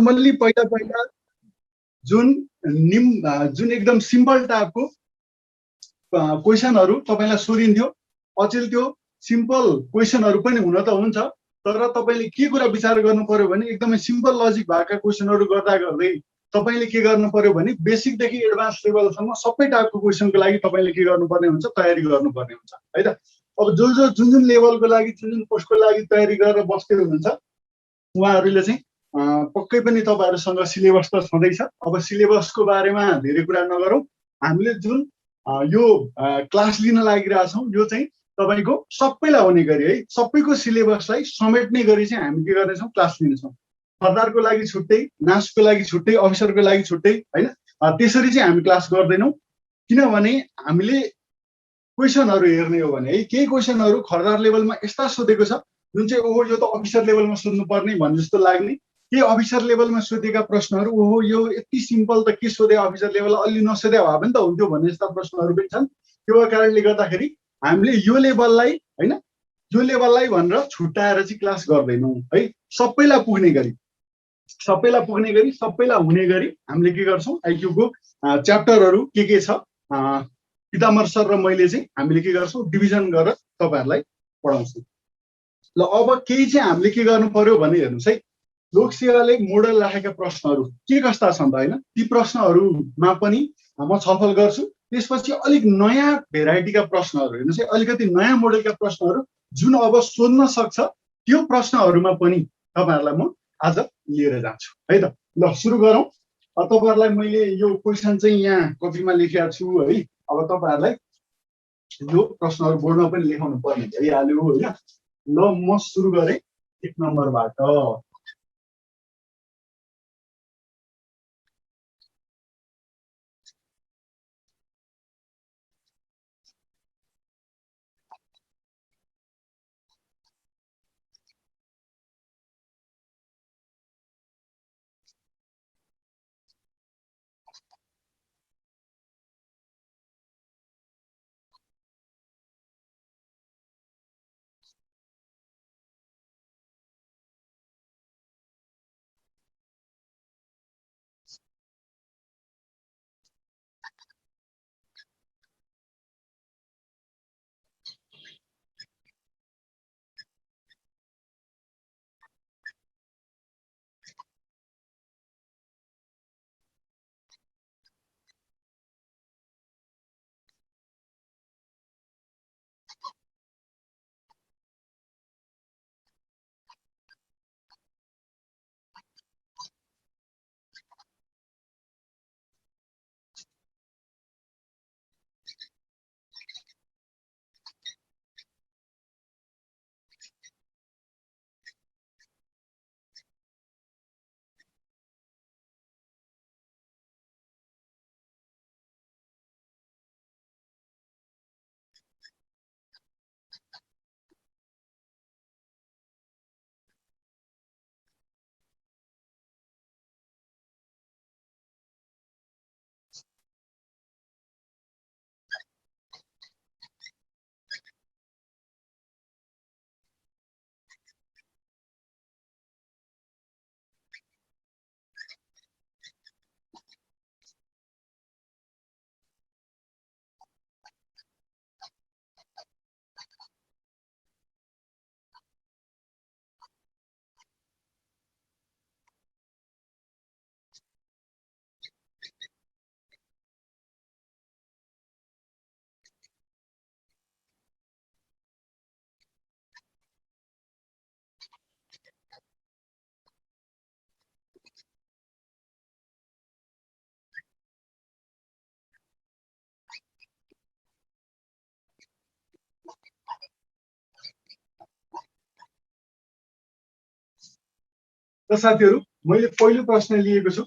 Normally पहिला पहिला जुन एकदम सिम्पल टाइपको क्वेसनहरू तपाईँलाई सोधिन्थ्यो। अचेल त्यो सिम्पल क्वेसनहरू पनि हुन त हुन्छ, तर तपाईँले के कुरा विचार गर्नु पर्यो भने एकदमै सिम्पल लजिक भएका क्वेसनहरू गर्दा गर्दै तपाईँले के गर्नु पर्यो भने बेसिकदेखि एडभान्स लेभलसम्म सबै टाइपको क्वेसनको लागि तपाईँले के गर्नुपर्ने हुन्छ, तयारी गर्नुपर्ने हुन्छ है त। अब जुन जुन लेभलको लागि जुन जुन पोस्टको लागि तयारी गरेर बस्दै हुनुहुन्छ उहाँहरूले चाहिँ पक्कै पनि तपाईँहरूसँग सिलेबस त छँदैछ। अब सिलेबसको बारेमा धेरै कुरा नगरौँ, हामीले जुन यो क्लास लिन लागिरहेछौँ यो चाहिँ तपाईँको सबैलाई हुने गरी है, सबैको सिलेबसलाई समेट्ने गरी चाहिँ हामी के गर्नेछौँ, क्लास लिनेछौँ। सरदारको लागि छुट्टै, नासको लागि छुट्टै, अफिसरको लागि छुट्टै होइन, त्यसरी चाहिँ हामी क्लास गर्दैनौँ। किनभने हामीले क्वेसनहरू हेर्ने हो भने है केही क्वेसनहरू खरदार लेभलमा यस्ता सोधेको छ जुन चाहिँ ओहो यो त अफिसर लेभलमा सोध्नुपर्ने भन्ने जस्तो लाग्ने, के अफिसर लेभलमा सोधेका प्रश्नहरू ओहो यो यति सिम्पल त के सोधे अफिसर लेभल, अलि नसोधे भए पनि त हुन्थ्यो भन्ने जस्ता प्रश्नहरू पनि छन्। त्यो कारणले गर्दाखेरि हामीले यो लेभललाई होइन यो लेभललाई भनेर छुट्याएर चाहिँ क्लास गर्दैनौँ है। सबैलाई पुग्ने गरी सबैलाई हुने गरी हामीले के गर्छौँ, आइक्यूको च्याप्टरहरू के छ पिताम्बर सर र मैले चाहिँ हामीले के गर्छौँ, डिभिजन गरेर तपाईँहरूलाई पढाउँछौँ। ल अब केही चाहिँ हामीले के गर्नु पर्यो भने हेर्नुहोस् है, लोकसेवाले मोडल राखेका प्रश्नहरू के कस्ता छन् त होइन, ती प्रश्नहरूमा पनि म छलफल गर्छु। त्यसपछि अलिक नयाँ भेराइटीका प्रश्नहरू हेर्नुहोस् है, अलिकति नयाँ मोडलका प्रश्नहरू जुन अब सोध्न सक्छ त्यो प्रश्नहरूमा पनि तपाईँहरूलाई म आज लिएर जान्छु है त। ल सुरु गरौँ। तपाईँहरूलाई मैले यो क्वेसन चाहिँ यहाँ कपीमा लेखेको छु है। अब तपाईँहरूलाई यो प्रश्नहरू बोर्डमा पनि लेखाउनु पर्ने भइहाल्यो होइन। ल म सुरु गरेँ 1 नम्बरबाट। त साथीहरू मैले पहिलो प्रश्न लिएको छु,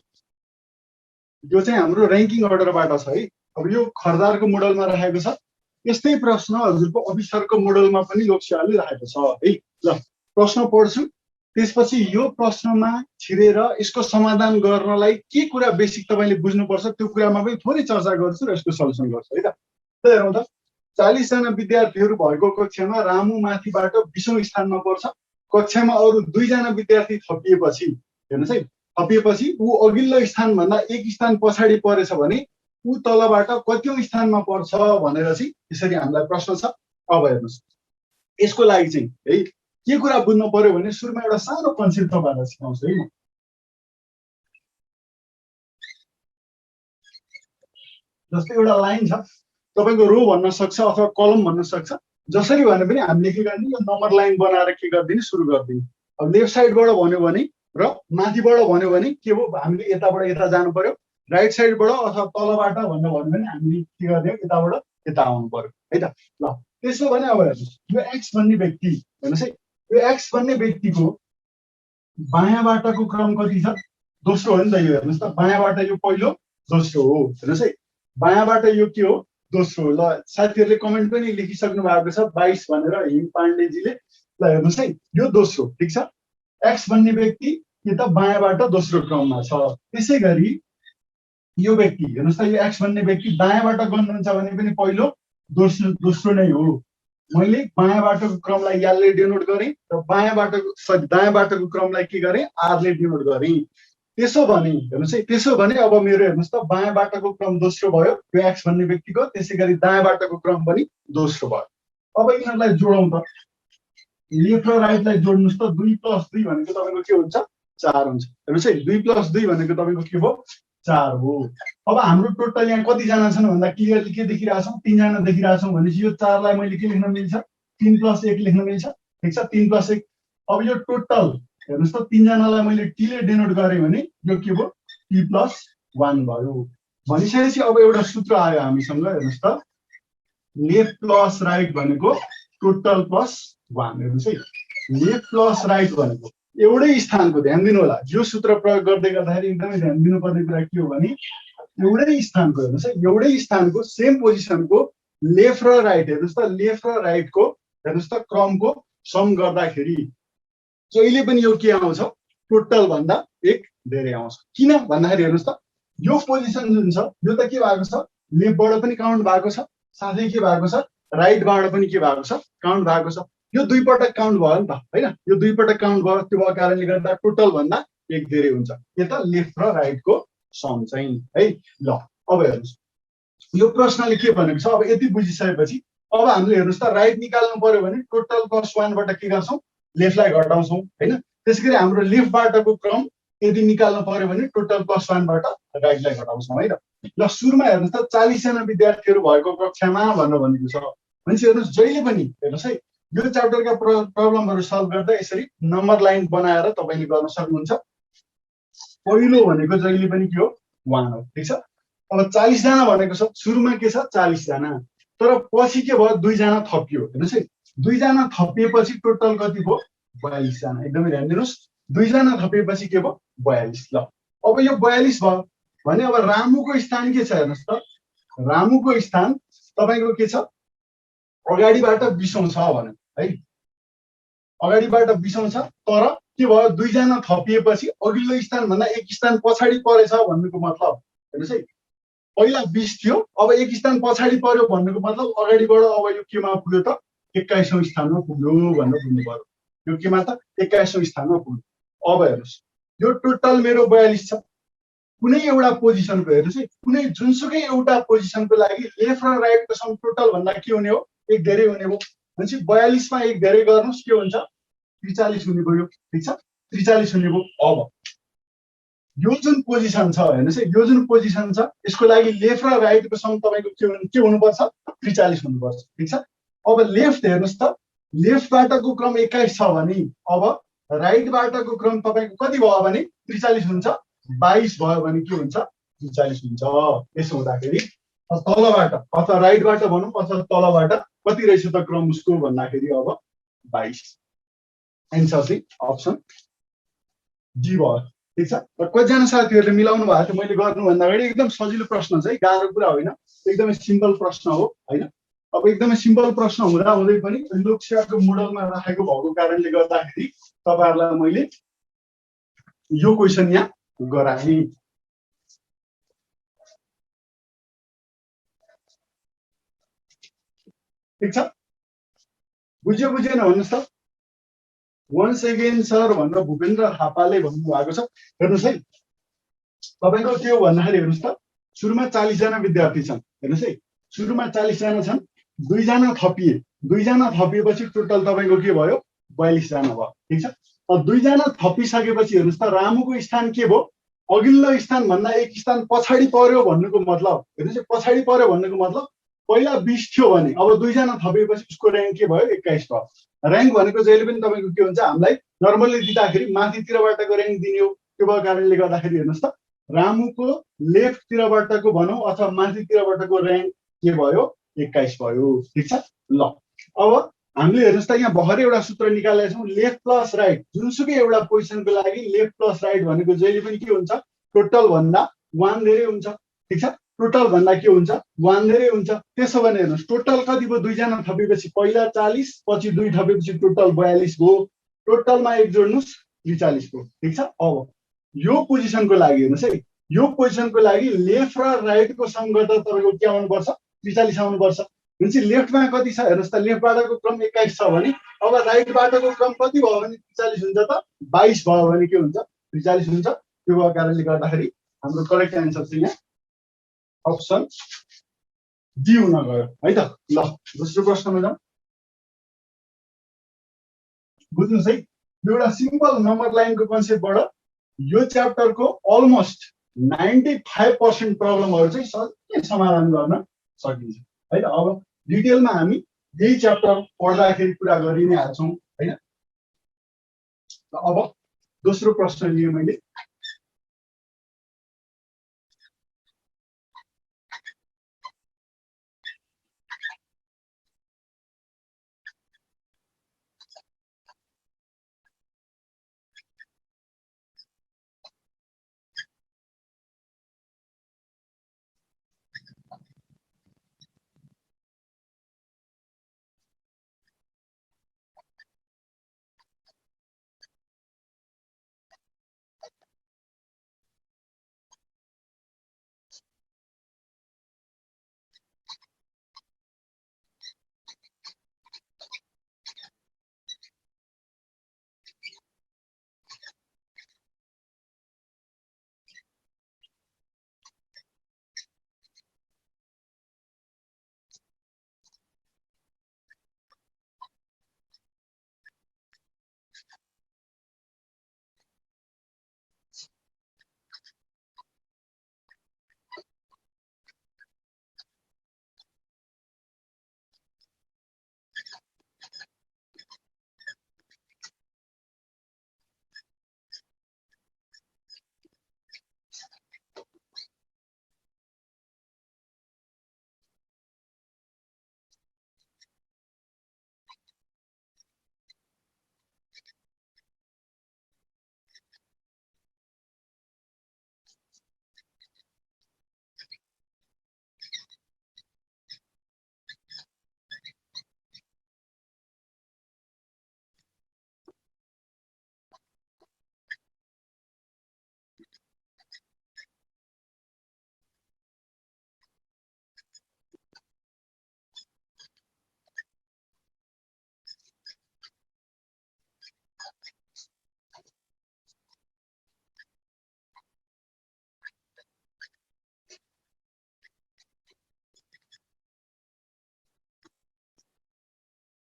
यो चाहिँ हाम्रो र्याङ्किङ अर्डरबाट छ है। अब यो खरदारको मोडलमा राखेको छ, यस्तै प्रश्न हजुरको अफिसरको मोडलमा पनि लोकसेवाले राखेको छ है। ल प्रश्न पढ्छु, त्यसपछि यो प्रश्नमा छिरेर यसको समाधान गर्नलाई के कुरा बेसिक तपाईँले बुझ्नुपर्छ त्यो कुरामा पनि थोरै चर्चा गर्छु र यसको सल्युसन गर्छु है त। हेरौँ त, 40 जना विद्यार्थीहरू भएको कक्षामा रामु माथिबाट 20औं स्थानमा पर्छ। कक्षामा अरू 2 जना विद्यार्थी थपिएपछि हेर्नुहोस् है, थपिएपछि ऊ अघिल्लो स्थानभन्दा एक स्थान पछाडि परेछ भने ऊ तलबाट कतिौं स्थानमा पर्छ भनेर चाहिँ यसरी हामीलाई प्रश्न छ। अब हेर्नुहोस् यसको लागि चाहिँ है के कुरा बुझ्नु पर्यो भने सुरुमा एउटा सानो कन्सेप्ट तपाईँहरूलाई सिकाउँछु है म। जस्तै एउटा लाइन छ, तपाईँको रो भन्न सक्छ अथवा कलम भन्न सक्छ, जसरी भने पनि हामीले के गर्ने यो नम्बर लाइन बनाएर के गरिदिने सुरु गरिदिने। अब लेफ्ट साइडबाट भन्यो भने र माथिबाट भन्यो भने के भयो हामीले यताबाट यता जानु पर्यो, राइट साइडबाट अथवा तलबाट भन्नु भन्यो भने हामीले के गर्ने यताबाट यता आउनु पर्यो है त। ल त्यसो भने अब हेर्नुहोस् यो एक्स भन्ने व्यक्ति हेर्नुहोस् है, यो एक्स भन्ने व्यक्तिको बायाँबाटको क्रम कति छ? दोस्रो हो नि त यो। हेर्नुहोस् त बायाँबाट यो पहिलो दोस्रो हो। हेर्नुहोस् है बायाँबाट यो के हो? दोस्रो हो। ल साथीहरूले कमेन्ट पनि लेखिसक्नु भएको छ 22 भनेर हिम पाण्डेजीले। ल हेर्नुहोस् है यो दोस्रो ठिक छ। एक्स भन्ने व्यक्ति के त बायाँबाट दोस्रो क्रममा छ। त्यसै गरी यो व्यक्ति हेर्नुहोस् त यो एक्स भन्ने व्यक्ति दायाँबाट गर्नुहुन्छ भने पनि पहिलो दोस्रो नै हो। मैले बायाँबाटको क्रमलाई यालले डिनोट गरेँ र दायाँबाटको क्रमलाई के गरेँ आरले डिनोट गरेँ। त्यसो भने हेर्नुहोस् है त्यसो भने अब मेरो हेर्नुहोस् त बायाँबाटको क्रम दोस्रो भयो यो एक्स भन्ने व्यक्तिको, त्यसै गरी दायाँबाटको क्रम पनि दोस्रो भयो। अब यिनीहरूलाई जोडौँ त, लेफ्ट र राइटलाई जोड्नुहोस् त। 2 + 2 भनेको तपाईँको के हुन्छ? 4 हुन्छ। हेर्नुहोस् है 2 + 2 भनेको तपाईँको के भयो? 4 हो। अब हाम्रो टोटल यहाँ कतिजना छन् भन्दा क्लियरली के देखिरहेको छौँ? 3 जना देखिरहेको छौँ भनेपछि यो 4 लाई मैले के लेख्न मिल्छ? 3 + 1 लेख्न मिल्छ। ठिक छ 3 + 1। अब यो टोटल हेर्नुहोस् त 3 जनालाई मैले टी ले डिनोट गरेँ भने यो के भयो? t + 1 भयो। भनिसकेपछि अब एउटा सूत्र आयो हामीसँग। हेर्नुहोस् त लेफ्ट प्लस राइट भनेको टोटल + 1। हेर्नुहोस् है लेफ्ट प्लस राइट भनेको एउटै स्थानको, ध्यान दिनु होला, यो सूत्र प्रयोग गर्दै गर्दाखेरि एकदमै ध्यान दिनुपर्ने कुरा के हो भने एउटै स्थानको हेर्नुहोस् है एउटै स्थानको सेम पोजिसनको लेफ्ट र राइट हेर्नुहोस् त लेफ्ट र राइटको हेर्नुहोस् त क्रमको सम गर्दाखेरि जहिले पनि यो के आउँछ? टोटल भन्दा एक धेरै आउँछ। किन भन्दाखेरि हेर्नुहोस् त यो पोजिसन जुन छ यो त के भएको छ? लेफ्टबाट पनि काउन्ट भएको छ, साथै के भएको छ? राइटबाट पनि के भएको छ? काउन्ट भएको छ। यो दुई पटक काउन्ट भयो नि त हैन? यो दुई पटक काउन्ट भयो, त्यो भएको कारणले गर्दा टोटल भन्दा एक धेरै हुन्छ। के त लेफ्ट र राइटको सम चाहिँ है। ल अब हेर्नुहोस् यो प्रश्नले के भनेको छ? अब यति बुझिसकेपछि अब हामीले हेर्नुहोस् त राइट निकाल्नु पर्यो भने टोटल +1 बाट के गर्छौँ? लेफ्टलाई घटाउँछौँ हैन? त्यसैगरी हाम्रो लेफ्टबाटको क्रम यदि निकाल्नु पर्यो भने टोटल +1 बाट राइटलाई घटाउँछौँ है त। ल सुरुमा हेर्नुहोस् त 40 जना विद्यार्थीहरू भएको कक्षामा भनेर भनेको छ। भनेपछि हेर्नुहोस् जहिले पनि हेर्नुहोस् है यो च्याप्टरका प्रब्लमहरू सल्भ गर्दा यसरी नम्बर लाइन बनाएर तपाईँले गर्न सक्नुहुन्छ। पहिलो भनेको जहिले पनि के हो? 1 हो। ठिक छ। अब 40 जना भनेको छ, सुरुमा के छ? 40 जना, तर पछि के भयो? 2 जना थपियो। हेर्नुहोस् है 2 जना थपिएपछि टोटल कति भयो? 42 जना। एकदमै ध्यान दिनुहोस् 2 जना थपिएपछि के भयो? 42। ल अब यो 42 भयो भने अब रामुको स्थान के छ? हेर्नुहोस् त रामुको स्थान तपाईँको के छ? अगाडिबाट 20औं छ भने है, अगाडिबाट 20औं छ, तर के भयो? 2 जना थपिएपछि अघिल्लो स्थान भन्दा एक स्थान पछाडि परेछ भन्नुको मतलब हेर्नुहोस् है पहिला 20 थियो अब एक स्थान पछाडि पर्यो भन्नुको मतलब अगाडिबाट अब यो केमा पुग्यो त? 21औं स्थानमा पुग्यो भनेर बुझ्नु पर्यो। यो केमा त? 21औं स्थानमा पुग्यो। अब हेर्नुहोस् यो टोटल मेरो 42 छ। कुनै एउटा पोजिसनको हेर्नुहोस् है कुनै जुनसुकै एउटा पोजिसनको लागि लेफ्ट र राइटको सम टोटल भन्दा के हुने हो? एक धेरै हुने हो। भनेपछि 42 मा एक धेरै गर्नुहोस् के हुन्छ? 43 हुने भयो। ठिक छ 43 हुने भयो। अब यो जुन पोजिसन छ हेर्नुहोस् है यो जुन पोजिसन छ यसको लागि लेफ्ट र राइटको सम तपाईँको के हुनुपर्छ? 43 हुनुपर्छ। ठिक छ। अब लेफ्ट हेर्नुहोस् त लेफ्टबाटको क्रम 21 छ भने अब राइटबाटको क्रम तपाईँको कति भयो भने 43 हुन्छ। 22 भयो भने के हुन्छ? 43 हुन्छ। यसो हुँदाखेरि तलबाट अथवा राइटबाट भनौँ अथवा तलबाट कति रहेछ त क्रम उसको भन्दाखेरि अब 22। एन्सर चाहिँ अप्सन डी भयो। ठिक छ। र कतिजना साथीहरूले मिलाउनु भएको थियो मैले गर्नुभन्दा अगाडि एकदम सजिलो प्रश्न छ है, गाह्रो कुरा होइन, एकदमै सिम्पल प्रश्न हो होइन। अब एकदमै सिम्पल प्रश्न हुँदा हुँदै पनि लोकसेवाको मोडलमा राखेको भएको कारणले गर्दाखेरि तपाईँहरूलाई मैले यो क्वेसन यहाँ गराएँ। ठिक छ। बुझ्यो बुझेन भन्नुहोस् त? वन्स अगेन सर भनेर भूपेन्द्र थापाले भन्नुभएको छ। हेर्नुहोस् है, तपाईँको के हो भन्दाखेरि हेर्नुहोस् त, सुरुमा 40 जना विद्यार्थी छन्। हेर्नुहोस् है, सुरुमा 40 जना छन्, 2 जना थपिए, 2 जना थपिएपछि टोटल तपाईँको के भयो, 42 जना भयो। ठिक छ। 2 जना थपिसकेपछि हेर्नुहोस् त, रामुको स्थान के भयो, अघिल्लो स्थान भन्दा 1 स्थान पछाडि पर्यो भन्नुको मतलब, हेर्नुहोस्, पछाडि पर्यो भन्नुको मतलब पहिला 20 थियो भने अब 2 जना थपिएपछि उसको र्याङ्क के भयो, 21 भयो। र्याङ्क भनेको जहिले पनि तपाईँको के हुन्छ, हामीलाई नर्मल्ली दिँदाखेरि माथितिरबाटको र्याङ्क दिने हो। त्यो भएको कारणले गर्दाखेरि हेर्नुहोस् त, रामुको लेफ्टतिरबाटको भनौँ अथवा माथितिरबाटको र्याङ्क के भयो, 21 भयो। ठिक छ। ल अब हामीले हेर्नुहोस् त, यहाँ भर्खरै एउटा सूत्र निकालेका छौँ, लेफ्ट प्लस राइट। जुनसुकै एउटा पोजिसनको लागि लेफ्ट प्लस राइट भनेको जहिले पनि के हुन्छ, टोटल भन्दा 1 धेरै हुन्छ। ठिक छ। टोटल भन्दा के हुन्छ, 1 धेरै हुन्छ। त्यसो भने हेर्नुहोस्, टोटल कति भयो, 2 जना थपेपछि पहिला 40, पछि 2 थपेपछि टोटल 42 भयो। टोटलमा 1 जोड्नुहोस्, 43 भयो। ठिक छ। अब यो पोजिसनको लागि हेर्नुहोस् है, यो पोजिसनको लागि लेफ्ट र राइटको सम गर्दा तपाईँको के आउनुपर्छ, 43 आउनुपर्छ। भनेपछि लेफ्टमा कति छ हेर्नुहोस् त, लेफ्टबाटको क्रम 21 छ भने अब राइटबाटको क्रम कति भयो भने 43 हुन्छ त, 22 भयो भने के हुन्छ, 43 हुन्छ। त्यो भएको कारणले गर्दाखेरि हाम्रो करेक्ट एन्सर चाहिँ यहाँ अप्सन डी हुन गयो है त। ल दोस्रो प्रश्नमा जाउँ। बुझ्नुहोस् है, एउटा सिम्पल नम्बर लाइनको कन्सेप्टबाट यो च्याप्टरको अलमोस्ट 95% प्रब्लमहरू चाहिँ सजिलै समाधान गर्न सकिन्छ है त। अब डिटेलमा हामी यही च्याप्टर पढ्दाखेरि कुरा गरि नै हाल्छौँ होइन। अब दोस्रो प्रश्न लिएँ मैले।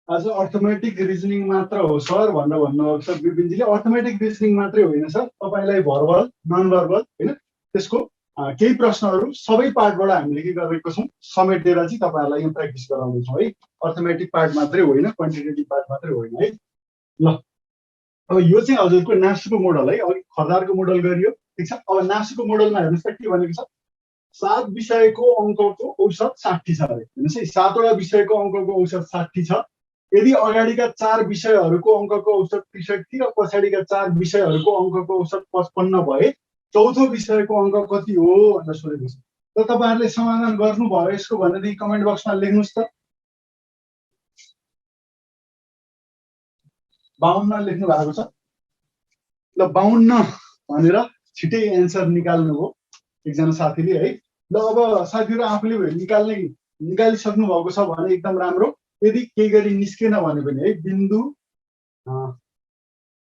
आज अर्थमेटिक रिजनिङ मात्र हो सर भनेर भन्नुभएको छ विपिनजीले। अर्थमेटिक रिजनिङ मात्रै होइन सर, तपाईँलाई भर्बल नन भर्बल होइन त्यसको केही प्रश्नहरू सबै पार्टबाट हामीले के गरेको छौँ, समेटेर चाहिँ तपाईँहरूलाई यहाँ प्र्याक्टिस गराउँदैछौँ है। अर्थमेटिक पार्ट मात्रै होइन, क्वान्टिटेटिभ पार्ट मात्रै होइन है। ल अब यो चाहिँ हजुरको नासुको मोडल है, अघि खरदारको मोडल गरियो। ठिक छ। अब नासुको मोडलमा हेर्नुहोस् त के भनेको छ, 7 विषयको अङ्कको औसत 60 छ अरे। हेर्नुहोस् है, 7वटा विषयको अङ्कको औसत 60 छ। यदि अगाडिका 4 विषयहरूको अङ्कको औसत 63 र पछाडिका 4 विषयहरूको अङ्कको औसत 55 भए चौथो विषयको अङ्क कति हो भनेर सोधेको छ। त तपाईँहरूले समाधान गर्नुभयो यसको भनेदेखि कमेन्ट बक्समा लेख्नुहोस् त। 52 लेख्नु भएको छ। ल 52 भनेर छिटै एन्सर निकाल्नु हो एकजना साथीले है। ल अब साथीहरू आफूले निकालिसक्नु भएको छ भने एकदम राम्रो। यदि केही गरी निस्केन भने पनि है बिन्दु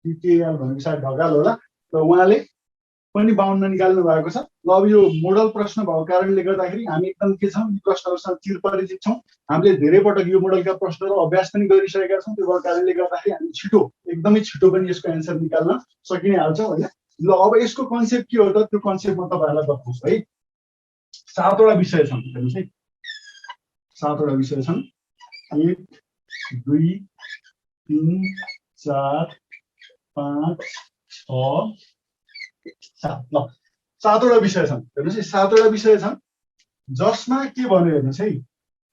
टिटिएल भनेको सायद ढकाल होला र उहाँले पनि 52 निकाल्नु भएको छ। ल अब यो मोडल प्रश्न भएको कारणले गर्दाखेरि हामी एकदम के छौँ, यी प्रश्नहरूसँग चिरपरिचित छौँ। हामीले धेरै पटक यो मोडलका प्रश्नहरू अभ्यास पनि गरिसकेका छौँ। त्यो भएको कारणले गर्दाखेरि हामी छिटो, एकदमै छिटो पनि यसको एन्सर निकाल्न सकिने हाल्छ होइन। ल अब यसको कन्सेप्ट के हो त, त्यो कन्सेप्ट म तपाईँहरूलाई बताउँछु है। 7वटा विषय छन्, हेर्नुहोस् है, 7वटा विषय छन्। 1 2 3 4 5 6 7। ल 7वटा विषय छन्, हेर्नुहोस् है, 7वटा विषय छन् जसमा के भन्यो हेर्नुहोस् है,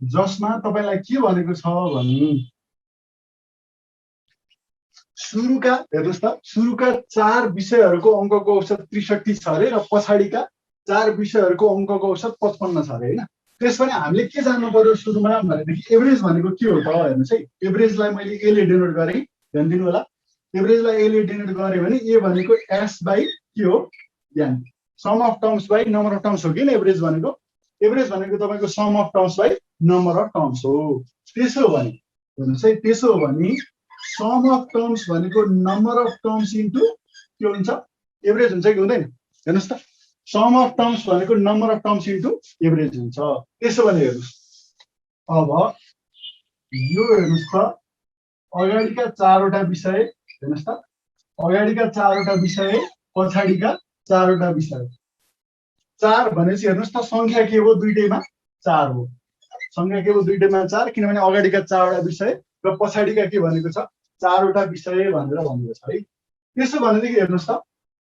जसमा तपाईँलाई के भनेको छ भने सुरुका, हेर्नुहोस् त, सुरुका 4 विषयहरूको अङ्कको औसत 63 छ अरे र पछाडिका 4 विषयहरूको अङ्कको औसत 55 छ अरे होइन। त्यसपछि हामीले के जान्नु पर्यो सुरुमा भनेदेखि एभरेज भनेको के हो त, हेर्नुहोस् है, एभरेजलाई मैले एले डिनोट गरेँ, ध्यान दिनु होला। एभरेजलाई एले डिनोट गरेँ भने ए भनेको एस बाई के हो, ध्यान, sum of terms by number of terms हो कि एभरेज भनेको। एभरेज भनेको तपाईँको sum of terms by number of terms हो। त्यसो हो भने हेर्नुहोस् है, त्यसो हो भने सम अफ टर्म्स भनेको नम्बर अफ टर्म्स इन्टु के हुन्छ, एभरेज हुन्छ कि हुँदैन, हेर्नुहोस् त, सम अफ टर्म्स भनेको number of terms into average हुन्छ। त्यसो भने हेर्नुहोस्, अब यो हेर्नुहोस् त, अगाडिका 4वटा विषय, हेर्नुहोस् त, अगाडिका 4वटा विषय, पछाडिका 4वटा विषय। 4 भनेपछि हेर्नुहोस् त, सङ्ख्या के हो, दुईटैमा 4 हो। सङ्ख्या के हो, दुईटैमा 4, किनभने अगाडिका 4वटा विषय र पछाडिका के भनेको छ, 4वटा विषय भनेर भनेको छ है। त्यसो भनेदेखि हेर्नुहोस् त,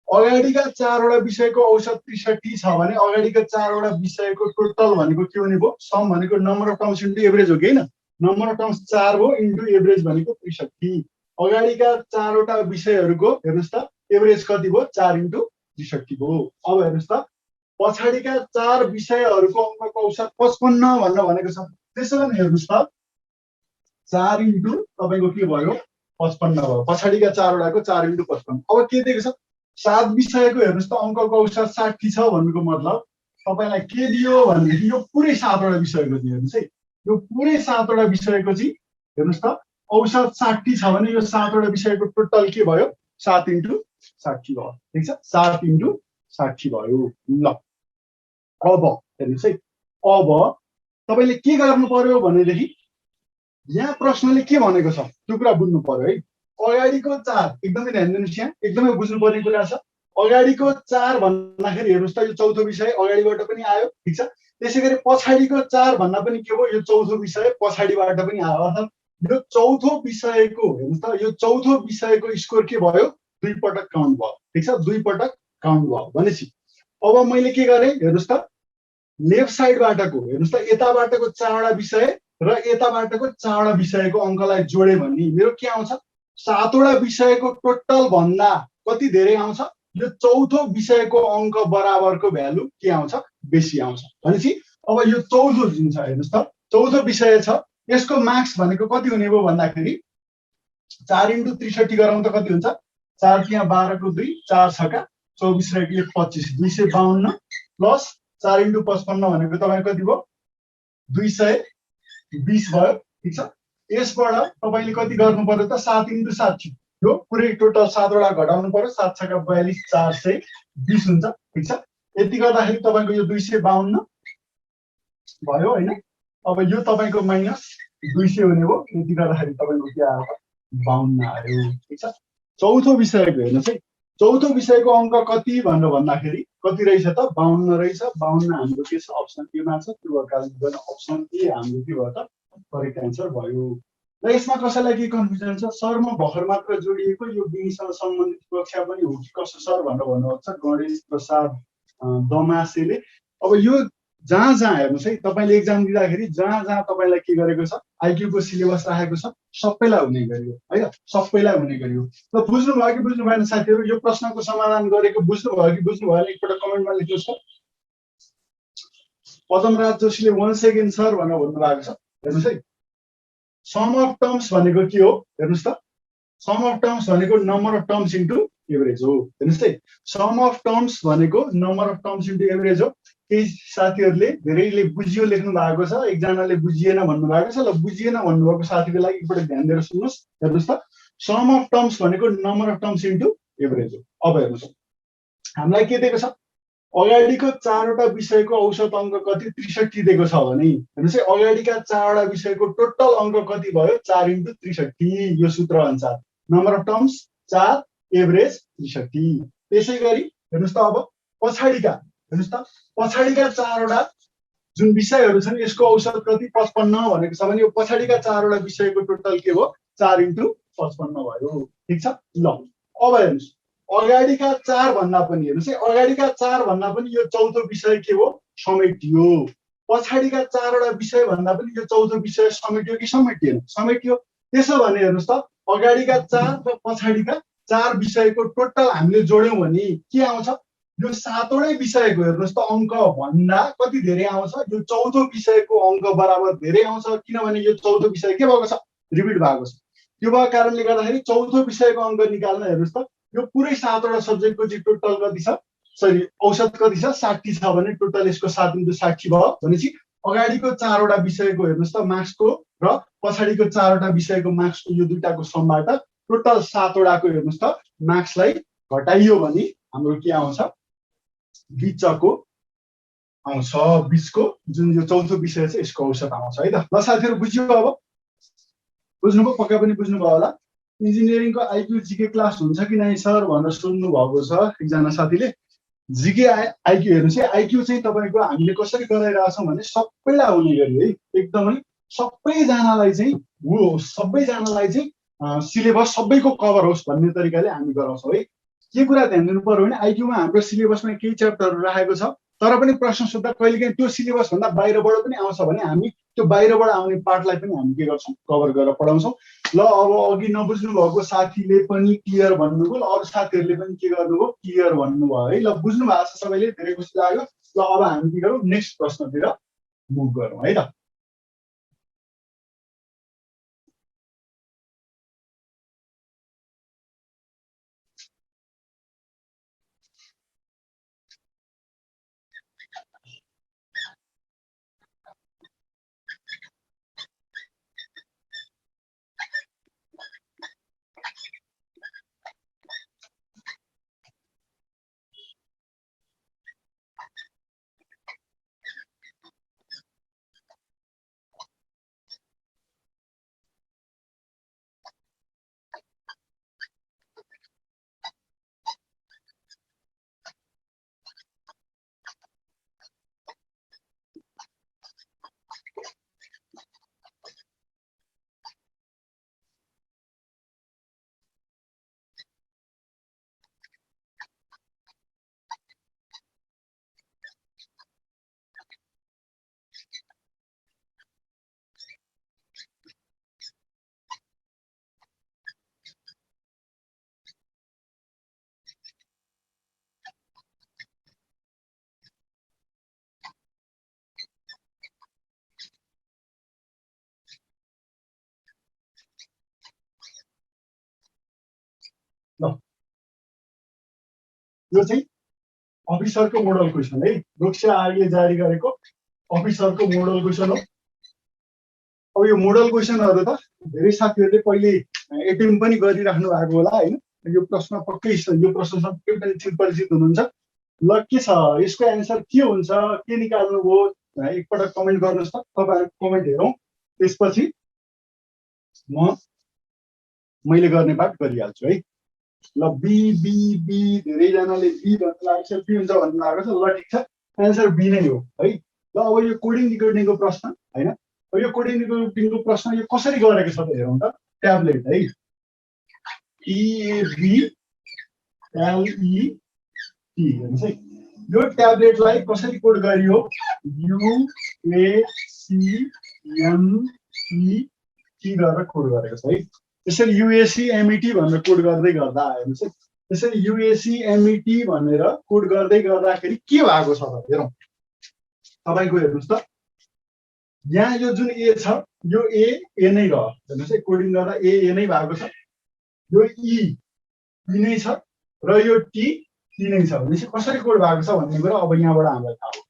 अगाडिका 4वटा विषयको औसत 63 छ भने अगाडिका 4वटा विषयको टोटल भनेको के हुने भयो, सम भनेको number of terms into average हो कि होइन। नम्बर अफ टर्म्स 4 हो इन्टु एभरेज भनेको 63। अगाडिका 4वटा विषयहरूको हेर्नुहोस् त एभरेज कति भयो, 4 इन्टु 63 भयो। अब हेर्नुहोस् त, पछाडिका 4 विषयहरूको अङ्कको औसत 55 भनेर भनेको छ। त्यसो भने हेर्नुहोस् त, 4 इन्टु तपाईँको के भयो, 55 भयो। पछाडिका 4वटाको 4 इन्टु 55। अब के दिएको छ, 7 विषयको हेर्नुहोस् त अङ्कको औसत 60 छ भन्नुको मतलब तपाईँलाई के दियो भनेदेखि यो पुरै 7वटा विषयको दियो। हेर्नुहोस् है, यो पुरै 7वटा विषयको चाहिँ हेर्नुहोस् त औसत 60 छ भने यो 7वटा विषयको टोटल के भयो, 7 इन्टु 60 भयो। ठिक छ, 7 इन्टु 60 भयो। ल अब हेर्नुहोस् है, अब तपाईँले के गर्नु पर्यो भनेदेखि यहाँ प्रश्नले के भनेको छ त्यो कुरा बुझ्नु पर्यो है। अगाडिको 4 एकदमै ध्यान दिनुहोस्, यहाँ एकदमै बुझ्नुपर्ने कुरा छ। अगाडिको 4 भन्दाखेरि हेर्नुहोस् त, यो चौथो विषय अगाडिबाट पनि आयो, ठिक छ। त्यसै गरी पछाडिको 4 भन्दा पनि के भयो, यो चौथो विषय पछाडिबाट पनि आयो। अर्थात् यो चौथो विषयको हेर्नुहोस् त, यो चौथो विषयको स्कोर के भयो, 2 पटक काउन्ट भयो। ठिक छ, 2 पटक काउन्ट भयो भनेपछि अब मैले के गरेँ, हेर्नुहोस् त, लेफ्ट साइडबाटको हेर्नुहोस् त, यताबाटको 4वटा विषय र यताबाटको 4वटा विषयको अङ्कलाई जोडे भने मेरो के आउँछ, 7वटा विषयको टोटल भन्दा कति धेरै आउँछ, यो चौथो विषयको अङ्क बराबरको भ्यालु के आउँछ, बेसी आउँछ। भनेपछि अब यो चौथो जुन छ, हेर्नुहोस् त, चौथो विषय छ, यसको मार्क्स भनेको कति हुने भयो भन्दाखेरि 4 इन्टु 63 गराउँ त कति हुन्छ, 4 त्यहाँ 12 को 2, 4 छका 24 र 1 25, 252 प्लस 4 इन्टु 55 भनेको तपाईँ कति भयो, 220 भयो। ठिक छ, यसबाट तपाईँले कति गर्नु पर्यो त, 7 इन्टु 60, यो पुरै टोटल 7वटा घटाउनु पर्यो, 7 छका 42, 420 हुन्छ। ठिक छ, यति गर्दाखेरि तपाईँको यो 252 भयो होइन। अब यो तपाईँको माइनस 200 हुने भयो, यति गर्दाखेरि तपाईँको के आयो, 52 आयो। ठिक छ, चौथो विषयको हेर्नुहोस् है, चौथो विषयको अङ्क कति भनेर भन्दाखेरि कति रहेछ त, 52 रहेछ। 52 हाम्रो के छ, अप्सन एमा छ। त्यो भएको कारणले अप्सन ए हाम्रो के भयो त, करेक्ट एन्सर भयो। र यसमा कसैलाई के कन्फ्युजन छ, सर म भर्खर मात्र जोडिएको यो बिनीसँग सम्बन्धित कक्षा पनि हो कि कसो सर भनेर भन्नुहुन्छ गणेश प्रसाद दमासेले। अब यो जहाँ जहाँ हेर्नुहोस् है, तपाईँले एक्जाम दिँदाखेरि जहाँ जहाँ तपाईँलाई के गरेको छ, आइक्यूको सिलेबस राखेको छ, सबैलाई हुने गरियो है, सबैलाई हुने गरियो। ल बुझ्नुभयो कि बुझ्नु भएन साथीहरू, यो प्रश्नको समाधान गरेको बुझ्नुभयो कि बुझ्नु भएन, एकपल्ट कमेन्टमा लेख्नुहोस् त। पदमराज जोशीले 1 सेकेन्ड सर भनेर भन्नुभएको छ। हेर्नुहोस् है, सम अफ टर्म्स भनेको के हो, हेर्नुहोस् त, सम अफ टर्म्स भनेको number of terms into average हो। हेर्नुहोस् है, सम अफ टर्म्स भनेको number of terms into average हो। केही साथीहरूले धेरैले बुझियो लेख्नु भएको छ, एकजनाले बुझिएन भन्नुभएको छ। ल बुझिएन भन्नुभएको साथीको लागि एकपल्ट ध्यान दिएर सुन्नुहोस्। हेर्नुहोस् त, सम अफ टर्म्स भनेको number of terms into average हो। अब हेर्नुहोस् हामीलाई के दिएको छ, अगाडिको 4वटा विषयको औसत अङ्क कति 63 दिएको छ भने हेर्नुहोस् है, अगाडिका 4वटा विषयको टोटल अङ्क कति भयो 4 × 63, यो सूत्र अनुसार नम्बर अफ टर्म्स 4 एभरेज 63। त्यसै गरी हेर्नुहोस् त अब पछाडिका, हेर्नुहोस् त पछाडिका 4वटा जुन विषयहरू छन् यसको औसत कति 55 भनेको छ भने यो पछाडिका 4वटा विषयको टोटल के हो 4 × 55 भयो। ठिक छ। ल अब हेर्नुहोस् अगाडिका 4 भन्दा पनि हेर्नुहोस् है, अगाडिका 4 भन्दा पनि यो चौथो विषय के हो समेटियो, पछाडिका 4वटा विषय भन्दा पनि यो चौथो विषय समेटियो कि समेटिएन, समेटियो। त्यसो भने हेर्नुहोस् त अगाडिका 4 र पछाडिका 4 विषयको टोटल हामीले जोड्यौं भने के आउँछ, यो 7वटै विषयको हेर्नुहोस् त अङ्क भन्दा कति धेरै आउँछ, यो चौथो विषयको अङ्क बराबर धेरै आउँछ, किनभने यो चौथो विषय के भएको छ रिपिट भएको छ। त्यो भएको कारणले गर्दाखेरि चौथो विषयको अङ्क निकाल्न हेर्नुहोस् त यो पुरै 7वटा सब्जेक्टको चाहिँ टोटल कति छ, सरी औसत कति छ 60 छ भने टोटल यसको 7 × 60 भयो भनेपछि अगाडिको 4वटा विषयको हेर्नुहोस् त मार्क्सको र पछाडिको 4वटा विषयको मार्क्सको यो दुईटाको समबाट टोटल 7वटाको हेर्नुहोस् त मार्क्सलाई घटाइयो भने हाम्रो के आउँछ बिचको आउँछ, बिचको जुन यो चौथो विषय छ यसको औसत आउँछ है त। ल साथीहरु बुझ्यो, अब बुझ्नुभयो, पक्का पनि बुझ्नुभयो होला। इन्जिनियरिङको आइक्यू जीके क्लास हुन्छ कि नै सर भनेर सोध्नु भएको छ एकजना साथीले। जीके आइक्यू हेर्नुहोस् है, आइक्यू चाहिँ तपाईँको हामीले कसरी गराइरहेछौँ भने सबैलाई हुने गरी है, एकदमै सबैजनालाई चाहिँ सिलेबस सबैको कभर होस् भन्ने तरिकाले हामी गराउँछौँ है। के कुरा ध्यान दिनु पर्यो भने आइक्यूमा हाम्रो सिलेबसमा केही च्याप्टरहरू राखेको छ, तर पनि प्रश्न सोध्दा कहिलेकाहीँ त्यो सिलेबस भन्दा बाहिरबाट पनि आउँछ भने हामी त्यो बाहिरबाट आउने पार्टलाई पनि हामी के गर्छौँ कभर गरेर पढाउँछौँ। ल अब अघि नबुझ्नु भएको साथीले पनि क्लियर भन्नुभयो, ल अरू साथीहरूले पनि के गर्नुभयो क्लियर भन्नुभयो है। ल बुझ्नु भएको छ सबैले, धेरै खुसी लाग्यो। ल अब हामी के गरौँ नेक्स्ट प्रश्नतिर मुभ गरौँ है त। ल यो चाहिँ अफिसरको मोडल क्वेसन है, लोकसेवा आयोगले जारी गरेको अफिसरको मोडल क्वेसन हो। अब यो मोडल क्वेसनहरू त धेरै साथीहरूले पहिले एटेम्प पनि गरिराख्नु भएको होला होइन, यो प्रश्न पक्कै यो प्रश्नसँग पक्कै पनि परिचित हुनुहुन्छ। ल के छ यसको एन्सर के हुन्छ, के निकाल्नुभयो एकपटक कमेन्ट गर्नुहोस् त, तपाईँहरूको कमेन्ट हेरौँ, त्यसपछि मैले गर्ने बात गरिहाल्छु है। ल बी बी बी धेरैजनाले बी भन्नु लागेको छ, बी हुन्छ भन्नु लागेको छ। ल ठिक छ, एन्सर बी नै हो है। ल अब यो कोडिङ डिकोडिङको प्रश्न होइन, अब यो कोडिङ डिकोडिङको प्रश्न यो कसरी गरेको छ त हेरौँ त। ट्याब्लेट है, TABLET हेर्नुहोस् है, यो ट्याब्लेटलाई कसरी कोड गरियो UACMET गरेर कोड गरेको छ है। त्यसरी UACMET भनेर कोड गर्दै गर्दा हेर्नुहोस् है, त्यसरी UACMET भनेर कोड गर्दै गर्दाखेरि के भएको छ त हेरौँ। तपाईँको हेर्नुहोस् त यहाँ यो जुन ए छ यो ए नै रह्यो, हेर्नुहोस् है कोडिङ गर्दा ए नै भएको छ, यो ई नै छ र यो टी नै छ भनेपछि कसरी कोड भएको छ भन्ने कुरा अब यहाँबाट हामीलाई थाहा हो।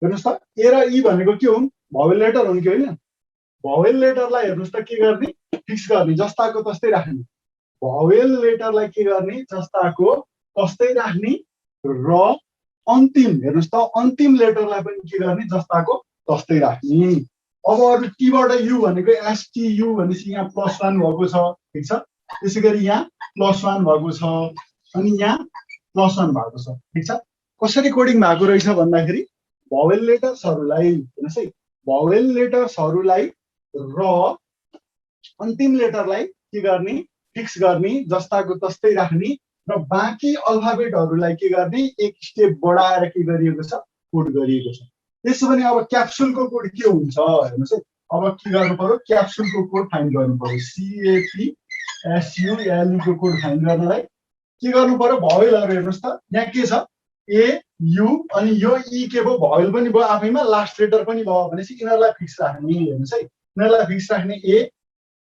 हेर्नुहोस् त ए र ई भनेको के हुन्, भावेल लेटर हुन् कि होइन। भावेल लेटरलाई हेर्नुहोस् त के गर्ने फिक्स गर्ने, जस्ताको तस्तै राख्ने। भवेल लेटरलाई के गर्ने जस्ताको तस्तै राख्ने र अन्तिम हेर्नुहोस् त अन्तिम लेटरलाई पनि के गर्ने जस्ताको तस्तै राख्ने। अब अरू टीबाट यु भनेको एसटियु भनेपछि यहाँ +1 भएको छ, ठिक छ। त्यसै गरी यहाँ +1 भएको छ अनि यहाँ +1 भएको छ, ठिक छ। कसरी कोडिङ भएको रहेछ भन्दाखेरि भवेल लेटर्सहरूलाई हेर्नुहोस् है, भवेल लेटर्सहरूलाई र अन्तिम लेटरलाई के गर्ने फिक्स गर्ने जस्ताको तस्तै राख्ने र बाँकी अल्फाबेटहरूलाई के गर्ने एक स्टेप बढाएर के गरिएको छ कोड गरिएको छ। त्यसो भने अब क्याप्सुलको कोड के हुन्छ हेर्नुहोस् है। अब के गर्नु पर्यो क्याप्सुलको कोड फाइन्ड गर्नु पर्यो। CAPSULE को कोड फाइन्ड गर्नलाई के गर्नु पर्यो भवेलहरू हेर्नुहोस् त यहाँ के छ ए यु अनि यो ई के भयो भवेल पनि भयो आफैमा लास्ट लेटर पनि भयो भनेपछि यिनीहरूलाई फिक्स राख्ने हेर्नुहोस् है। यिनीहरूलाई फिक्स राख्ने ए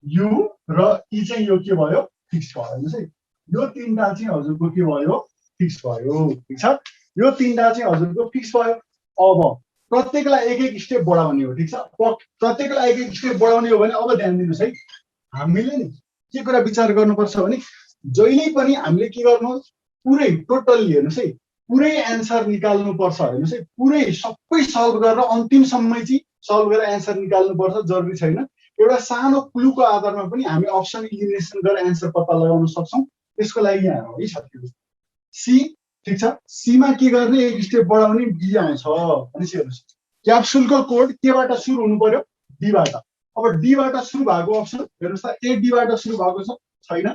यु र ई चाहिँ यो के भयो फिक्स भयो हेर्नुहोस् है। यो तीनटा चाहिँ हजुरको के भयो फिक्स भयो, ठिक छ। यो तीनटा चाहिँ हजुरको फिक्स भयो। अब प्रत्येकलाई एक एक स्टेप बढाउने हो, ठिक छ। प्रत्येकलाई एक एक स्टेप बढाउने हो भने अब ध्यान दिनुहोस् है, हामीले नि के कुरा विचार गर्नुपर्छ भने जहिले पनि हामीले के गर्नु पुरै टोटल्ली हेर्नुहोस् है पुरै एन्सर निकाल्नुपर्छ हेर्नुहोस् है। पुरै सबै सल्भ गरेर अन्तिमसम्म चाहिँ सल्भ गरेर एन्सर निकाल्नुपर्छ जरुरी छैन। एउटा सानो क्लुको आधारमा पनि हामी अप्सन इलिमिनेसन गरेर एन्सर पत्ता लगाउन सक्छौँ। त्यसको लागि यहाँ है साथीहरु सी, ठिक छ। सीमा के गर्ने एक स्टेप बढाउने डी आउँछ भनेपछि हेर्नुहोस् क्याप्सुलको कोड केबाट सुरु हुनु पर्यो डीबाट। अब डीबाट सुरु भएको अप्सन हेर्नुहोस् त ए डीबाट सुरु भएको छ छैन,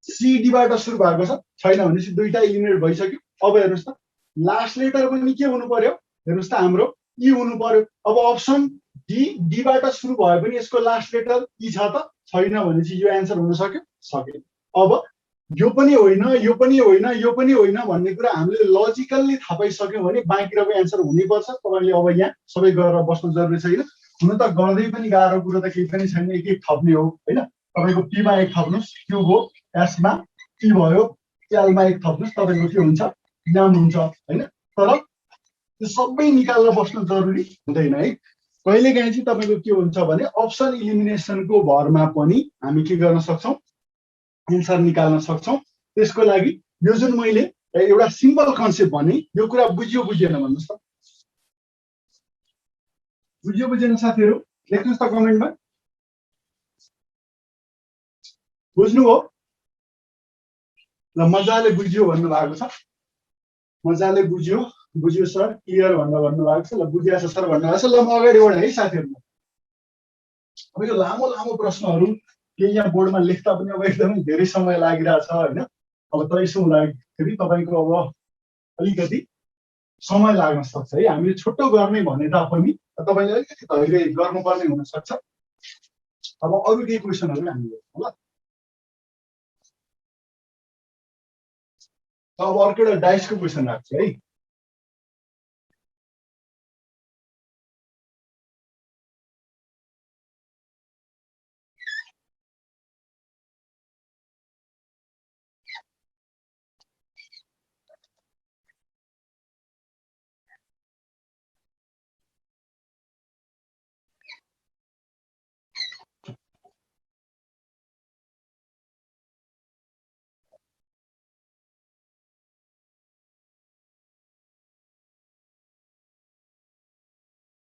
सी डीबाट सुरु भएको छ छैन भनेपछि दुईटा इलिमिनेट भइसक्यो। अब हेर्नुहोस् त लास्ट लेटर पनि के हुनु पर्यो हेर्नुहोस् त हाम्रो ई हुनु पर्यो। अब अप्सन डी डीबाट सुरु भए पनि यसको लास्ट लेटर ई छ त छैन भनेपछि यो एन्सर हुन सक्यो सकेन। अब यो पनि होइन यो पनि होइन यो पनि होइन भन्ने कुरा हामीले लजिकल्ली थाहा पाइसक्यौँ भने बाँकी रहेको एन्सर हुनैपर्छ। तपाईँले अब यहाँ सबै गरेर बस्नु जरुरी छैन। हुन त गर्दै पनि गाह्रो कुरो त केही पनि छैन, एक एक थप्ने हो होइन। तपाईँको पीमा एक थप्नुहोस् क्यु भयो, एसमा टी भयो, एलमा एक थप्नुहोस् तपाईँको के हुन्छ नाम हुन्छ होइन। तर त्यो सबै निकालेर बस्नु जरुरी हुँदैन है। कहिलेकाहीँ चाहिँ तपाईँको के हुन्छ भने अप्सन इलिमिनेसनको भरमा पनि हामी के गर्न सक्छौँ एन्सर निकाल्न सक्छौँ। त्यसको लागि यो जुन मैले एउटा सिम्पल कन्सेप्ट भने यो कुरा बुझियो बुझिएन भन्नुहोस् त। बुझियो बुझेन साथीहरू लेख्नुहोस् त कमेन्टमा। बुझ्नुभयो ल मजाले बुझियो भन्नुभएको छ, मजाले बुझ्यो बुझ्यो सर क्लियर भनेर भन्नुभएको छ। ल बुझिया छ सर भन्नुभएको छ। ल म अगाडि बढेँ है साथीहरू। अब यो लामो लामो प्रश्नहरू केही यहाँ बोर्डमा लेख्दा पनि अब एकदमै धेरै समय लागिरहेछ होइन। अब त्यसो हुँदाखेरि तपाईँको अब अलिकति समय लाग्न सक्छ है। हामीले छोटो गर्ने भने तापनि तपाईँले अलिकति धैर्य गर्नुपर्ने हुनसक्छ। अब अरू केही क्वेसनहरू हामी हेर्छौँ ल। अब अर्को एउटा डाइसको क्वेसन राख्छु है।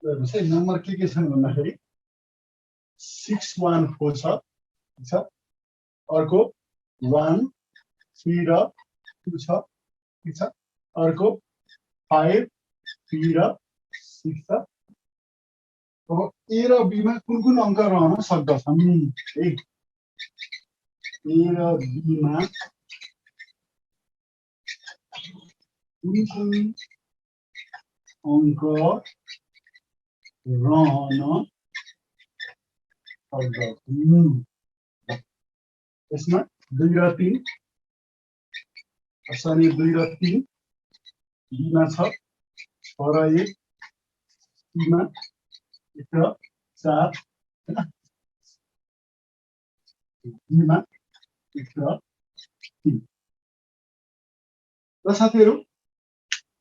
हेर्नुहोस् है नम्बर के छन् भन्दाखेरि 614 छ, ठिक छ। अर्को 1 3 र 2 छ, ठिक छ। अर्को 5 3 र 6 छ। अब ए र बीमा कुन कुन अङ्क रहन सक्दछन् है। ए र बीमा कुन कुन अङ्क रहन सक्दछन्। यसमा 2 र 3 शनि 2 र 3 बीमा छ 6 र 1 सीमा 1 र 4 हैन। बीमा 1 र 3। र साथीहरू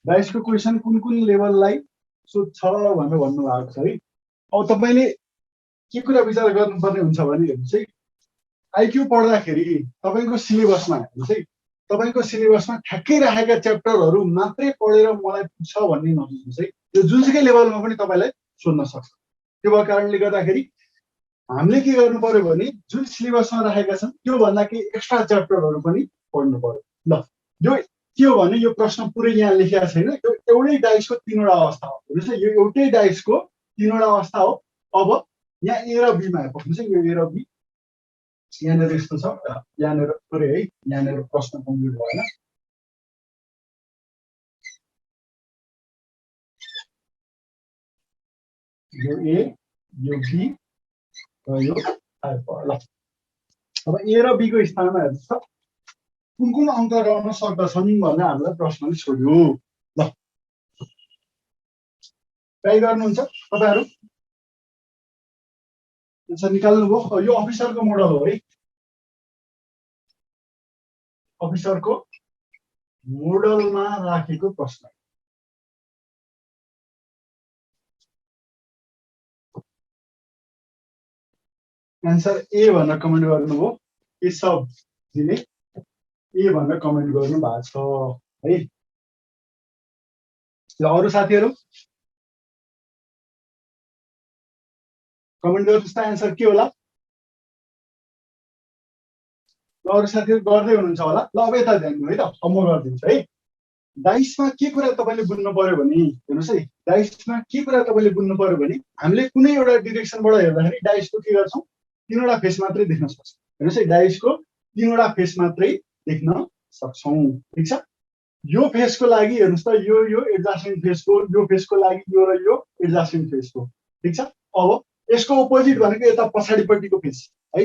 डाइसको क्वेसन कुन कुन लेभललाई सोध्छ भनेर भन्नुभएको छ है। अब तपाईँले के कुरा विचार गर्नुपर्ने हुन्छ भने हेर्नुहोस् है आइक्यू पढ्दाखेरि तपाईँको सिलेबसमा हेर्नुहोस् है, तपाईँको सिलेबसमा ठ्याक्कै राखेका च्याप्टरहरू मात्रै पढेर मलाई पुग्छ भन्ने नसोच्नुहोस् है। त्यो जुनसुकै लेभलमा पनि तपाईँलाई सोध्न सक्छ। त्यो भएको कारणले गर्दाखेरि हामीले के गर्नु पर्यो भने जुन सिलेबसमा राखेका छन् त्योभन्दा केही एक्स्ट्रा च्याप्टरहरू पनि पढ्नु पर्यो। ल यो के हो भने यो प्रश्न पुरै यहाँ लेखिएको छैन, यो एउटै डाइसको तीनवटा अवस्था हो। हेर्नुहोस् है, यो एउटै डाइसको तीनवटा अवस्था हो। अब यहाँ ए र बीमा हेर्नुहोस् है, यो ए र बी यहाँनिर यस्तो छ, यहाँनिर सरी है, यहाँनिर प्रश्न कम्प्लिट भएन। यो ए, यो बी र यो ल अब ए र बीको स्थानमा हेर्नुहोस् त कुन कुन अङ्क रहन सक्दछन् भनेर हामीलाई प्रश्नले सोध्यो। ल ट्राई गर्नुहुन्छ तपाईँहरू, निकाल्नुभयो। यो अफिसरको मोडल हो है, अफिसरको मोडलमा राखेको प्रश्न। एन्सर ए भनेर कमेन्ट गर्नुभयो, केशवजीले ए भनेर कमेन्ट गर्नु भएको छ है। ल अरू साथीहरू कमेन्ट गर्नुहोस् त एन्सर के होला। ल अरू साथीहरू गर्दै हुनुहुन्छ होला। ल अब यता ध्यान दिनु है त, अब म गरिदिन्छु है। डाइसमा के कुरा तपाईँले बुझ्नु पर्यो भने हेर्नुहोस् है, डाइसमा के कुरा तपाईँले बुझ्नु पर्यो भने हामीले कुनै एउटा डिरेक्सनबाट हेर्दाखेरि डाइसको के गर्छौँ, तीनवटा फेस मात्रै देख्न सक्छौँ। हेर्नुहोस् है, डाइसको तीनवटा फेस मात्रै देख्न सक्छौँ। ठिक छ, यो फेसको लागि हेर्नुहोस् त, यो एडजस्टेन्ट फेसको, यो फेसको लागि यो र यो एडजस्टेन्ट फेसको। ठिक छ, अब यसको अपोजिट भनेको यता पछाडिपट्टिको फेस है,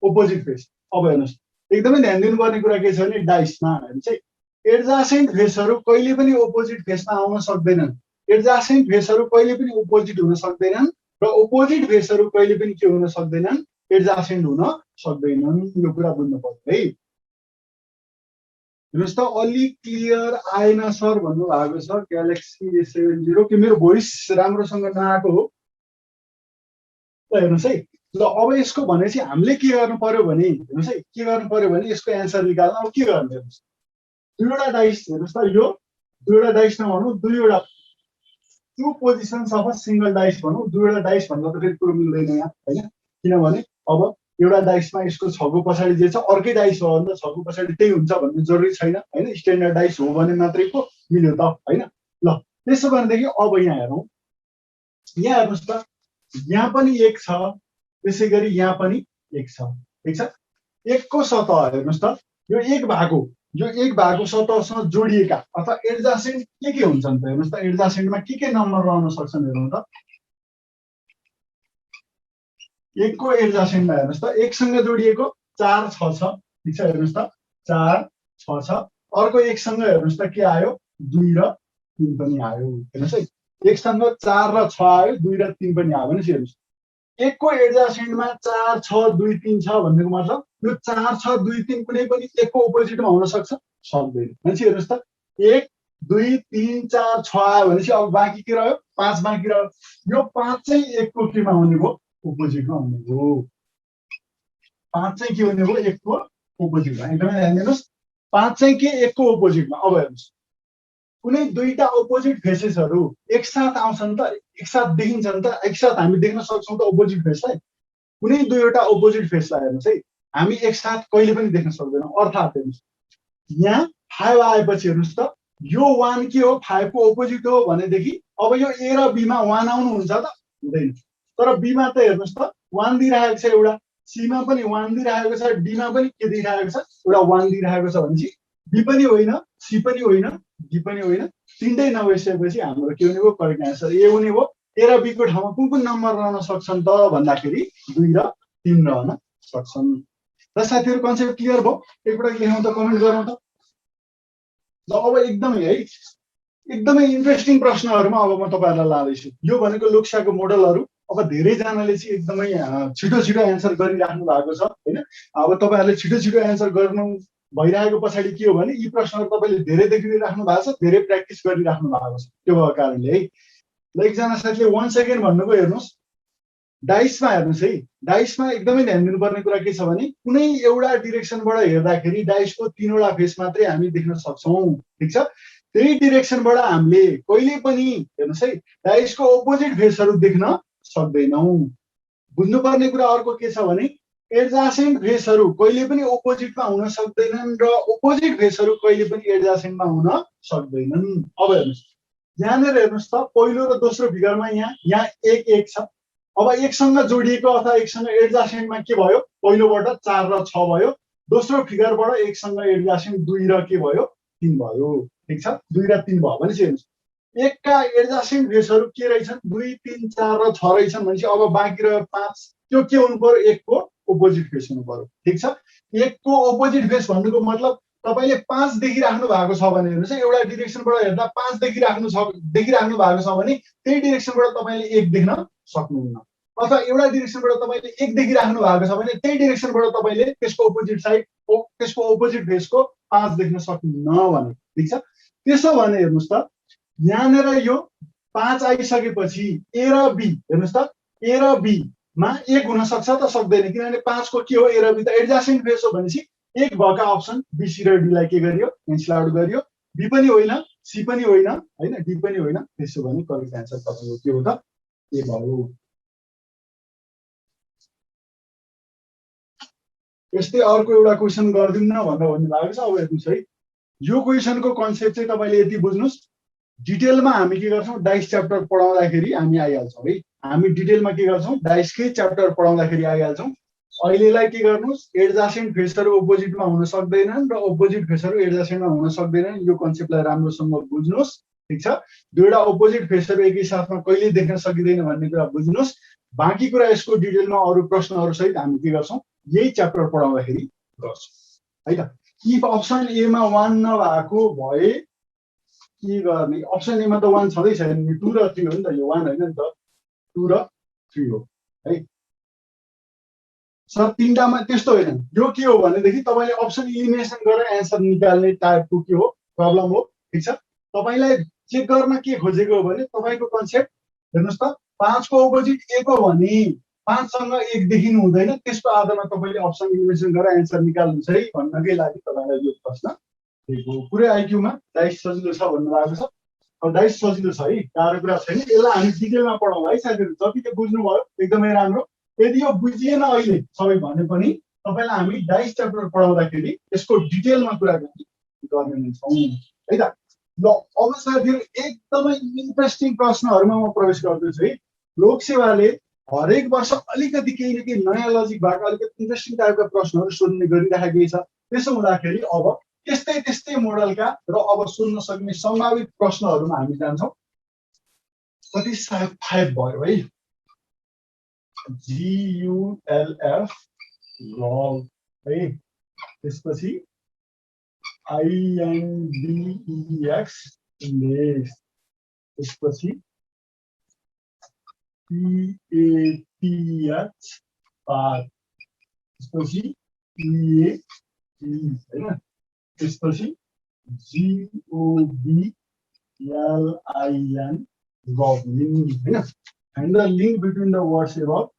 अपोजिट फेस। अब हेर्नुहोस् एकदमै ध्यान दिनुपर्ने कुरा के छ भने डाइसमा हेर्नुहोस् है, एडजस्टेन्ट फेसहरू कहिले पनि अपोजिट फेसमा आउन सक्दैनन्। एडजस्टेन्ट फेसहरू कहिले पनि अपोजिट हुन सक्दैनन् र अपोजिट फेसहरू कहिले पनि के हुन सक्दैनन्, एडजस्टेन्ट हुन सक्दैनन्। यो कुरा बुझ्नु पर्छ है। हेर्नुहोस् त अलि क्लियर आएन सर भन्नुभएको छ ग्यालेक्सी A70 कि मेरो भोइस राम्रोसँग नआएको हो। हेर्नुहोस् है, ल अब यसको भनेपछि हामीले के गर्नु पर्यो भने हेर्नुहोस् है, के गर्नु पर्यो भने यसको एन्सर निकाल्न अब के गर्नु हेर्नुहोस्, दुईवटा डाइस हेर्नुहोस् त, यो दुईवटा डाइस नभनौँ, दुईवटा two positions of a single dice भनौँ। दुईवटा डाइस भन्दा त फेरि कुरो मिल्दैन यहाँ होइन, किनभने अब एउटा डाइसमा यसको 6को पछाडि जे छ अर्कै डाइस हो भने त 6को पछाडि त्यही हुन्छ भन्ने जरुरी छैन होइन, स्ट्यान्डर्ड डाइस हो भने मात्रै पो मिल्यो त होइन। ल त्यसो भनेदेखि अब यहाँ हेरौँ, यहाँ हेर्नुहोस् त, यहाँ पनि 1 छ, त्यसै गरी यहाँ पनि 1 छ। ठिक छ, 1को सतह हेर्नुहोस् त, यो 1 भागको सतहसँग जोडिएका अथवा एडजस्टेन्ट के हुन्छन् त हेर्नुहोस् त, एडजस्टेन्टमा के नम्बर रहन सक्छन् हेरौँ त। 1 को एडजस्टेन्टमा हेर्नुहोस् त, 1 सँग जोडिएको 4 6 छ। ठिक छ, हेर्नुहोस् त 4 6 छ। अर्को 1 सँग हेर्नुहोस् त के आयो, 2 र 3 पनि आयो। हेर्नुहोस् है, 1 सँग 4 र 6 आयो, 2 र 3 पनि आयो भनेपछि हेर्नुहोस् 1 को एडजस्टेन्टमा 4 6 2 3 छ भन्नेको मतलब यो 4 6 2 3 कुनै पनि 1 को अपोजिटमा हुन सक्छ, सक्दैन। भनेपछि हेर्नुहोस् त 1 2 3 4 6 आयो भनेपछि अब बाँकी के रह्यो, 5 बाँकी रह्यो। यो 5 चाहिँ 1 को केमा हुने भयो, अपोजिटमा हुने भयो। 5 चाहिँ के हुने भयो, 1 को अपोजिटमा। एकदमै ध्यान दिनुहोस्, 5 चाहिँ के 1 को अपोजिटमा। अब हेर्नुहोस् कुनै दुईटा अपोजिट फेसेसहरू एकसाथ आउँछन् त, एकसाथ देखिन्छन् त, एकसाथ हामी देख्न सक्छौँ त अपोजिट फेसलाई। कुनै दुईवटा अपोजिट फेसलाई हेर्नुहोस् है हामी एकसाथ कहिले पनि देख्न सक्दैनौँ। अर्थात् हेर्नुहोस् यहाँ 5 आएपछि हेर्नुहोस् त, यो 1 के हो, 5 को अपोजिट हो भनेदेखि अब यो ए र बीमा 1 आउनु हुन्छ त, हुँदैन। तर बीमा त हेर्नुहोस् त 1 दिइरहेको छ एउटा, सीमा पनि 1 दिइरहेको छ, डीमा पनि के दिइरहेको छ, एउटा 1 दिइरहेको छ भनेपछि बी पनि होइन, सी पनि होइन, डी पनि होइन, तिनटै नबसिएपछि हाम्रो के हुने भयो, करेक्ट एन्सर ए हुने भयो। ए र बीको ठाउँमा कुन कुन नम्बर रहन सक्छन् त भन्दाखेरि 2 र 3 रहन सक्छन्। र साथीहरू कन्सेप्ट क्लियर भयो, एकपटक लेखौँ त, कमेन्ट गरौँ त। ल अब एकदमै है, एकदमै इन्ट्रेस्टिङ प्रश्नहरूमा अब म तपाईँहरूलाई लाँदैछु। यो भनेको लोकसाको मोडलहरू। अब धेरैजनाले चाहिँ एकदमै छिटो छिटो एन्सर गरिराख्नु भएको छ होइन। अब तपाईँहरूले छिटो छिटो एन्सर गर्नु भइरहेको पछाडि के हो भने यी प्रश्नहरू तपाईँले धेरै देखिराख्नु भएको छ, धेरै प्र्याक्टिस गरिराख्नु भएको छ। त्यो भएको कारणले है। ल एकजना साथीले 1 सेकेन्ड भन्नुभयो, हेर्नुहोस् डाइसमा हेर्नुहोस् है, डाइसमा एकदमै ध्यान दिनुपर्ने कुरा के छ भने कुनै एउटा डिरेक्सनबाट हेर्दाखेरि डाइसको 3वटा फेस मात्रै हामी देख्न सक्छौँ। ठिक छ, त्यही डिरेक्सनबाट हामीले कहिले पनि हेर्नुहोस् है डाइसको अपोजिट फेसहरू देख्न सक्दैनौँ। बुझ्नुपर्ने कुरा अर्को के छ भने एडजासेन्ट फेसहरू कहिले पनि अपोजिटमा हुन सक्दैनन् र अपोजिट फेसहरू कहिले पनि एडजासेन्टमा हुन सक्दैनन्। अब हेर्नुहोस् यहाँनिर हेर्नुहोस् त पहिलो र दोस्रो फिगरमा यहाँ 1 1 छ। अब एकसँग जोडिएको अथवा एकसँग एडजासेन्टमा के भयो, पहिलोबाट 4 र 6 भयो, दोस्रो फिगरबाट एकसँग एडजासेन्ट 2 र के भयो 3 भयो। ठिक छ, 2 र 3 भयो भनेपछि हेर्नुहोस् एकका एडजासेन्ट फेसहरू के रहेछन् 2 3 4 र 6 रहेछन् भनेपछि अब बाँकी रह्यो 5, त्यो के हुनु पर्यो एकको अपोजिट फेस हुनु पर्यो। ठिक छ, एकको अपोजिट फेस भन्नुको मतलब तपाईले 5 देखिराख्नु भएको छ भने हेर्नुहोस् है एउटा डिरेक्सनबाट हेर्दा 5 देखिराख्नु भएको छ भने त्यही डिरेक्सनबाट तपाईले 1 देख्न सक्नुहुन्न, अथवा एउटा डिरेक्सनबाट तपाईले 1 देखिराख्नु भएको छ भने त्यही डिरेक्सनबाट तपाईले त्यसको अपोजिट साइड त्यसको अपोजिट फेसको 5 देख्न सक्नुहुन्न भने। ठिक छ, त्यसो भने हेर्नुहोस् त यहाँनिर यो 5 आइसकेपछि ए र बी हेर्नुहोस् त ए र बी मा 1 हुन सक्छ त सक्दैन, किनभने 5 को के हो ए र बी त एडजासेन्ट फेस हो भनेपछि 1 भएका अप्सन बी सी र डी लाई के गरियो क्यान्सल आउट गरियो, बी पनि होइन सी पनि होइन हैन डी पनि होइन, त्यसो भने करेक्ट आन्सर तपाईको के हो त ए भयो। यस्तै अर्को एउटा क्वेशन गर्दिउँ न भनेर भन्नुभएको छ। अब हेर्नुहोस् है यो क्वेशनको कन्सेप्ट चाहिँ तपाईले यति बुझ्नुस्, डिटेलमा हामी के गर्छौं डाइस च्याप्टर पढाउँदाखेरि हामी आइहाल्छौँ है, हामी डिटेलमा के गर्छौं डाइसकै च्याप्टर पढाउँदाखेरि आइहाल्छौँ। अहिलेलाई के गर्नुस् एडजासेन्ट फेसहरू अपोजिटमा हुन सक्दैनन् र अपोजिट फेसहरू एडजासेन्टमा हुन सक्दैनन्, यो कन्सेप्टलाई राम्रोसँग बुझ्नुस्। ठिक छ, दुईटा अपोजिट फेसहरू एकै साथमा कहिले देख्न सकिँदैन भन्ने कुरा बुझ्नुस्। बाँकी कुरा यसको डिटेलमा अरू प्रश्नहरू सहित हामी के गर्छौं यही च्याप्टर पढाउँदाखेरि गर्छौं है त। इफ अप्सन एमा 1 नभएको भए के गर्ने, अप्सन एमा त 1 छँदै छैन नि, 2 र 3 हो नि त, यो 1 होइन नि त, 2 र 3 हो है सर। तीनटामा त्यस्तो होइन, यो के हो भनेदेखि तपाईले अप्सन इलिमिनेसन गरेर एन्सर निकाल्ने टाइपको के हो प्रब्लम हो। ठिक छ, तपाईलाई चेक गर्न के खोजेको हो भने तपाईको कन्सेप्ट हेर्नुस् त 5 को अपोजिट 1 हो भने 5 सँग 1 देखिनु हुँदैन, त्यसको आधारमा तपाईले अप्सन इलिमिनेसन गरेर एन्सर निकाल्नुहुन्छ है भन्नकै लागि तपाईलाई यो प्रश्न दिएको हो। पुरै आइक्यूमा डाइस सजिलो छ भन्नु भएको छ। अब डाइस सजिलो छ है, गाह्रो कुरा छैन, यसलाई हामी डिटेलमा पढाउँला है साथीहरु। जतिले बुझ्नुभयो एकदमै राम्रो, यदि यो बुझिएन अहिले सबै भने पनि तपाईलाई हामी डाइस च्याप्टर पढाउँदाखेरि यसको डिटेलमा कुराकानी गर्ने नै छौं है त। ल अब साथीहरु एकदमै इन्ट्रेस्टिङ प्रश्नहरुमा म प्रवेश गर्दैछु है। लोकसेवाले हरेक वर्ष अलिकति केही न केही नयाँ लजिक भएको अलिकति इन्ट्रेस्टिङ टाइपका प्रश्नहरु सोध्ने गरिराखेकै छ। त्यसो हुँदाखेरि अब त्यस्तै मोडलका र अब सोध्न सक्ने सम्भावित प्रश्नहरुमा हामी जान्छौं। कति 5 भयो है, GULF गल्फ है, त्यसपछि INDEX इन्डेक्स, त्यसपछि PATH पाथ, त्यसपछि EAT हैन, त्यसपछि GOBLIN goblin हैन, and the link between the words above.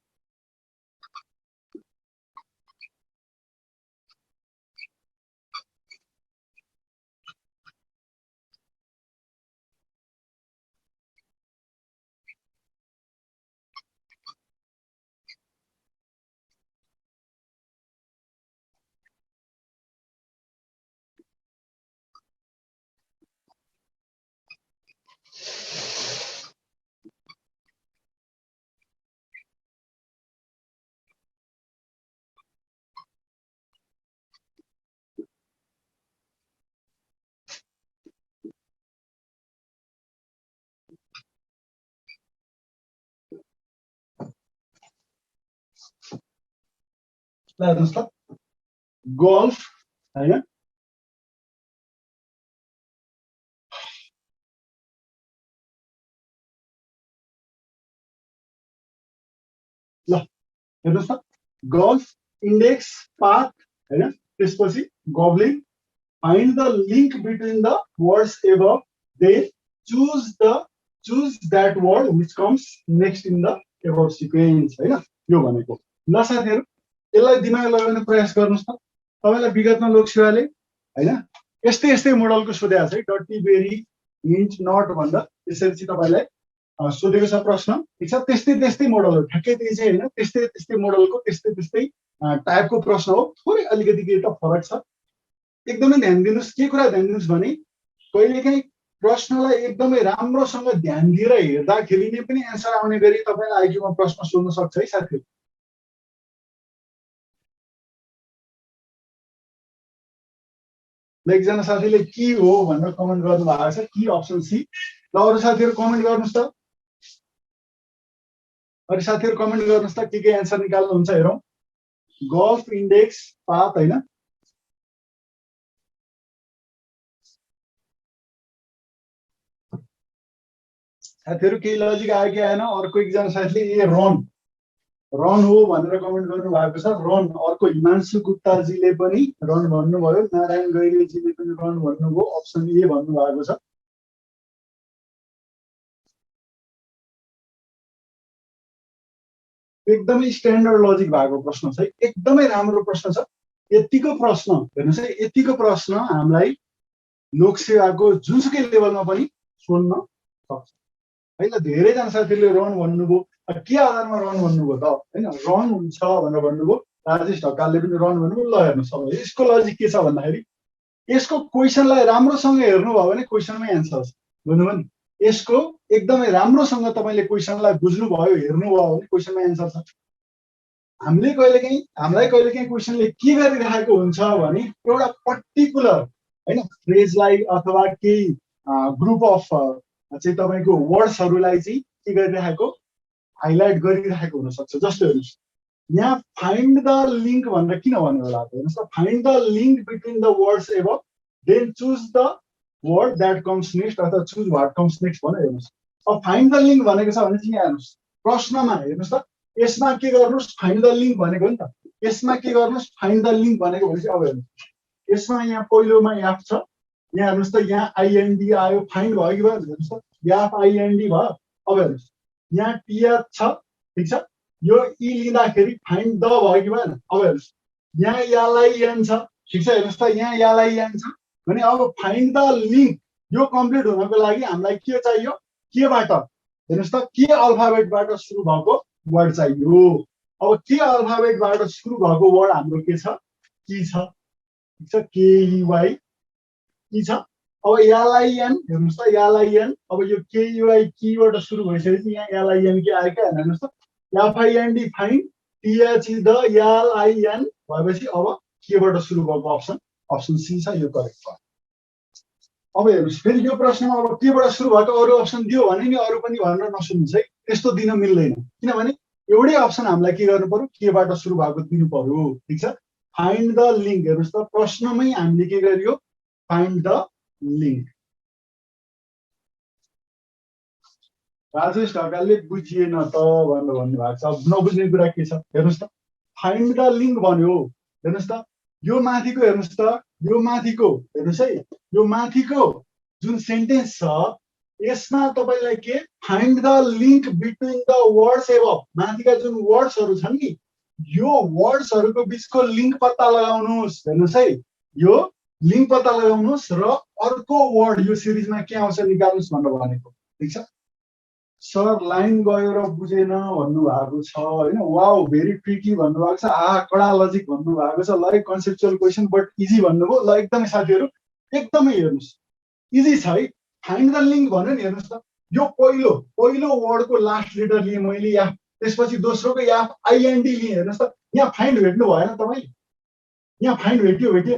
हेर्नुस् त गल्फ हैन, ल हेर्नुस् त गल्फ इन्डेक्स पाथ हैन, त्यसपछि गब्लिङ, find the link between the words above, then choose that word which comes next in the above sequence हैन यो भनेको। ल साथीहरु यसलाई दिमाग लगाउने प्रयास गर्नुस् त। तपाईलाई विगतमा लोकसेवाले हैन यस्तै यस्तै मोडलको सोधेको छ है, डटी बेरी हिन्ट नट भनेर यसरी चाहिँ तपाईलाई सोधेको छ प्रश्न। ठिक छ, त्यस्तै त्यस्तै मोडल हो, ठ्याक्कै त्यही चाहिँ हैन, त्यस्तै त्यस्तै मोडलको त्यस्तै त्यस्तै टाइपको प्रश्न हो। थोरै अलिकति के त फरक छ। एकदमै ध्यान दिनुस्। के कुरा ध्यान दिनुस् भने कहिलेकाहीँ प्रश्नलाई एकदमै राम्रोसँग ध्यान दिएर हेर्दाखेरि नै पनि एन्सर आउने गरी तपाईलाई आइक्यूमा प्रश्न सोध्न सक्छ है साथीहरु। ल एकजना साथीले के हो भनेर कमेन्ट गर्नु भएको छ, की अप्सन सी। ल अरु साथीहरु कमेन्ट गर्नुस् त। अरु साथीहरु कमेन्ट गर्नुस् त के एन्सर निकाल्नुहुन्छ हेरौँ। गल्फ इन्डेक्स पाथ हैन, साथीहरु केही लजिक आयो कि आएन। अर्को एकजना साथीले ए रन हो भनेर कमेन्ट गर्नु भएको छ। रन। अर्को हिमांशु गुप्ताजीले पनि रन भन्नुभयो, नारायण गैरेजीले पनि रन भन्नुभयो, अप्सन ए भन्नुभएको छ। एकदमै स्ट्यान्डर्ड लजिक भएको प्रश्न छ, एकदमै राम्रो प्रश्न छ। यतिको प्रश्न हेर्नुस् है, यतिको प्रश्न हामीलाई लोकसेवाको जुनसुकै लेभलमा पनि सोध्न सक्छ है। ल धेरैजना साथीहरूले रन भन्नुभयो, के आधारमा रन भन्नुभयो त हैन, रन हुन्छ भनेर भन्नुभयो। राजेश ढकालले पनि रन भन्नुभयो। ल हेर्नुस् अब यसको लजिक के छ भन्दाखेरि यसको क्वेसनलाई राम्रोसँग हेर्नुभयो भने क्वेसनमै एन्सर छ, बुझ्नुभयो नि। यसको एकदमै राम्रोसँग तपाईले क्वेसनलाई बुझ्नुभयो, हेर्नुभयो भने क्वेसनमै एन्सर छ। हामीलाई कहिलेकाहीँ क्वेसनले के गरिरहेको हुन्छ भने एउटा पर्टिकुलर हैन फ्रेजलाई अथवा केही ग्रुप अफ चाहिँ तपाईको वर्ड्सहरूलाई चाहिँ के गरिरहेको हाइलाइट गरिरहेको हुन सक्छ। जस्तो हेर्नुस् यहाँ फाइन्ड द लिंक भनेर किन भन्नु होला त हेर्नुस् त। Find the link between the words above then choose the word that comes next अथवा चुज व्हाट कम्स नेक्स्ट भनेर हेर्नुस्। अब फाइन्ड द लिंक भनेको छ भने चाहिँ यहाँ हेर्नुस् प्रश्नमा हेर्नुस् त, यसमा के गर्नुस् फाइन्ड द लिंक भनेको नि त। यसमा के गर्नुस् फाइन्ड द लिंक भनेको भने चाहिँ अब हेर्नुस् यसमा यहाँ पहिलोमा याफ छ, यहाँ हेर्नुस् त यहाँ आइएनडी आयो, फाइन्ड भयो कि भएन हेर्नुस् त, याफ आइएनडी भयो। अब हेर्नुस् यहाँ टीएच छ, ठिक छ, यो ई लिँदाखेरि फाइन्ड द भयो कि भएन। अब हेर्नुस् यहाँ एलआइएन छ, ठिक छ, हेर्नुस् त यहाँ एलआइएन छ भने अब फाइन्ड द लिंक यो कम्प्लिट हुनको लागि हामीलाई के चाहियो, केबाट हेर्नुस् त के अल्फाबेटबाट सुरु भएको वर्ड चाहियो। अब के अल्फाबेटबाट सुरु भएको वर्ड हाम्रो के छ, की छ, ठिक छ, केयुआई की छ। अब एलआइएन हेर्नुस् त एलआइएन, अब यो केयुआई कीबाट सुरु भइसकेपछि यहाँ एलआइएन के आयो क्या हेर्नुस् त, एफआइएनडी फाइन्ड टीएच द एलआइएन भएपछि अब केबाट सुरु भएको अप्सन सी छ, यो करेक्ट भयो। अब हेर्नुस् फेरि यो प्रश्नमा अब केबाट सुरु भएको अरु अप्सन दियो भने नि अरु पनि भनेर नसुन्नुस् है, त्यस्तो दिन मिल्दैन। किनभने एउटै अप्सन हामीलाई के गर्नु पर्यो, केबाट सुरु भएको दिनु पर्यो, ठिक छ। फाइन्ड द लिंक हेर्नुस् त प्रश्नमै हामीले के गरियो फाइन्ड द लिंक। राजेश ढकालले बुझिएन त भनेर भन्नुभएको छ। अब नबुझ्ने कुरा के छ हेर्नुस् त, फाइन्ड द लिंक भन्यो हेर्नुस् त, यो माथिको हेर्नुस् त, यो माथिको हेर्नुस् है, यो माथिको जुन सेन्टेन्स छ यसमा तपाईलाई के find the link between the words above, माथिका जुन वर्ड्सहरु छन् नि यो वर्ड्सहरुको बीचको लिंक पत्ता लगाउनुस्। हेर्नुस् है यो लिंक पत्ता लगाउनुस् र अर्को वर्ड यो सिरिजमा के आउँछ निकाल्नुस् भनेर भनेको, ठिक छ। सर लाइन गयो र बुझेन भन्नुभएको छ हैन, वाउ भेरी ट्रिकी भन्नुभएको छ, कडा लजिक भन्नुभएको छ। ल कन्सेप्चुअल क्वेसन बट इजी भन्नुभयो। ल एकदमै साथीहरु एकदमै हेर्नुस् इजी छ है। फाइन्ड द लिंक भन्यो नि हेर्नुस् त, यो पहिलो वर्डको लास्ट लेटर लिए मैले या त्यसपछि दोस्रोको या आइएनडी लिए हेर्नुस् त, यहाँ फाइन्ड भेट्नु भएन तपाईले, यहाँ फाइन्ड भेट्यो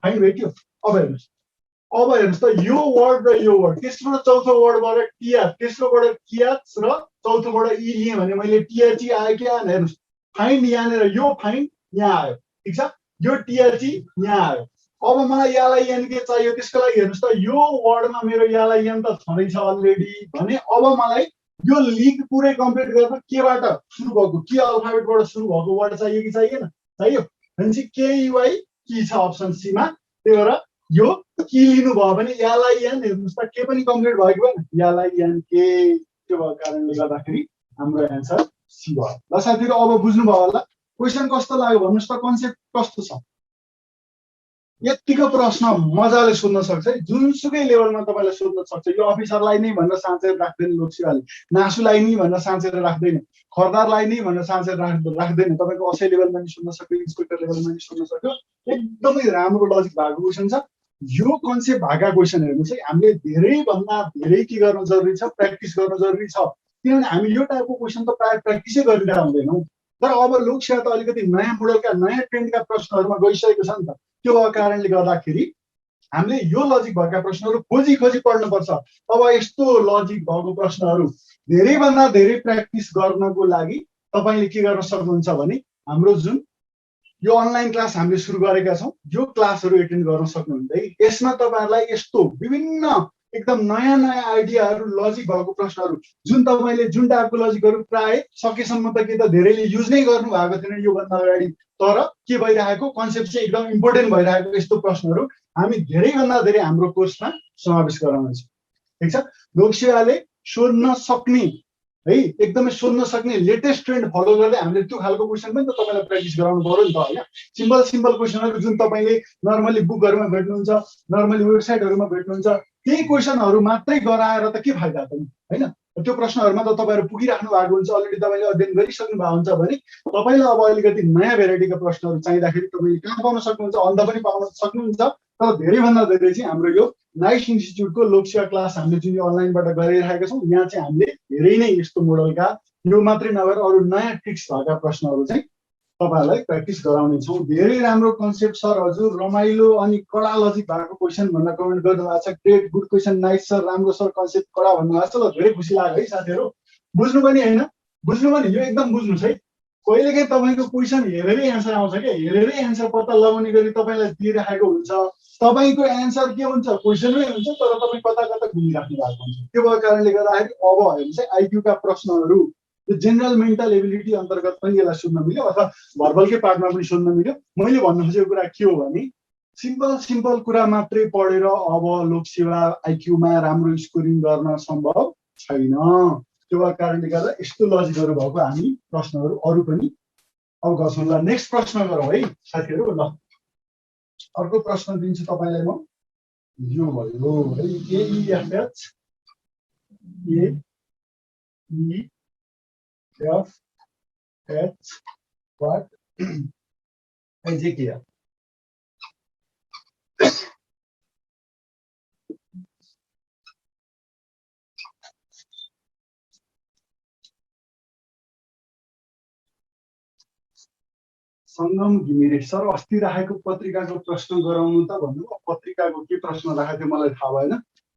फाइन्ड भेट्यो। अब हेर्नुस् त यो वर्ड र यो वर्ड, तेस्रो र चौथो वर्डबाट टीएच, तेस्रोबाट टीएच र चौथोबाट ई लिए भने मैले टीएच आयो कि आएन हेर्नुस्। फाइन्ड यहाँनिर यो फाइन्ड यहाँ आयो, ठिक छ, यो टीएच यहाँ आयो। अब मलाई एलआइएन के चाहियो त्यसको लागि हेर्नुस् त यो वर्डमा मेरो एलआइएन त छँदैछ अलरेडी भने अब मलाई यो लिंक पुरै कम्प्लिट गर्न केबाट सुरु भएको, के अल्फाबेटबाट सुरु भएको वर्ड चाहियो कि चाहिएन, चाहियो भनेपछि केयुआई की छ अप्सन सी मा। त्यही भएर यो की लिनु भयो भने एलआइएन हेर्नुस् त के पनि कम्प्लिट भयो कि भएन, एलआइएन के, त्यो भएको कारणले गर्दाखेरि हाम्रो एन्सर सी भयो। ल साथीहरू अब बुझ्नुभयो होला क्वेसन कस्तो लाग्यो भन्नुहोस् त, कन्सेप्ट कस्तो छ। यतिको प्रश्न मजाले सोध्न सक्छ है, जुनसुकै लेभलमा तपाईँलाई सोध्न सक्छ। यो अफिसरलाई नै भनेर साँचेर राख्दैन लोकसेवाले, नासुलाई नै भनेर साँचेर राख्दैन, खरदारलाई नै भनेर साँचेर राख्दैन, तपाईँको असै लेभलमा नि सोध्न सक्यो, इन्सपेक्टर लेभलमा नि सोध्न सक्यो। एकदमै राम्रो लजिक भएको क्वेसन छ। यो कन्सेप्ट भएका क्वेसन हेर्नुहोस् है, हामीले धेरैभन्दा धेरै के गर्न जरुरी छ, प्र्याक्टिस गर्न जरुरी छ। किनभने हामी यो टाइपको क्वेसन त प्रायः प्र्याक्टिसै गरिरहेको हुँदैनौँ। तर अब लोकसेवा त अलिकति नयाँ मोडलका नयाँ ट्रेन्डका प्रश्नहरूमा गइसकेको छ नि त। त्यो भएको कारणले गर्दाखेरि हामीले यो लजिक भएका प्रश्नहरू खोजी खोजी पढ्नुपर्छ। अब यस्तो लजिक भएको प्रश्नहरू धेरैभन्दा धेरै प्र्याक्टिस गर्नको लागि तपाईँले के गर्न सक्नुहुन्छ भने हाम्रो जुन यो अनलाइन क्लास हामीले सुरु गरेका छौँ, यो क्लासहरू एटेन्ड गर्न सक्नुहुन्छ है। यसमा तपाईँहरूलाई यस्तो विभिन्न एकदम नयाँ नयाँ आइडियाहरू, लजिक भएको प्रश्नहरू, जुन तपाईँले जुन टाइपको लजिकहरू प्राय सकेसम्म त के त धेरैले युज नै गर्नु भएको थिएन योभन्दा अगाडि, तर के भइरहेको कन्सेप्ट चाहिँ एकदम इम्पोर्टेन्ट भइरहेको यस्तो प्रश्नहरू हामी धेरैभन्दा धेरै हाम्रो कोर्समा समावेश गराउनेछौँ। ठिक छ। लोकसेवाले सोध्न सक्ने है, एकदमै सोध्न सक्ने लेटेस्ट ट्रेन्ड फलो गर्दै हामीले त्यो खालको क्वेसन पनि त तपाईँलाई प्र्याक्टिस गराउनु पर्यो नि त होइन। सिम्पल सिम्पल क्वेसनहरू जुन तपाईँले नर्मली बुकहरूमा भेट्नुहुन्छ, नर्मली वेबसाइटहरूमा भेट्नुहुन्छ, त्यही क्वेसनहरू मात्रै गराएर त के फाइदा त होइन। त्यो प्रश्नहरूमा त तपाईँहरू पुगिराख्नु भएको हुन्छ, अलरेडी तपाईँले अध्ययन गरिसक्नु भएको हुन्छ भने तपाईँलाई अब अलिकति नयाँ भेराइटीका प्रश्नहरू चाहिँदाखेरि तपाईँले कहाँ पाउन सक्नुहुन्छ, अन्त पनि पाउन सक्नुहुन्छ। तर धेरैभन्दा धेरै चाहिँ हाम्रो यो नाइस इन्स्टिच्युटको लोकसेवा क्लास हामीले जुन यो अनलाइनबाट गरिरहेका छौँ, यहाँ चाहिँ हामीले धेरै नै यस्तो मोडलका, यो मात्रै नभएर अरू नयाँ ट्रिक्स भएका प्रश्नहरू चाहिँ तपाईँहरूलाई प्र्याक्टिस गराउनेछौँ। धेरै राम्रो कन्सेप्ट सर, हजुर रमाइलो अनि कडा लजिक भएको क्वेसन भनेर कमेन्ट गर्नुभएको छ। Great, good question, nice sir, राम्रो सर, कन्सेप्ट कडा भन्नुभएको छ। ल धेरै खुसी लाग्यो है साथीहरू। बुझ्नु पनि होइन, बुझ्नु पनि यो एकदम बुझ्नुहोस् है। कहिलेकाहीँ तपाईँको क्वेसन हेरेरै एन्सर आउँछ क्या, हेरेरै एन्सर पत्ता लगाउने गरी तपाईँलाई दिइराखेको हुन्छ। तपाईँको एन्सर के हुन्छ, क्वेसनमै हुन्छ, तर तपाईँ कता कता घुमिराख्नु भएको हुन्छ। त्यो भएको कारणले गर्दाखेरि अब हेर्नुहोस् है, आइक्यूका प्रश्नहरू यो जेनरल मेन्टल एबिलिटी अन्तर्गत पनि यसलाई सोध्न मिल्यो, अथवा भर्बलकै पार्टमा पनि सोध्न मिल्यो। मैले भन्न खोजेको कुरा के हो भने सिम्पल सिम्पल कुरा मात्रै पढेर अब लोकसेवा आइक्यूमा राम्रो स्कोरिङ गर्न सम्भव छैन। त्यो भएको कारणले गर्दा यस्तो लजिकहरू भएको हामी प्रश्नहरू अरू पनि अब गर्छौँ। ल नेक्स्ट प्रश्न गरौँ है साथीहरू। ल अर्को प्रश्न दिन्छु तपाईँलाई म। यो भयो है, एइएफएच एएफएच वाट आइजेकेएल। सङ्गम घिमिरे सर, अस्ति राखेको पत्रिकाको प्रश्न गराउनु त भन्नुभयो। पत्रिकाको के प्रश्न राखेको थियो मलाई थाहा भएन।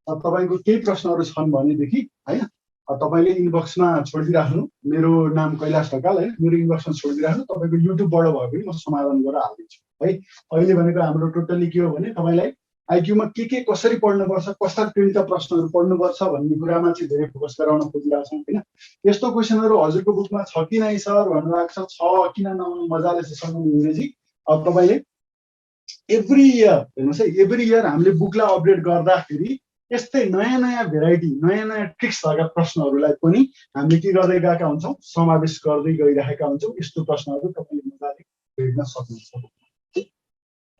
तपाईँको केही प्रश्नहरू छन् भनेदेखि होइन तपाईँले इनबक्समा छोडिदिइराख्नु। मेरो नाम कैलाश ढकाल होइन, मेरो इनबक्समा छोडिदिइराख्नु। तपाईँको युट्युबबाट भयो भने म समाधान गरेर हालिदिन्छु है। अहिले भनेको हाम्रो टोटल्ली के हो भने तपाईँलाई आइक्यूमा के कसरी पढ्नुपर्छ, कस्ता ट्रेन्डका प्रश्नहरू पढ्नुपर्छ भन्ने कुरामा चाहिँ धेरै फोकस गराउन खोजिरहेको छौँ होइन। यस्तो क्वेसनहरू हजुरको बुकमा छ कि नै सर भन्नुभएको छ किन नआउनु, मजाले छ सर इङ्ग्रेजी। अब तपाईँले एभ्री इयर हेर्नुहोस् है, एभ्री इयर हामीले बुकलाई अपडेट गर्दाखेरि यस्तै नयाँ नयाँ भेराइटी, नयाँ नयाँ ट्रिक्स भएका प्रश्नहरूलाई पनि हामीले के गर्दै गएका हुन्छौँ, समावेश गर्दै गइरहेका हुन्छौँ। यस्तो प्रश्नहरू तपाईँले मजाले भेट्न सक्नुहुन्छ।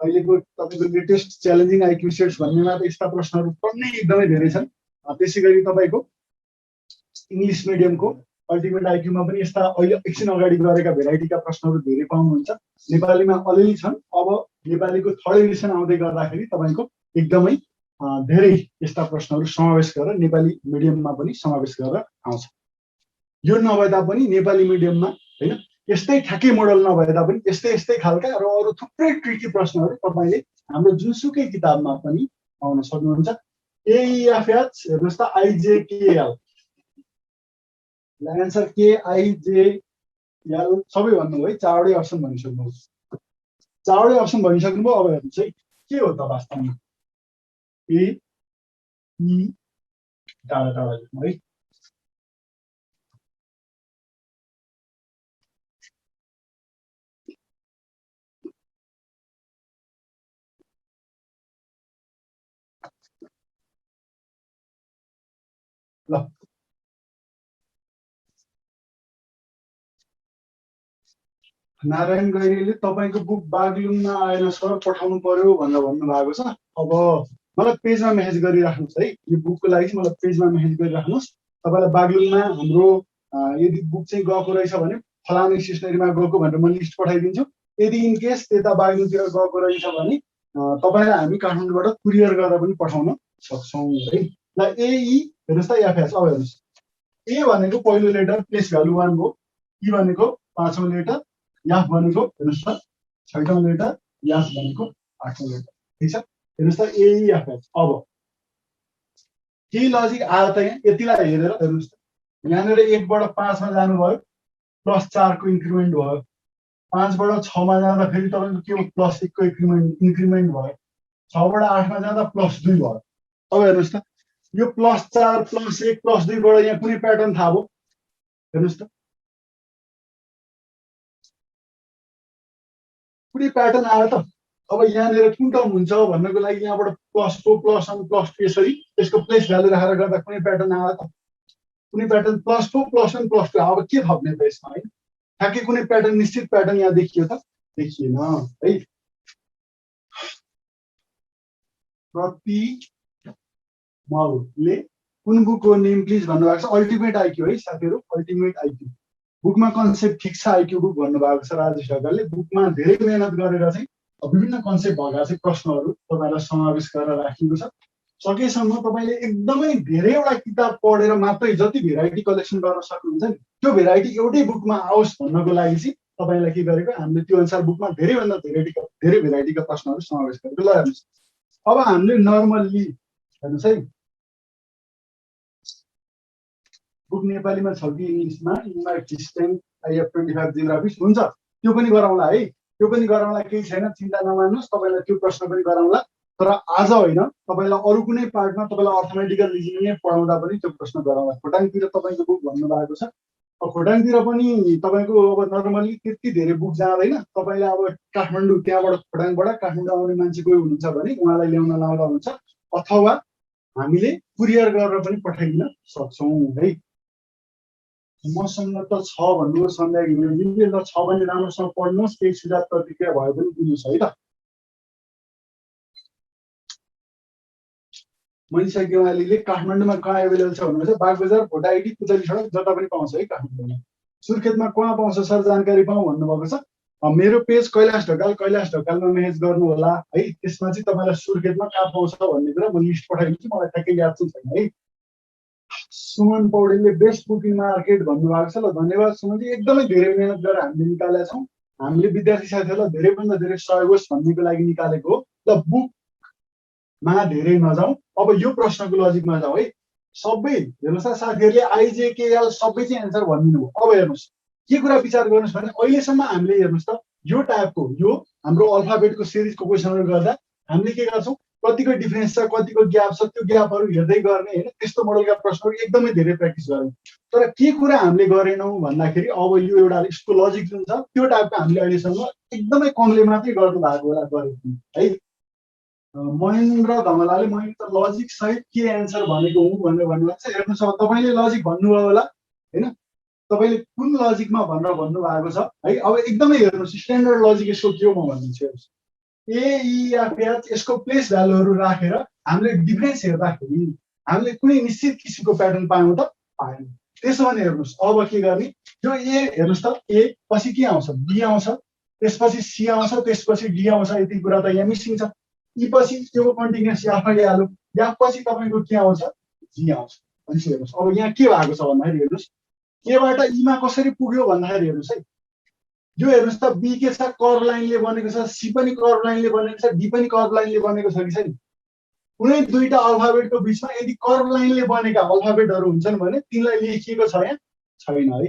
अहिलेको तपाईँको लेटेस्ट च्यालेन्जिङ आइक्यू सेट्स भन्नेमा त यस्ता प्रश्नहरू पढ्नै एकदमै धेरै छन्। त्यसै गरी तपाईँको इङ्ग्लिस मिडियमको अल्टिमेट आइक्यूमा पनि यस्ता अहिले एकछिन अगाडि गरेका भेराइटीका प्रश्नहरू धेरै पाउनुहुन्छ। नेपालीमा अलिअलि छन्। अब नेपालीको थर्ड एडिसन आउँदै गर्दाखेरि तपाईँको एकदमै धेरै यस्ता प्रश्नहरू समावेश गरेर नेपाली मिडियममा पनि समावेश गरेर आउँछ। यो नभए तापनि नेपाली मिडियममा होइन यस्तै ठ्याक्कै मोडल नभए तापनि यस्तै यस्तै खालका र अरू थुप्रै ट्रिकी प्रश्नहरू तपाईँले हाम्रो जुनसुकै किताबमा पनि पाउन सक्नुहुन्छ। एइएफएच हेर्नुहोस् त, आइजेकेएल एन्सर केआइजेएल सबै भन्नुभयो है, चारवटै अप्सन भनिसक्नुभयो। चारवटै अप्सन भनिसक्नुभयो। अब हेर्नुहोस् है के हो त वास्तवमा। ए इ टाढा टाढा लेख्नु है। ल नारायण गैरीले तपाईँको बुक बागलुङमा आएन सर पठाउनु पर्यो भनेर भन्नुभएको छ। अब मलाई पेजमा मेसेज गरिराख्नुहोस् है, यो बुकको लागि चाहिँ मलाई पेजमा मेसेज गरिराख्नुहोस्। तपाईँलाई बागलुङमा हाम्रो यदि बुक चाहिँ गएको रहेछ भने फलाने स्टेसनरीमा गएको भनेर म लिस्ट पठाइदिन्छु। यदि इन केस त्यता बागलुङतिर गएको रहेछ भने तपाईँलाई हामी काठमाडौँबाट कुरियर गरेर पनि पठाउन सक्छौँ है। ल एई हेर्नुहोस् त एफएस, अब हेर्नुहोस् ए भनेको पहिलो लेटर प्लेस भ्यालु 1 हो, ई भनेको 5औं लेटर, याफ भनेको हेर्नुहोस् त 6औं लेटर, यास भनेको 8औं लेटर। ठिक छ, हेर्नुहोस् त एइएफएच। अब केही लजिक आयो त यहाँ यतिलाई हेरेर हेर्नुहोस् त, यहाँनिर 1 बाट 5 मा जानुभयो +4 को इन्क्रिमेन्ट भयो, 5 बाट 6 मा जाँदा फेरि तपाईँको के हो +1 को इन्क्रिमेन्ट भयो, 6 बाट 8 मा जाँदा +2 भयो। अब हेर्नुहोस् त यो +4 +1 +2 बाट यहाँ कुनै प्याटर्न थाहा भयो? हेर्नुहोस् त कुनै प्याटर्न आयो त? अब यहाँनिर कुन टर्म हुन्छ भन्नको लागि यहाँबाट +4 +1 +2 यसरी यसको प्लेस भ्यालु राखेर गर्दा कुनै प्याटर्न आयो त? कुनै प्याटर्न +4 +1 +2। अब के थप्ने त यसमा है? ठ्याक्कै कुनै प्याटर्न निश्चित प्याटर्न यहाँ देखियो त? देखिएन है। प्रति मलले कुन बुकको नेम प्लिज भन्नुभएको छ? अल्टिमेट आइक्यू है साथीहरू, अल्टिमेट आइक्यू। बुकमा कन्सेप्ट ठिक छ आइक्यू बुक भन्नुभएको छ राजेश ढकालले। बुकमा धेरै मेहनत गरेर चाहिँ विभिन्न कन्सेप्ट भएका चाहिँ प्रश्नहरू तपाईँलाई समावेश गरेर राखिएको छ। सकेसम्म तपाईँले एकदमै धेरैवटा किताब पढेर मात्रै जति भेराइटी कलेक्सन गर्न सक्नुहुन्छ नि त्यो भेराइटी एउटै बुकमा आओस् भन्नको लागि चाहिँ तपाईँलाई के गरेको हामीले त्यो अनुसार बुकमा धेरैभन्दा धेरै भेराइटीका प्रश्नहरू समावेश गरेको। ल हेर्नुहोस् अब हामीले नर्मल्ली हेर्नुहोस् है बुक नेपालीमा छ कि इङ्ग्लिसमा? इनमार्क डिस्टेन्स आइएफ 25 जियोग्राफिक्स हुन्छ, त्यो पनि गराउँला है, त्यो पनि गराउँला, केही छैन, चिन्ता नमान्नुहोस्। तपाईँलाई त्यो प्रश्न पनि गराउँला, तर आज होइन, तपाईँलाई अरू कुनै पार्टमा तपाईँलाई अर्थमेटिकल रिजनिङ पढाउँदा पनि त्यो प्रश्न गराउँला। खोटाङतिर तपाईँको बुक भन्नुभएको छ, खोटाङतिर पनि तपाईँको अब नर्मल्ली त्यति धेरै बुक जाँदैन। तपाईँले अब काठमाडौँ त्यहाँबाट खोटाङबाट काठमाडौँ आउने मान्छे कोही हुनुहुन्छ भने उहाँलाई ल्याउन लाउँदा हुन्छ, अथवा हामीले कुरियर गरेर पनि पठाइदिन सक्छौँ है। मसँग त छ भन्नु सन्ध्या घिमिरेले, ल छ भने राम्रोसँग पढ्नुहोस्, केही सुझाव प्रतिक्रिया भयो भने दिनुहोस् है त। मनिषा गेवालीले काठमाडौँमा कहाँ एभाइलेबल छ भन्नुहुन्छ? बागबजार, भोटाइडी, पुतली सडक जता पनि पाउँछ है काठमाडौँमा। सुर्खेतमा कहाँ पाउँछ सर जानकारी पाऊँ भन्नुभएको छ। मेरो पेज कैलाश ढकालमा मेसेज गर्नु होला है, त्यसमा चाहिँ तपाईँलाई सुर्खेतमा कहाँ पाउँछ भन्ने कुरा म लिस्ट पठाइदिन्छु, मलाई ठ्याक्कै याद चाहिँ छैन है। सुमन पौडेलले बेस्ट बुक इन मार्केट भन्नुभएको छ। ल धन्यवाद सुमनजी, एकदमै धेरै मेहनत गरेर हामीले निकालेका छौँ। हामीले विद्यार्थी साथीहरूलाई धेरैभन्दा धेरै सहयोग होस् भन्नेको लागि निकालेको हो। ल बुकमा धेरै नजाउँ, अब यो प्रश्नको लजिकमा जाउँ है। सबै हेर्नुहोस् त साथीहरूले आइजेकेएल सबै चाहिँ एन्सर भनिदिनु हो। अब हेर्नुहोस् के कुरा विचार गर्नुहोस् भने अहिलेसम्म हामीले हेर्नुहोस् त यो टाइपको यो हाम्रो अल्फाबेटको सिरिजको क्वेसनहरू गर्दा हामीले के गर्छौँ, कतिको डिफरेन्स छ, कतिको ग्याप छ, त्यो ग्यापहरू हेर्दै गर्ने होइन, त्यस्तो मोडलका प्रश्नहरू एकदमै धेरै प्र्याक्टिस गऱ्यौँ। तर के कुरा हामीले गरेनौँ भन्दाखेरि अब यो एउटा यसको लजिक जुन छ त्यो टाइपको हामीले अहिलेसम्म एकदमै कमले मात्रै गर्नु भएको होला गरेको है। महेन्द्र धमलाले मैले त लजिक सहित के एन्सर भनेको हुँ भनेर भन्नुभएको छ। हेर्नुहोस् अब तपाईँले लजिक भन्नुभयो होला होइन, तपाईँले कुन लजिकमा भनेर भन्नुभएको छ है। अब एकदमै हेर्नुहोस् स्ट्यान्डर्ड लजिक यसको के हो म भनिदिन्छु। हेर्नुहोस् एइएफएच यसको प्लेस भ्यालुहरू राखेर हामीले डिफरेन्स हेर्दाखेरि हामीले कुनै निश्चित किसिमको प्याटर्न पायौँ त? पाएन। त्यसो भने हेर्नुहोस् अब के गर्ने, यो ए हेर्नुहोस् त ए पछि के आउँछ? बी आउँछ, त्यसपछि सी आउँछ, त्यसपछि डी आउँछ। यति कुरा त यहाँ मिसिङ छ। ई पछि त्यो कन्टिन्युस याफ आइहाल्यो, याफ पछि तपाईँको के आउँछ? जी आउँछ। भनेपछि हेर्नुहोस् अब यहाँ के भएको छ भन्दाखेरि हेर्नुहोस् केबाट ईमा कसरी पुग्यो भन्दाखेरि हेर्नुहोस् है, यो हेर्नुहोस् त बी के छ कर्भ लाइनले बनेको छ, सी पनि कर्भ लाइनले बनेको छ, डी पनि कर्भ लाइनले बनेको छ कि छैन? कुनै दुईटा अल्फाबेटको बिचमा यदि कर्भ लाइनले बनेका अल्फाबेटहरू हुन्छन् भने तिनलाई लेखिएको छ यहाँ छैन है,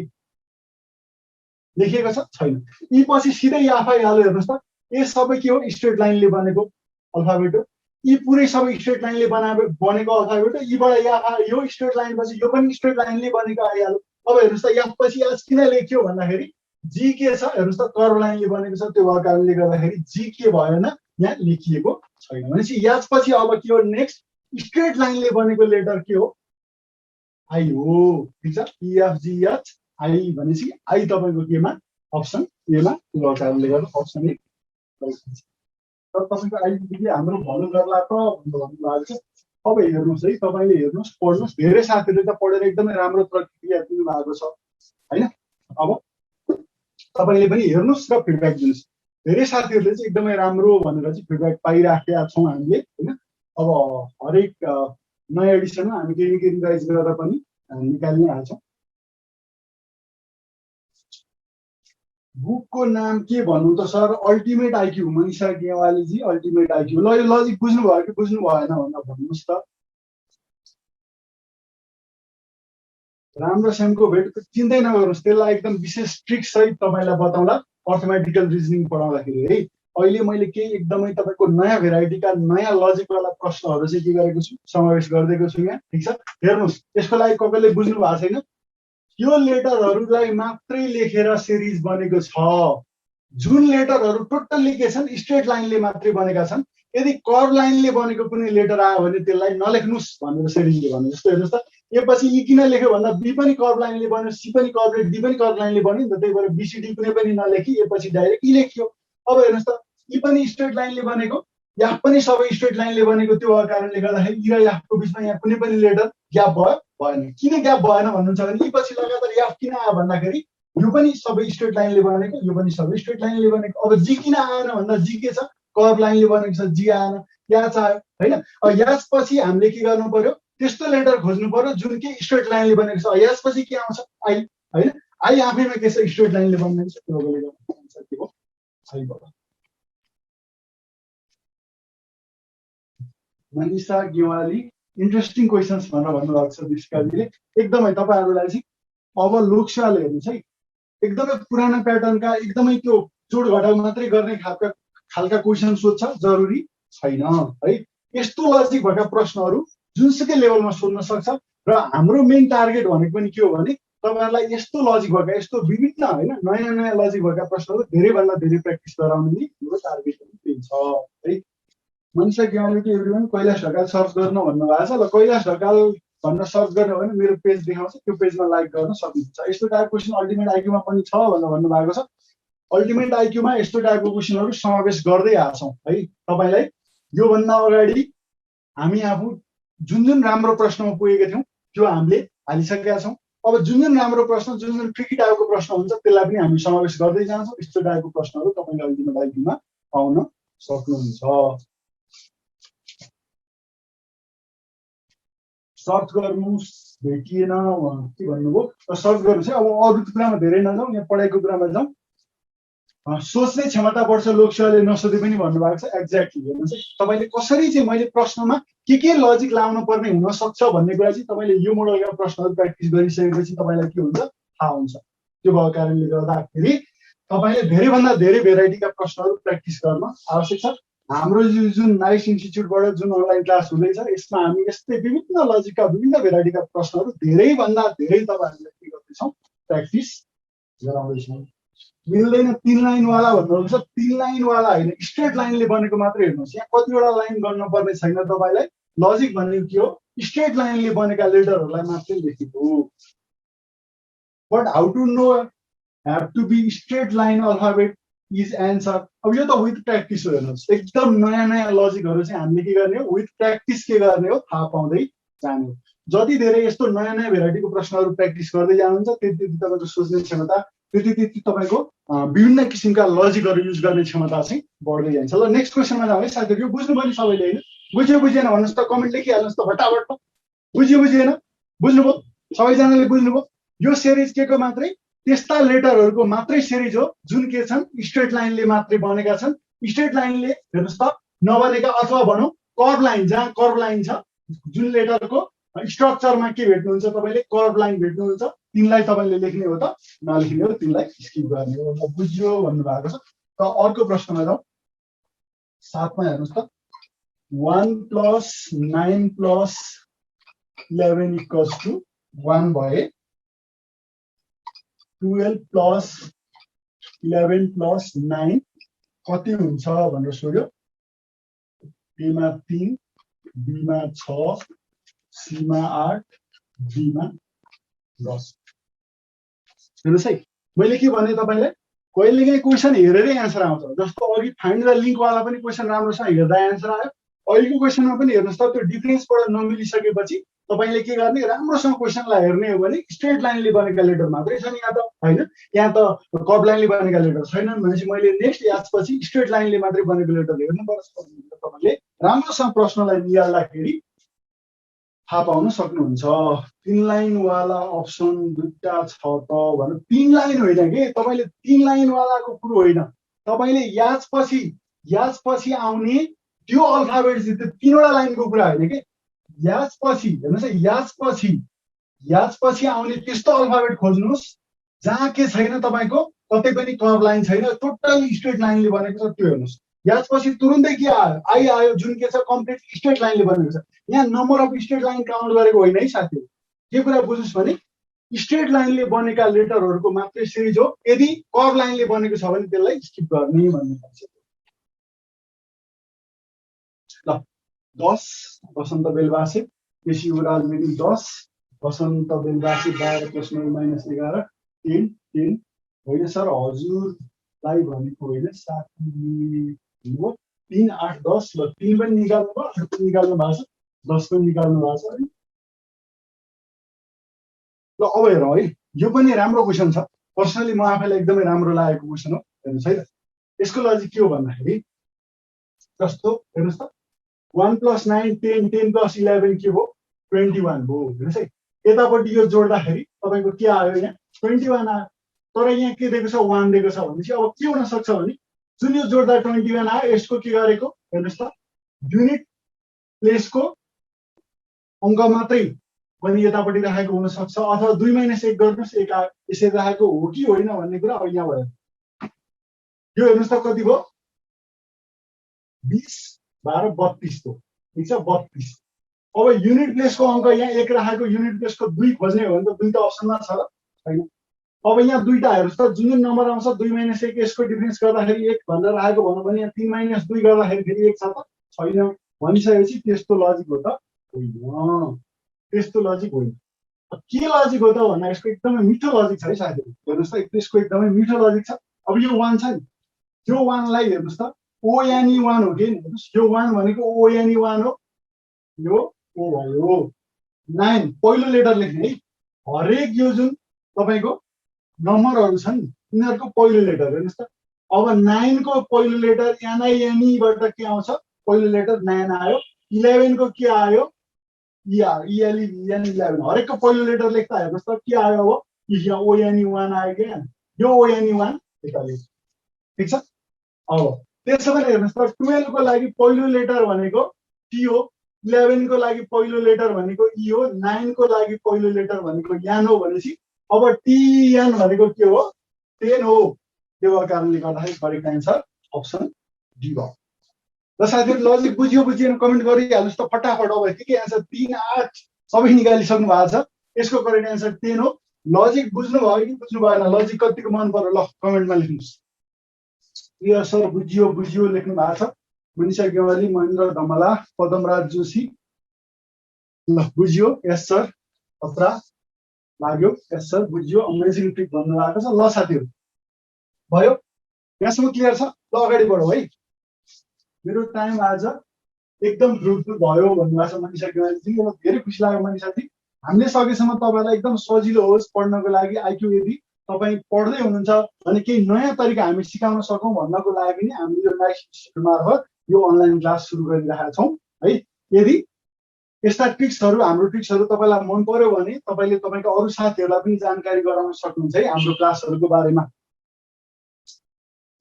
लेखिएको छ छैन। यी पछि सिधै याफ आइहाल्यो। हेर्नुहोस् त ए सबै के हो? स्ट्रेट लाइनले बनेको अल्फाबेट हो। यी पुरै सबै स्ट्रेट लाइनले बनेको अल्फाबेट हो। यीबाट याफ आयो, यो स्ट्रेट लाइन पछि यो पनि स्ट्रेट लाइनले बनेको आइहाल्यो। अब हेर्नुहोस् त याफ पछि याज किन लेख्यो भन्दाखेरि जी के छ? हेर्नुहोस् त कर्भ लाइनले बनेको छ, त्यो भएको कारणले गर्दाखेरि जी के भएन यहाँ लेखिएको छैन। भनेपछि याज पछि अब के हो? नेक्स्ट स्ट्रेट लाइनले बनेको लेटर के हो? आई हो। ठिक छ, इएफजिएच आई भनेपछि आई तपाईँको केमा अप्सन एमा त्यो भएको कारणले गर्दा अप्सन ए तर तपाईँको आइडेन्टिटी हाम्रो भन्नु गर्ला त भन्नुभएको छ। अब हेर्नुहोस् है, तपाईँले हेर्नुहोस् पढ्नुहोस्, धेरै साथीहरूले त पढेर एकदमै राम्रो प्रतिक्रिया दिनुभएको छ होइन। अब तपाईँले पनि हेर्नुहोस् र फिडब्याक दिनुहोस्। धेरै साथीहरूले चाहिँ एकदमै राम्रो भनेर चाहिँ फिडब्याक पाइराखेका छौँ हामीले होइन। अब हरेक नयाँ एडिसनमा हामी केही रिभाइज गरेर पनि निकाल्नै हाल्छौँ। बुकको नाम के भन्नु त सर? अल्टिमेट आइक्यू, मनिषा गेवालीजी अल्टिमेट आइक्यू। ल यो लजिक बुझ्नुभयो कि बुझ्नु भएन भनेर भन्नुहोस् त। राम्रो सेमको भेट चिन्ता नगर्नुहोस्, त्यसलाई एकदम विशेष ट्रिक सहित तपाईँलाई बताउँला अर्थमेटिकल रिजनिङ पढाउँदाखेरि है। अहिले मैले केही एकदमै तपाईँको नयाँ भेराइटीका नयाँ लजिकवाला प्रश्नहरू चाहिँ के गरेको छु, समावेश गरिदिएको छु यहाँ। ठिक छ, हेर्नुहोस् यसको लागि कसैले बुझ्नु भएको छैन? यो लेटरहरूलाई मात्रै लेखेर सिरिज बनेको छ। जुन लेटरहरू टोटल्ली के छन्, स्ट्रेट लाइनले मात्रै बनेका छन्। यदि कर्भ लाइनले बनेको कुनै लेटर आयो भने त्यसलाई नलेख्नुहोस् भनेर सिरिजले भन्नु। जस्तो हेर्नुहोस् त, ए पछि ई किन लेख्यो भन्दा बी पनि कर्भ लाइनले बन्यो, सी पनि कर्भ, डी पनि कर्भ लाइनले बन्यो नि त। त्यही भएर बीसीडी कुनै पनि नलेखी ए पछि डाइरेक्ट ई लेखियो। अब हेर्नुहोस् त, ई पनि स्ट्रेट लाइनले बनेको, याफ पनि सबै स्ट्रेट लाइनले बनेको। त्यो भएको कारणले गर्दाखेरि ई र याफको बिचमा यहाँ कुनै पनि लेटर ग्याप भयो भएन। किन ग्याप भएन भन्नुहुन्छ भने ई पछि लगातार याफ किन आयो भन्दाखेरि यो पनि सबै स्ट्रेट लाइनले बनेको, यो पनि सबै स्ट्रेट लाइनले बनेको। अब जी किन आएन भन्दा जी के छ, कर्भ लाइनले बनेको छ, जी आएन। याच आयो होइन। अब याच पछि हामीले के गर्नु पर्यो, त्यस्तो लेटर खोज्नु पर्यो जुन के स्ट्रेट लाइनले बनेको छ। याच पछि के आउँछ, आई होइन। आई आफैमा के छ, स्ट्रेट लाइनले बनेको छ। त्यो के हो, आइबाट। मनिषा गेवाली इन्ट्रेस्टिङ क्वेसन्स भनेर भन्नुभएको छ दिपिकाजीले। एकदमै तपाईँहरूलाई चाहिँ अब लोकसेवाले हेर्नुहोस् है, एकदमै पुरानो प्याटर्नका एकदमै त्यो जोड घटाउ मात्रै गर्ने खालका क्वेसन सोध्छ, जरुरी छैन है। यस्तो लजिक भएका प्रश्नहरू जुनसुकै लेभलमा सोध्न सक्छ। र हाम्रो मेन टार्गेट भनेको पनि के हो भने तपाईँहरूलाई यस्तो लजिक भएका, यस्तो विभिन्न होइन नयाँ नयाँ लजिक भएका प्रश्नहरू धेरैभन्दा धेरै प्र्याक्टिस गराउने नि हाम्रो टार्गेट पनि त्यही छ है। मनिषा गेवालीले एभ्रिवान कैलाश ढकाल सर्च गर्न भन्नुभएको छ। ल कैलाश ढकाल भनेर सर्च गर्नु भने मेरो पेज देखाउँछ, त्यो पेजमा लाइक गर्न सक्नुहुन्छ। यस्तो टाइपको क्वेसन अल्टिमेट आइक्यूमा पनि छ भनेर भन्नुभएको छ। अल्टिमेट आइक्यूमा यस्तो टाइपको क्वेसनहरू समावेश गर्दै आएको छौँ है। तपाईँलाई योभन्दा अगाडि हामी आफू जुन जुन राम्रो प्रश्नमा पुगेका थियौँ त्यो हामीले हालिसकेका छौँ। अब जुन जुन राम्रो प्रश्न, जुन जुन ट्रिकी टाइपको प्रश्न हुन्छ त्यसलाई पनि हामी समावेश गर्दै जान्छौँ। यस्तो टाइपको प्रश्नहरू तपाईँले अल्टिमेट आइक्यूमा पाउन सक्नुहुन्छ। सर्च गर्नुहोस्, भेटिएन के भन्नुभयो, सर्च गर्नुहोस् है। अब अरू कुरामा धेरै नजाउँ, यहाँ पढाइको कुरामा जाउँ। सोच्ने क्षमता बढ्छ लोकसेवाले नसोधे पनि भन्नुभएको छ। एक्ज्याक्टली हेर्नुहोस् है, तपाईँले कसरी चाहिँ मैले प्रश्नमा के लजिक लाउनु पर्ने हुनसक्छ भन्ने कुरा चाहिँ तपाईँले यो मोडलका प्रश्नहरू प्र्याक्टिस गरिसकेपछि तपाईँलाई के हुन्छ थाहा हुन्छ। त्यो भएको कारणले गर्दाखेरि तपाईँले धेरैभन्दा धेरै भेराइटीका प्रश्नहरू प्र्याक्टिस गर्न आवश्यक छ। हाम्रो जुन नाइस इन्स्टिच्युटबाट जुन अनलाइन क्लास हुँदैछ यसमा हामी यस्तै विभिन्न लजिकका विभिन्न भेराइटीका प्रश्नहरू धेरैभन्दा धेरै तपाईँहरूले के गर्दैछौँ, प्र्याक्टिस गराउँदैछौँ। मिल्दैन 3 लाइनवाला भन्नुहुन्छ, 3 लाइनवाला होइन, स्ट्रेट लाइनले बनेको मात्रै हेर्नुहोस्। यहाँ कतिवटा लाइन गर्नुपर्ने छैन तपाईँलाई। लजिक भनेको के हो, स्ट्रेट लाइनले बनेका लेटरहरूलाई मात्रै लेखेको। But how to know have to be straight line alphabet is answer. अब यो त विथ प्र्याक्टिस हो। हेर्नुहोस् एकदम नयाँ नयाँ लजिकहरू चाहिँ हामीले के गर्ने हो, विथ प्र्याक्टिस के गर्ने हो, थाहा पाउँदै जाने हो। जति धेरै यस्तो नयाँ नयाँ भेराइटीको प्रश्नहरू प्र्याक्टिस गर्दै जानुहुन्छ त्यति त्यति तपाईँको सोच्ने क्षमता, त्यति त्यति तपाईँको विभिन्न किसिमका लजिकहरू युज गर्ने क्षमता चाहिँ बढ्दै जान्छ। ल नेक्स्ट क्वेसनमा जाउँ है साथीहरू। यो बुझ्नुभयो नि सबैले होइन? बुझ्यो बुझेन भन्नुहोस् त, कमेन्ट लेखिहाल्नुहोस् त फटाफट। बुझ्यो बुझिएन, बुझ्नुभयो सबैजनाले बुझ्नुभयो? यो सिरिज के को मात्रै, त्यस्ता लेटरहरूको मात्रै सिरिज हो जुन के छन्, स्ट्रेट लाइनले मात्रै बनेका छन्। स्ट्रेट लाइनले हेर्नुहोस् त नबनेका, अथवा भनौँ कर्भ लाइन, जहाँ कर्भ लाइन छ, जुन लेटरको स्ट्रक्चरमा के भेट्नुहुन्छ तपाईँले, कर्भ लाइन भेट्नुहुन्छ, तिनलाई तपाईँले लेख्ने हो त नलेख्ने हो, तिनलाई स्किप गर्ने हो। बुझ्यो भन्नुभएको छ। त अर्को प्रश्नमा जाउँ। 7मा हेर्नुहोस् त, 1 + 9 + 11 = 1 भए 12 + 11 + 9 कति हुन्छ भनेर सोध्यो। एमा 3, बीमा 6, सीमा 8, डीमा 10। हेर्नुहोस् है, मैले के भने तपाईँलाई कहिलेकाहीँ क्वेसन हेरेरै एन्सर आउँछ। जस्तो अघि फाइन्ड द लिङ्कवाला पनि क्वेसन राम्रोसँग हेर्दा एन्सर आयो। अहिलेको क्वेसनमा पनि हेर्नुहोस् त, त्यो डिफरेन्सबाट नमिलिसकेपछि तपाईँले के गर्ने, राम्रोसँग क्वेसनलाई हेर्ने हो भने स्ट्रेट लाइनले बनेका लेटर मात्रै छन् यहाँ त, होइन यहाँ त कर्भ लाइनले बनेका लेटर छैनन् भनेपछि मैले नेक्स्ट याजपछि स्ट्रेट लाइनले मात्रै बनेको लेटर हेर्नुपर्छ। तपाईँले राम्रोसँग प्रश्नलाई निहाल्दाखेरि थाहा पाउन सक्नुहुन्छ। 3 लाइनवाला अप्सन दुईटा छ त भने 3 लाइन होइन कि, तपाईँले 3 लाइनवालाको कुरो होइन, तपाईँले याजपछि आउने त्यो अल्फाबेट चाहिँ त्यो 3वटा लाइनको कुरा होइन कि। याजपछि हेर्नुहोस्, याजपछि आउने त्यस्तो अल्फाबेट खोज्नुहोस् जहाँ के छैन, तपाईँको कतै पनि कर्भ लाइन छैन, टोटली स्ट्रेट लाइनले बनेको छ, त्यो हेर्नुहोस्। याजपछि तुरुन्तै के आयो, आयो जुन के छ कम्प्लिट स्ट्रेट लाइनले बनेको छ। यहाँ number of straight line count गरेको होइन है साथीहरू। के कुरा बुझ्नुहोस् भने स्ट्रेट लाइनले बनेका लेटरहरूको मात्रै सिरिज हो। यदि कर्भ लाइनले बनेको छ भने त्यसलाई स्किप गर्ने भन्ने कन्सेप्ट। ल 10 बसन्त बेलबासे, केसी युवराज मेरी 10, बसन्त बेलबासे 12 प्रश्न -11 10 10 होइन सर, हजुरलाई भनेको होइन, साथी हो 3 8 10। ल 3 पनि निकाल्नु भयो, 8 पनि निकाल्नु भएको छ, 10 पनि निकाल्नु भएको छ है। ल अब हेरौँ है, यो पनि राम्रो क्वेसन छ। पर्सनली म आफैलाई एकदमै राम्रो लागेको क्वेसन हो। हेर्नुहोस् है त, यसको लजिक के हो भन्दाखेरि जस्तो हेर्नुहोस् त, 1 + 9 10 10 + 11 के हो 21 हो। हेर्नुहोस् है, यतापट्टि यो जोड्दाखेरि तपाईँको के आयो, यहाँ 21 आयो। तर यहाँ के दिएको छ, 1 दिएको छ भनेपछि अब के हुन सक्छ भने जुन यो जोड्दा 21 आयो, यसको के गरेको हेर्नुहोस् त, युनिट प्लेसको अङ्क मात्रै पनि यतापट्टि राखेको हुन सक्छ, अथवा 2 - 1 गर्नुहोस्, 1 आयो, यसरी राखेको हो कि होइन भन्ने कुरा अब यहाँ भयो। यो हेर्नुहोस् त कति भयो, 20 12 32 हो, ठिक छ 32। अब युनिट प्लेसको अङ्क यहाँ 1 राखेको, युनिट प्लेसको 2 खोज्ने हो भने त 2 त अप्सनमा छ र छैन। अब यहाँ दुईटा हेर्नुहोस् त, जुन नम्बर आउँछ 2 - 1 यसको डिफरेन्स गर्दाखेरि 1 भनेर राखेको भनौँ भने यहाँ 3 - 2 गर्दाखेरि फेरि 1 छ त छैन भनिसकेपछि त्यस्तो लजिक हो त होइन, त्यस्तो लजिक होइन। के लजिक हो त भन्दा यसको एकदमै मिठो लजिक छ है साथीहरू। हेर्नुहोस् त, त्यसको एकदमै मिठो लजिक छ। अब यो 1 छ नि, यो 1 लाई हेर्नुहोस् त ONE1 हो कि, हेर्नुहोस् यो 1 भनेको ONE1 हो, यो O भयो। 9 पहिलो लेटर लेख्ने है, हरेक यो जुन तपाईँको नम्बरहरू छन् यिनीहरूको पहिलो लेटर हेर्नुहोस् त। अब 9 को पहिलो लेटर NINE बाट के आउँछ, पहिलो लेटर 9 आयो। 11 को के आयो, E आयो, ELEVEN 11। हरेकको पहिलो लेटर लेख्दा हेर्नुहोस् त के आयो, अब यहाँ ONE1 आयो कि, यो ONE1 यता लेख्छ, ठिक छ। अब त्यसो भने हेर्नुहोस् त, 12 को लागि पहिलो लेटर भनेको T हो, 11 को लागि पहिलो लेटर भनेको E हो, 9 को लागि पहिलो लेटर भनेको N हो भनेपछि अब TN भनेको के हो, 10 हो। त्यो भएको कारणले गर्दाखेरि करेक्ट एन्सर अप्सन डी भयो। ल साथीहरू, लजिक बुझियो बुझिएन कमेन्ट गरिहाल्नुहोस् त फटाफट। अब के एन्सर 3 8 सबै निकालिसक्नु भएको छ, यसको करेक्ट एन्सर 10 हो। लजिक बुझ्नु भयो कि बुझ्नु भएन, लजिक कतिको मन पर्यो ल कमेन्टमा लेख्नुहोस्। प्रिय सर बुझियो बुझियो लेख्नु भएको छ। मनिषा गेवाली, महेन्द्र धमला, पदमराज जोशी, ल बुझियो, यस सर, पत्रा लाग्यो, यस सर बुझियो, अमेजिङ ट्रिक भन्नुभएको छ। ल साथीहरू भयो, यहाँसम्म क्लियर छ। ल अगाडि बढौँ है, मेरो टाइम आज एकदम फ्रुटफुल भयो भन्नुभएको छ मनिषा गेवालीजी। धेरै खुसी लाग्यो मनिषाजी, हामीले सकेसम्म तपाईँलाई एकदम सजिलो होस् पढ्नको लागि। आइक्यू यदि तपाईँ पढ्दै हुनुहुन्छ भने केही नयाँ तरिका हामी सिकाउन सकौँ भन्नको लागि नै हामीले यो नाइस इन्स्टिट्युट मार्फत यो अनलाइन क्लास सुरु गरिरहेका छौँ है। यदि यस्ता ट्रिक्सहरू, हाम्रो ट्रिक्सहरू तपाईँलाई मन पर्यो भने तपाईँले तपाईँको अरू साथीहरूलाई पनि जानकारी गराउन सक्नुहुन्छ है हाम्रो क्लासहरूको बारेमा।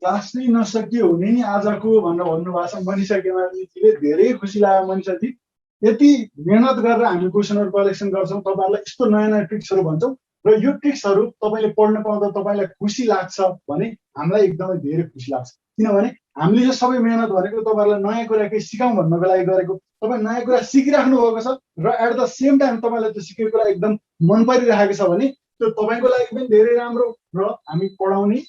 क्लास नै नसकियो हुने नि आजको भनेर भन्नुभएको छ मनिषा गेवालीजीले। धेरै खुसी लाग्यो मनिषाजी, यति मेहनत गरेर हामी क्वेसनहरू कलेक्सन गर्छौँ, तपाईँहरूलाई यस्तो नयाँ नयाँ ट्रिक्सहरू भन्छौँ र यो ट्रिक्सहरू तपाईँले पढ्न पाउँदा तपाईँलाई खुसी लाग्छ भने हामीलाई एकदमै धेरै खुसी लाग्छ। किनभने हामीले यो सबै मेहनत भनेको तपाईँहरूलाई नयाँ कुरा केही सिकाउँ भन्नको लागि गरेको। तपाईँ नयाँ कुरा सिकिराख्नु भएको छ र एट द सेम टाइम तपाईँलाई त्यो सिकेको कुरा एकदम मन परिरहेको छ भने त्यो तपाईँको लागि पनि धेरै राम्रो र हामी पढाउने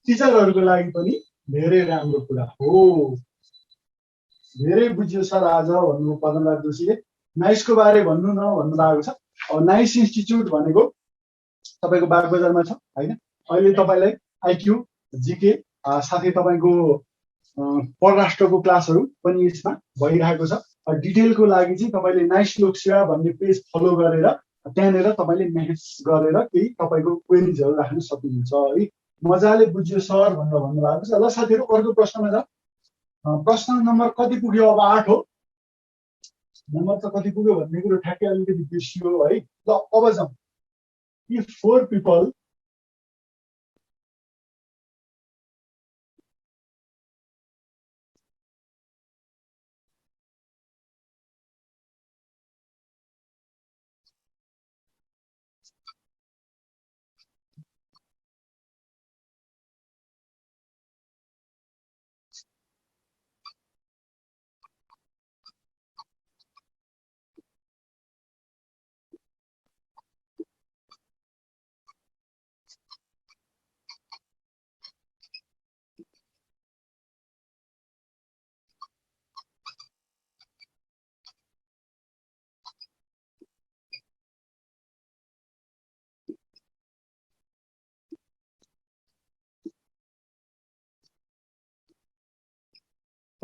टिचरहरूको लागि पनि धेरै राम्रो कुरा हो। धेरै बुझ्यो सर आज भन्नु पदमराज जोशीले। नाइसको बारे भन्नु न भन्नु भएको छ। अब नाइस इन्स्टिच्युट भनेको तपाईँको बागबजारमा छ होइन। अहिले तपाईँलाई आइक्यू जिके साथै तपाईँको परराष्ट्रको क्लासहरू पनि यसमा भइरहेको छ। डिटेलको लागि चाहिँ तपाईँले नाइस लोक सेवा भन्ने पेज फलो गरेर त्यहाँनिर तपाईँले मेसेज गरेर केही तपाईँको क्वेरिजहरू राख्न सक्नुहुन्छ है। मजाले बुझ्यो सर भनेर भन्नुभएको छ। ल साथीहरू अर्को प्रश्नमा जाउँ। प्रश्न नम्बर कति पुग्यो? अब 8 हो। नम्बर त कति पुग्यो भन्ने कुरो ठ्याक्कै अलिकति बिर्सियो है। ल अब जाउँ। If 4 people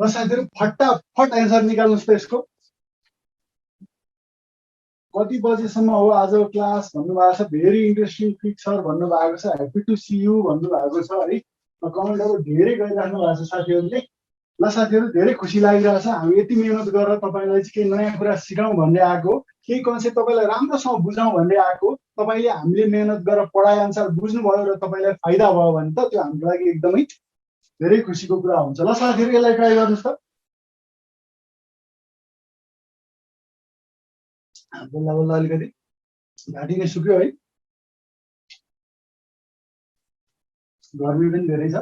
साथीहरू फटाफट एन्सर निकाल्नुहोस् त यसको। कति बजेसम्म हो आज क्लास भन्नुभएको छ। भेरी इन्ट्रेस्टिङ क्विक सर भन्नुभएको छ। ह्याप्पी टु सी यु भन्नुभएको छ है। कमेन्टहरू धेरै गरिराख्नु भएको छ साथीहरूले। ल साथीहरू धेरै खुसी लागिरहेछ। हामी यति मेहनत गरेर तपाईँलाई चाहिँ केही नयाँ कुरा सिकाउँ भन्दै आएको, केही कन्सेप्ट तपाईँलाई राम्रोसँग बुझाउँ भन्दै आएको। तपाईँले हामीले मेहनत गरेर पढाइ अनुसार बुझ्नुभयो र तपाईँलाई फाइदा भयो भने त त्यो हाम्रो लागि एकदमै धेरै खुसीको कुरा हुन्छ। ल साथीहरू यसलाई ट्राई गर्नुहोस् त। बल्ल बल्ल अलिकति घाँटी नै सुक्यो है। गर्मी पनि धेरै छ।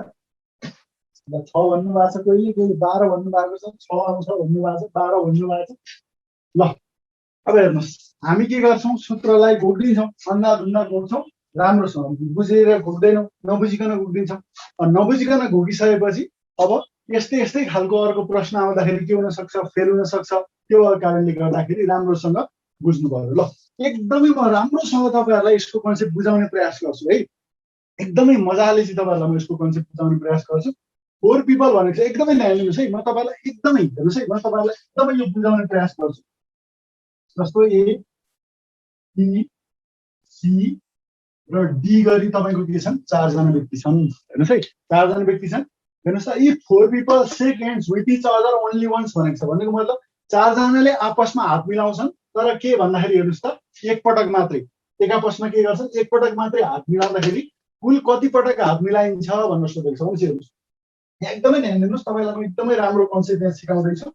6 भन्नुभएको छ कोहीले, कोहीले 12 भन्नुभएको छ, 6 आउँछ भन्नुभएको छ, 12 भन्नुभएको छ। ल अब हेर्नुहोस्, हामी के गर्छौँ? सूत्रलाई घोक्दिन्छौँ, अन्दाज घोक्छौँ, राम्रोसँग बुझेर घोक्दैनौँ, नबुझिकन घोक्दिन्छौँ। नबुझिकन घोकिसकेपछि अब यस्तै यस्तै खालको अर्को प्रश्न आउँदाखेरि के हुन सक्छ? फेल हुन सक्छ। त्यो कारणले गर्दाखेरि राम्रोसँग बुझ्नुभयो। ल एकदमै म राम्रोसँग तपाईँहरूलाई यसको कन्सेप्ट बुझाउने प्रयास गर्छु है। एकदमै मजाले चाहिँ तपाईँहरूलाई म यसको कन्सेप्ट बुझाउने प्रयास गर्छु। 4 पिपल भनेको चाहिँ एकदमै ध्यान दिनुहोस् है। म तपाईँलाई एकदमै हेर्नुहोस् है, म तपाईँलाई एकदमै यो बुझाउने प्रयास गर्छु। जस्तो ए, बी, सी र डी गरी तपाईँको के छन्? 4 जना व्यक्ति छन्। हेर्नुहोस् है, 4 जना व्यक्ति छन्। हेर्नुहोस् त, यी 4 people shake hands with each other only once भनेको छ। भनेको मतलब 4 जनाले आपसमा हात मिलाउँछन्, तर के भन्दाखेरि हेर्नुहोस् त, एकपटक मात्रै। एक आपसमा के गर्छन्? एकपटक मात्रै हात मिलाउँदाखेरि कुल कति पटक हात मिलाइन्छ भनेर सोधेको छ। हेर्नुहोस्, एकदमै ध्यान दिनुहोस्। तपाईँलाई म एकदमै राम्रो कन्सेप्ट यहाँ सिकाउँदैछु।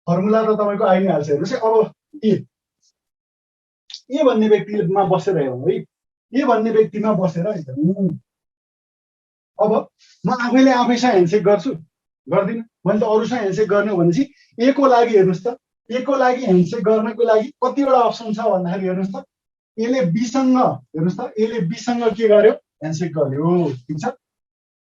फर्मुला त तपाईँको आइ नै हाल्छ। हेर्नुहोस् है, अब ए भन्ने व्यक्तिमा बसेर हेरौँ है। ए भन्ने व्यक्तिमा बसेर अब म आफैले आफैसँग ह्यान्डसेक गर्छु, गर्दिनँ। मैले त अरूसँग ह्यान्डसेक गर्ने हो भनेपछि ए को लागि हेर्नुहोस् त, ए को लागि ह्यान्डसेक गर्नको लागि कतिवटा अप्सन छ भन्दाखेरि हेर्नुहोस् त, एले बीसँग हेर्नुहोस् त, एले बीसँग के गर्यो? ह्यान्डसेक गर्यो। ठिक छ।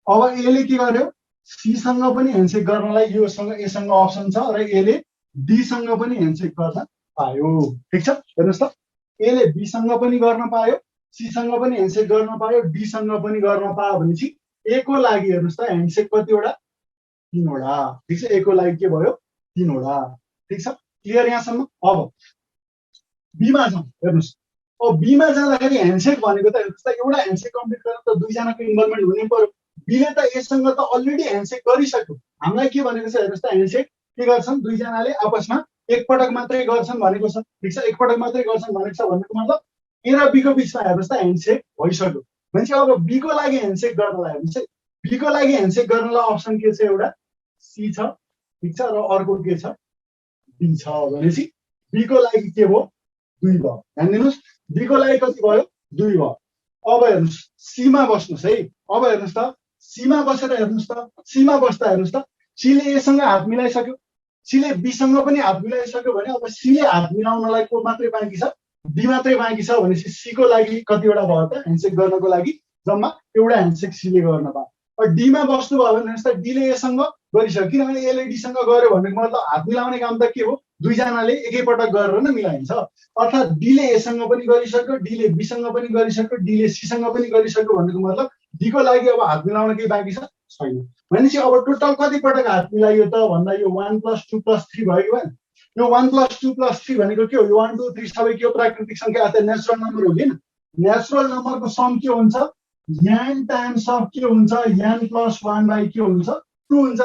अब एले के गर्यो? सीसँग पनि ह्यान्डसेक गर्नलाई योसँग एसँग अप्सन छ र एले डीसँग पनि ह्यान्डसेक गर्न पायो। ठिक छ। हेर्नुहोस् त, एले बीसँग पनि गर्न पायो, सीसँग पनि ह्यान्डसेक गर्न पायो, डीसँग पनि गर्न पायो भनेपछि ए को लागि हेर्नुहोस् त ह्यान्डसेक कतिवटा? 3 वटा। ठिक छ। ए को लागि के भयो? 3 वटा। ठिक छ। क्लियर यहाँसम्म? अब बीमा जाउँ। हेर्नुहोस्, अब बीमा जाँदाखेरि ह्यान्डसेक भनेको त हेर्नुहोस् त, एउटा ह्यान्डसेक कम्प्लिट गर्न त 2 जनाको इन्भल्भमेन्ट हुनै पर्यो। बीले त एसँग त अलरेडी ह्यान्डसेक गरिसक्यो। हामीलाई के भनेको छ? हेर्नुहोस् त, ह्यान्डसेक के गर्छन्? 2 जनाले आपसमा एकपटक मात्रै गर्छन् भनेको छ। ठिक छ। एकपटक मात्रै गर्छन् भनेको छ भनेको मतलब ए र बीको बिचमा हेर्नुहोस् त ह्यान्डसेक भइसक्यो। भनेपछि अब बीको लागि ह्यान्डसेक गर्नलाई हेर्नुहोस् है, बीको लागि ह्यान्डसेक गर्नलाई अप्सन के छ? एउटा सी छ। ठिक छ। र अर्को के छ? डी छ। भनेपछि बीको लागि के भयो? 2 भयो। ध्यान दिनुहोस्, बीको लागि कति भयो? 2 भयो। अब हेर्नुहोस्, सीमा बस्नुहोस् है। अब हेर्नुहोस् त, सीमा बसेर हेर्नुहोस् त, सीमा बस्दा हेर्नुहोस् त, सीले एसँग हात मिलाइसक्यो, सीले बीसँग पनि हात मिलाइसक्यो भने अब सीले हात मिलाउनलाई को मात्रै बाँकी छ? डी मात्रै बाँकी छ। भनेपछि सीको लागि कतिवटा भयो त? ह्यान्डसेक गर्नको लागि जम्मा एउटा ह्यान्डसेक सीले गर्न पायो। डीमा बस्नुभयो भने हेर्नुहोस् त, डीले एसँग गरिसक्यो। किनभने एले डीसँग गर्यो भनेको मतलब हात मिलाउने काम त के हो? 2 जनाले एकैपटक गरेर नै मिलाइन्छ। अर्थात् डीले एसँग पनि गरिसक्यो, डीले बीसँग पनि गरिसक्यो, डीले सीसँग पनि गरिसक्यो भनेको मतलब डीको लागि अब हात मिलाउन केही बाँकी छैन भनेपछि अब टोटल कति पटक हात मिलाइयो त भन्दा यो 1 + 2 + 3 भयो कि भएन यो 1 + 2 + 3 भनेको के हो यो 1 2 3 सबै के हो प्राकृतिक संख्या अथवा नेचुरल नम्बर हो किन नेचुरल नम्बरको सम के हुन्छ n टाइम्स अफ के हुन्छ n + 1/2 के हुन्छ 2 हुन्छ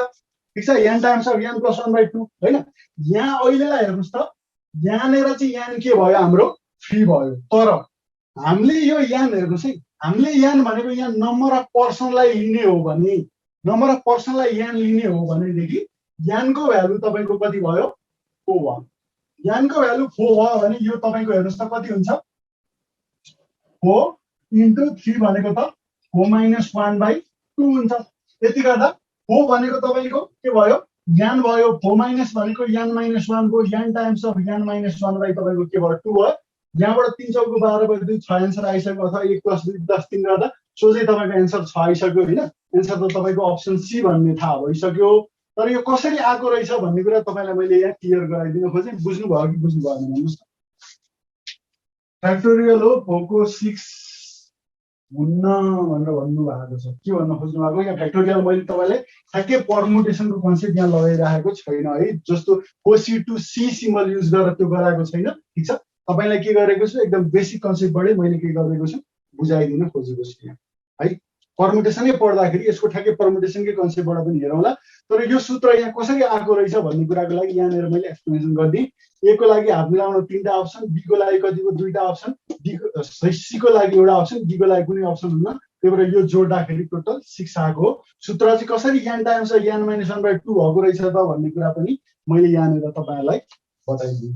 ठीक छ n टाइम्स अफ n + 1/2 हैन यहाँ अहिलेलाई हेर्नुस् त यहाँनेर चाहिँ n के भयो हाम्रो 3 भयो तर हामीले यो n हेर्नुस् है हामीले n भनेको यहाँ नम्बर अफ पर्सनलाई लिने हो भने नम्बर अफ पर्सनलाई n लिने हो भनेदेखि n को भ्यालु तपाईको कति भयो 4 भयो n को भ्यालु 4 भयो भने यो तपाईको हेर्नुस् त कति हुन्छ 4 × 3 भनेको त 4 - 1/2 हुन्छ यति गर्दा 4 भनेको तपाईको के भयो n भयो 4 माइनस भनेको n - 1 को n टाइम्स अफ n - 1/2 तपाईको के भयो 2 भयो यहाँबाट 3 चौको 12 भयो 2 6 आन्सर आइसक्यो अथवा 1 + 2 + 3 गर्दा सोझै तपाईको आन्सर 6 आइसक्यो हैन आन्सर त तपाईको अप्सन सी भन्ने थाहा भइसक्यो तर यो कसरी आएको रहेछ भन्ने कुरा तपाईलाई मैले यहाँ क्लियर गराइदिन खोजे बुझ्नु भयो कि बुझ्नु भएन भन्नुस् त फ्याक्टोरियल हो 4 को 6 हुन्न भनेर भन्नु भएको छ के भन्न खोज्नु भएको यहाँ फ्याक्टोरियल मैले तपाईलाई ठ्याक्कै परमुटेसनको कन्सेप्ट यहाँ लगाइराखेको छैन है जस्तो कोसी टु सी सिम्बल युज गरेर त्यो गराएको छैन ठीक छ तपाईलाई के गरेको छु एकदम बेसिक कन्सेप्टबाटै मैले के गरेको छु बुझाइदिन खोजेको छु यहाँ है परमुटेसनै पढ्दाखेरि यसको ठ्याक्कै परमुटेसनकै कन्सेप्टबाट पनि हेरौँला तर यो सूत्र यहाँ कसरी आएको रहेछ भन्ने कुराको लागि यहाँनिर मैले एक्सप्लेनेसन गरिदिएँ ए को लागि हात मिलाउन 3टा अप्सन बी को लागि कतिको 2टा अप्सन सी को लागि एउटा अप्सन डी को लागि कुनै अप्सन हुन्न त्यही भएर यो जोड्दाखेरि टोटल 6 आएको हो सूत्र चाहिँ कसरी n टाइम्स n - 1/2 भएको रहेछ त भन्ने कुरा पनि मैले यहाँनिर तपाईहरुलाई बताइदिएँ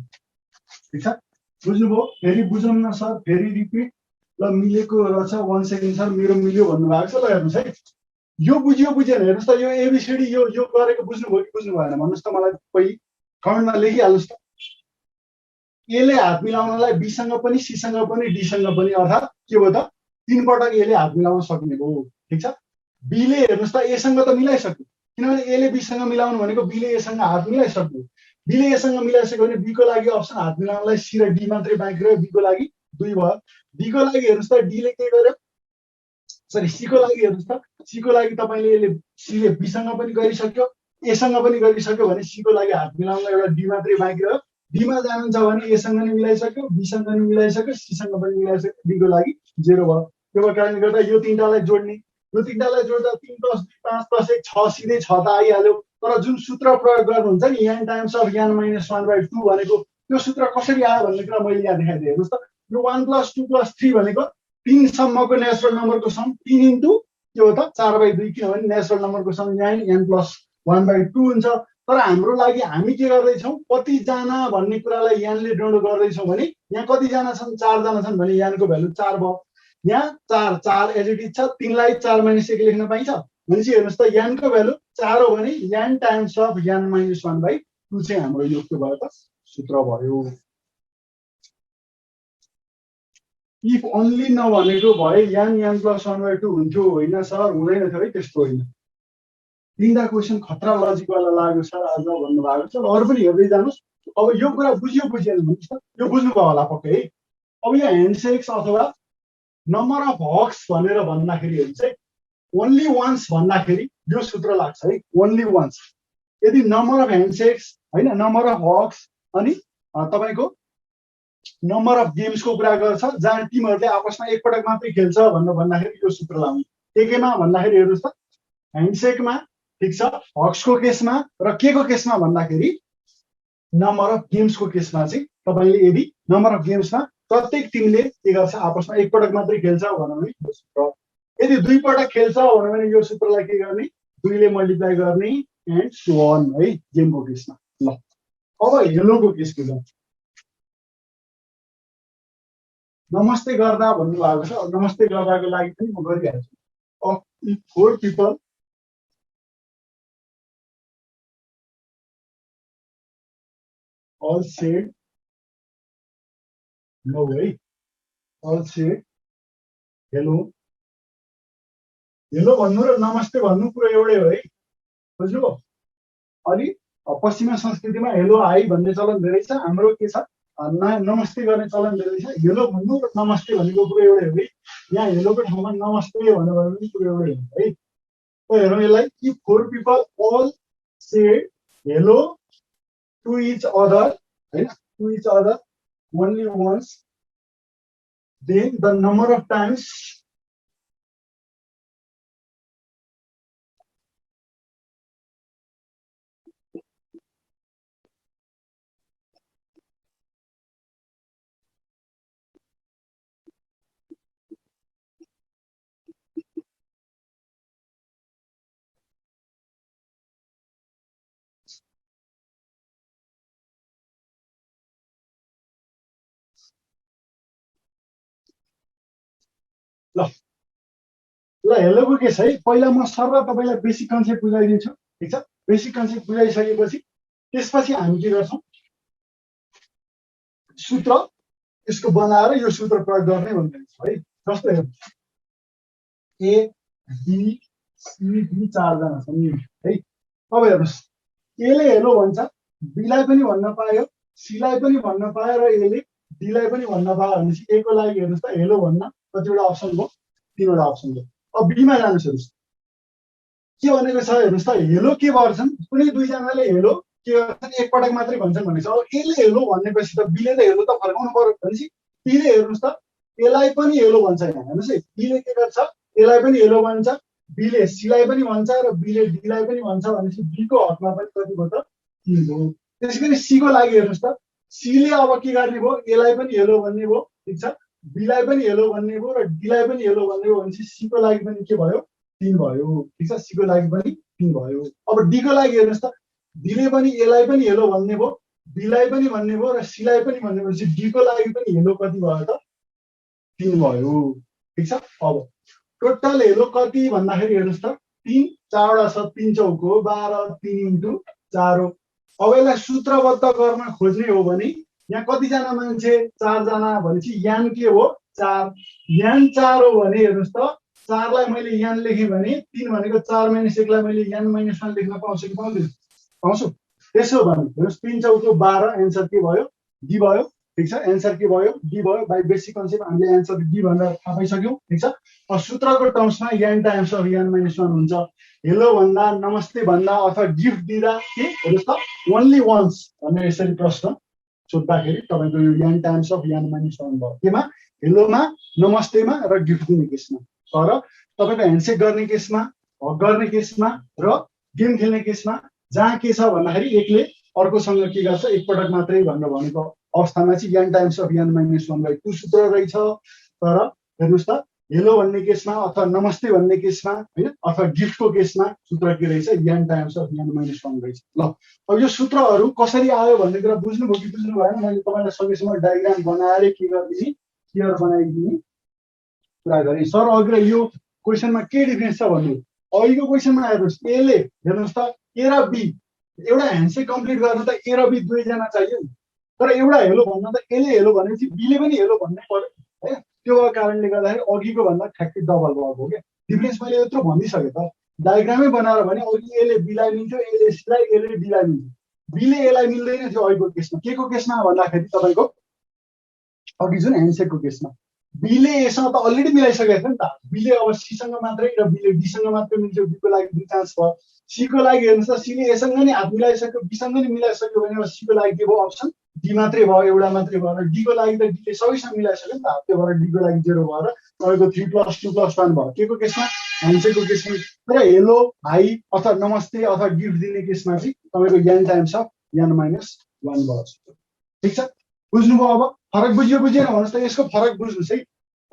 ठीक छ बुझ्नुभयो फेरि बुझौँ न सर फेरि रिपिट ल मिलेको रहेछ 1 सेकेन्ड सर मेरो मिल्यो भन्नु भएको छ ल हेर्नुस् है यो बुझ्यो बुझेन हेर्नुस् त यो एबीसीडी यो गरेको बुझ्नुभयो कि बुझ्नु भएन भन्नुस् त मलाई पहिले कमेन्टमा लेखिहाल्नुस् त ए ले हात मिलाउनलाई बी सँग पनि सी सँग पनि डी सँग पनि अर्थात् के भयो त 3 पटक ए ले हात मिलाउन सक्ने हो ठीक छ बी ले हेर्नुस् त ए सँग त मिलाइसक्यो किनभने ए ले बी सँग मिलाउनु भनेको बी ले ए सँग हात मिलाइसक्यो बी ले ए सँग मिलाइसक्यो भने बी को लागि अप्सन हात मिलाउनलाई सी र डी मात्रै बाँकी रह्यो बी को लागि 2 भयो डी को लागि हेर्नुस् त डी ले के गर्यो सरी सी को लागि हेर्नुस् त सी को लागि तपाईले सी ले बी सँग पनि गरिसक्यो ए सँग पनि गरिसक्यो भने सी को लागि हात मिलाउनलाई एउटा डी मात्रै बाँकी रह्यो डी मा जानुहुन्छ भने ए सँग नि मिलाइसक्यो बी सँग नि मिलाइसक्यो सी सँग पनि मिलाइसक्यो डी को लागि 0 भयो त्यो कारणले गर्दा यो तीनटालाई जोड्ने यो तीनटालाई जोड्दा 3 + 2 5 + 1 6 सिधै 6 त आइहाल्यो तर जुन सूत्र प्रयोग गर्नुहुन्छ नि n टाइम्स अफ n - 1/2 भनेको त्यो सूत्र कसरी आयो भन्ने कुरा मैले यहाँ देखाइदिएँ हेर्नुस् त यो 1 + 2 + 3 भनेको 3 सम्मको नेचुरल नम्बरको सम 3 * के हो त 4/2 किनभने नेचुरल नम्बरको सम यहाँ n + 1/2 हुन्छ तर हाम्रो लागि हामी के गर्दैछौँ कति जना भन्ने कुरालाई यहाँले डिनोट गर्दैछौँ भने यहाँ कति जना छन् 4 जना छन् भने यहाँ को भ्यालु 4 भयो यहाँ 4 4 एज इट इज छ 3 लाई 4 - 1 लेख्न पाइन्छ भनेपछि हेर्नुस् त n को भ्यालु 4 हो भने n टाइम्स अफ n - 1/2 चाहिँ हाम्रो यो के भयो त सूत्र भयो इफ ओन्ली नभनेको भए n + 1/2 हुन्थ्यो होइन सर हुँदैन थियो है त्यस्तो होइन 3टा क्वेशन खतरा लजिकवाला लाग्यो सर आज भन्नु भएको छ अरु पनि हेर्दै जानुस् अब यो कुरा बुझियो बुझेन भन्नुस् त यो बुझ्नु भयो होला पक्कै है अब यो ह्यान्डसेक्स अथवा नम्बर अफ हक्स भनेर भन्दाखेरि चाहिँ ओन्ली वान्स भन्दाखेरि यो सूत्र लाग्छ है ओन्ली वान्स यदि नम्बर अफ ह्यान्डसेक्स हैन नम्बर अफ हक्स अनि तपाईको नम्बर अफ गेम्सको कुरा गर्छ जहाँ टिमहरुले आपसमा एकपटक मात्रै खेल्छ भनेर भन्दाखेरि यो सूत्र लाउने केमा भन्दाखेरि हेर्नुस् त ह्यान्डसेकमा ठीक छ हक्सको केसमा र केको केसमा भन्दाखेरि नम्बर अफ गेम्सको केसमा चाहिँ तपाईले यदि नम्बर अफ गेम्समा प्रत्येक टिमले के गर्छ आपसमा एकपटक मात्रै खेल्छ भने यो सूत्र यदि 2 पटक खेल्छ भने यो सूत्रलाई के गर्ने 2 ले मल्टिप्लाई गर्ने एन्ड सो अन है गेमको केसमा ल अब हेलोको केसको ल नमस्ते गर्दा भन्नु भएको छ नमस्ते गर्दाको लागि पनि म गरिहाल्छु of 4 people all said no way all said hello hello भन्नु र नमस्ते भन्नु कुरा एउटै हो है बुझ्नुभयो अनि पश्चिमा संस्कृतिमा हेलो हाई भन्ने चलन धेरै छ हाम्रो के छ नमस्ते गर्ने चलन धेरै छ। हेलो भन्नु र नमस्ते भनेको कुरो एउटै हो है। यहाँ हेलोको ठाउँमा नमस्ते भन्नु भने पनि कुरो एउटै हो है। हेरौँ यसलाई कि 4 people all say hello to each other होइन, to each other only once, then the number of times ल ल हेलोको के छ है, पहिला म सरल तपाईँलाई बेसिक कन्सेप्ट बुझाइदिन्छु, ठिक छ। बेसिक कन्सेप्ट बुझाइसकेपछि त्यसपछि हामी के गर्छौँ, सूत्र यसको बनाएर यो सूत्र प्रयोग गर्ने भन्ने है। जस्तो हेर्नु, ए बी सी डी 4 जना छन् है। अब हेर्नुहोस्, एले हेलो भन्छ, बीलाई पनि भन्न पायो, सीलाई पनि भन्न पायो र एले डीलाई पनि भन्न पायो भनेपछि ए को लागि हेर्नुहोस् त हेलो भन्न कतिवटा अप्सन भयो, 3वटा अप्सन भयो। अब बीमा जानुहोस्, हेर्नुहोस् के भनेको छ हेर्नुहोस् त, हेलो के गर्छन्, कुनै दुईजनाले हेलो के गर्छन् एकपटक मात्रै भन्छन् भनेको छ। अब एले हेलो भनेपछि त बीले त हेलो त फर्काउनु पर्यो भनेपछि बीले हेर्नुहोस् त एलाई पनि हेलो भन्छ। यहाँ हेर्नुहोस् है, बीले के गर्छ एलाई पनि हेलो भन्छ, बीले सीलाई पनि भन्छ र बीले डीलाई पनि भन्छ भनेपछि बीको हकमा पनि कति भयो त 3 भयो। त्यसै गरी सीको लागि हेर्नुहोस् त, सीले अब के गर्ने भयो, एलाई पनि हेलो भन्ने भयो, ठिक छ, बीलाई पनि हेलो भन्ने भयो र डीलाई पनि हेलो भन्ने भयो भनेपछि सीको लागि पनि के भयो 3 भयो, ठिक छ, सीको लागि पनि 3 भयो। अब डीको लागि हेर्नुहोस् त, डीले पनि एलाई पनि हेलो भन्ने भयो, बीलाई पनि भन्ने भयो र सीलाई पनि भन्ने भनेपछि डीको लागि पनि हेलो कति भयो त 3 भयो, ठिक छ। अब टोटल हेलो कति भन्दाखेरि हेर्नुहोस् त 3, 4वटा छ, 3 चौको 12, 3 इन्टु 4 हो। अब यसलाई सूत्रबद्ध गर्न खोज्ने हो भने यहाँ कतिजना मान्छे 4 जना भनेपछि यान के हो 4, यान 4 हो भने हेर्नुहोस् त 4 लाई मैले यान लेखेँ भने 3 भनेको 4 - 1 लाई मैले यान - 1 लेख्न पाउँछु कि पाउँदैन, पाउँछु। त्यसो भने हेर्नुहोस् 3 चौको 12, एन्सर के भयो डी भयो, ठिक छ, एन्सर के भयो डी भयो। बाइ बेसिक कन्सेप्ट हामीले एन्सर डी भनेर थाहा पाइसक्यौँ, ठिक छ। अब सूत्रको टर्म्समा यान टाइम्स अफ यान - 1 हुन्छ। हेलो भन्दा, नमस्ते भन्दा अथवा गिफ्ट दिँदा के हेर्नुहोस् त ओन्ली वन्स भनेर यसरी प्रश्न सोद्धाखेरि तपाईँको यो यान टाइम्स अफ यान - 1 भयो। केमा, हेलोमा, नमस्तेमा र गिफ्ट दिने केसमा। तर तपाईँको ह्यान्डसेक गर्ने केसमा, हक गर्ने केसमा र गेम खेल्ने केसमा जहाँ के छ भन्दाखेरि एकले अर्कोसँग के गर्छ एकपटक मात्रै भनेर भनेको अवस्थामा चाहिँ यान टाइम्स अफ यान - 1/2 सूत्र रहेछ। तर हेर्नुहोस् त हेलो भन्ने केसमा अथवा नमस्ते भन्ने केसमा होइन अथवा गिफ्टको केसमा सूत्र के रहेछ यान टाइम्स अफ यान - 1 रहेछ। ल अब यो सूत्रहरू कसरी आयो भन्ने कुरा बुझ्नुभयो कि बुझ्नु भएन, मैले तपाईँलाई सकेसम्म डायग्राम बनाएर के गरिदिने क्लियर बनाइदिने कुरा गरेँ। सर अघि यो क्वेसनमा के डिफ्रेन्स छ भन्नु, अघिको क्वेसनमा हेर्नुहोस् एले हेर्नुहोस् त ए र बी एउटा ह्यान्डसेक कम्प्लिट गर्न त ए र बी 2 जना चाहियो नि, तर एउटा हेलो भन्न त एले हेलो भनेपछि बीले पनि हेलो भन्नै पर्यो है। त्यो भएको कारणले गर्दाखेरि अघिको भन्दा ठ्याक्कै डबल भएको हो क्या। डिफ्रेन्स मैले यत्रो भनिसकेँ त, डायग्रामै बनाएर भने अघि एले बीलाई मिल्थ्यो, एले सीलाई, एले डीलाई मिल्थ्यो, बीले एलाई मिल्दैन थियो अघिको केसमा। के को केसमा भन्दाखेरि तपाईँको अघि जुन ह्यान्डसेकको केसमा बीले एसँग त अलरेडी मिलाइसकेको थियो नि त, बीले अब सीसँग मात्रै र बीले डीसँग मात्रै मिल्थ्यो, बीको लागि 2 चान्स भयो। सीको लागि हेर्नुहोस् त सीले एसँग नि हात मिलाइसक्यो, बीसँग नि मिलाइसक्यो भने अब सीको लागि के भयो अप्सन डी मात्रै भयो, एउटा मात्रै भयो। र डीको लागि त डीले सबैसँग मिलाइसक्यो नि त, त्यो भएर डीको लागि 0 भएर तपाईँको 3 + 2 + 1 भयो। के को केसमा, ह्यान्डसेकको केसमा। तर हेलो, हाई अथवा नमस्ते अथवा गिफ्ट दिने केसमा चाहिँ तपाईँको यान टाइम्स अफ यान - 1 भयो, ठिक छ। बुझ्नुभयो? अब फरक बुझियो बुझेन भन्नुहोस् त, यसको फरक बुझ्नुहोस् है।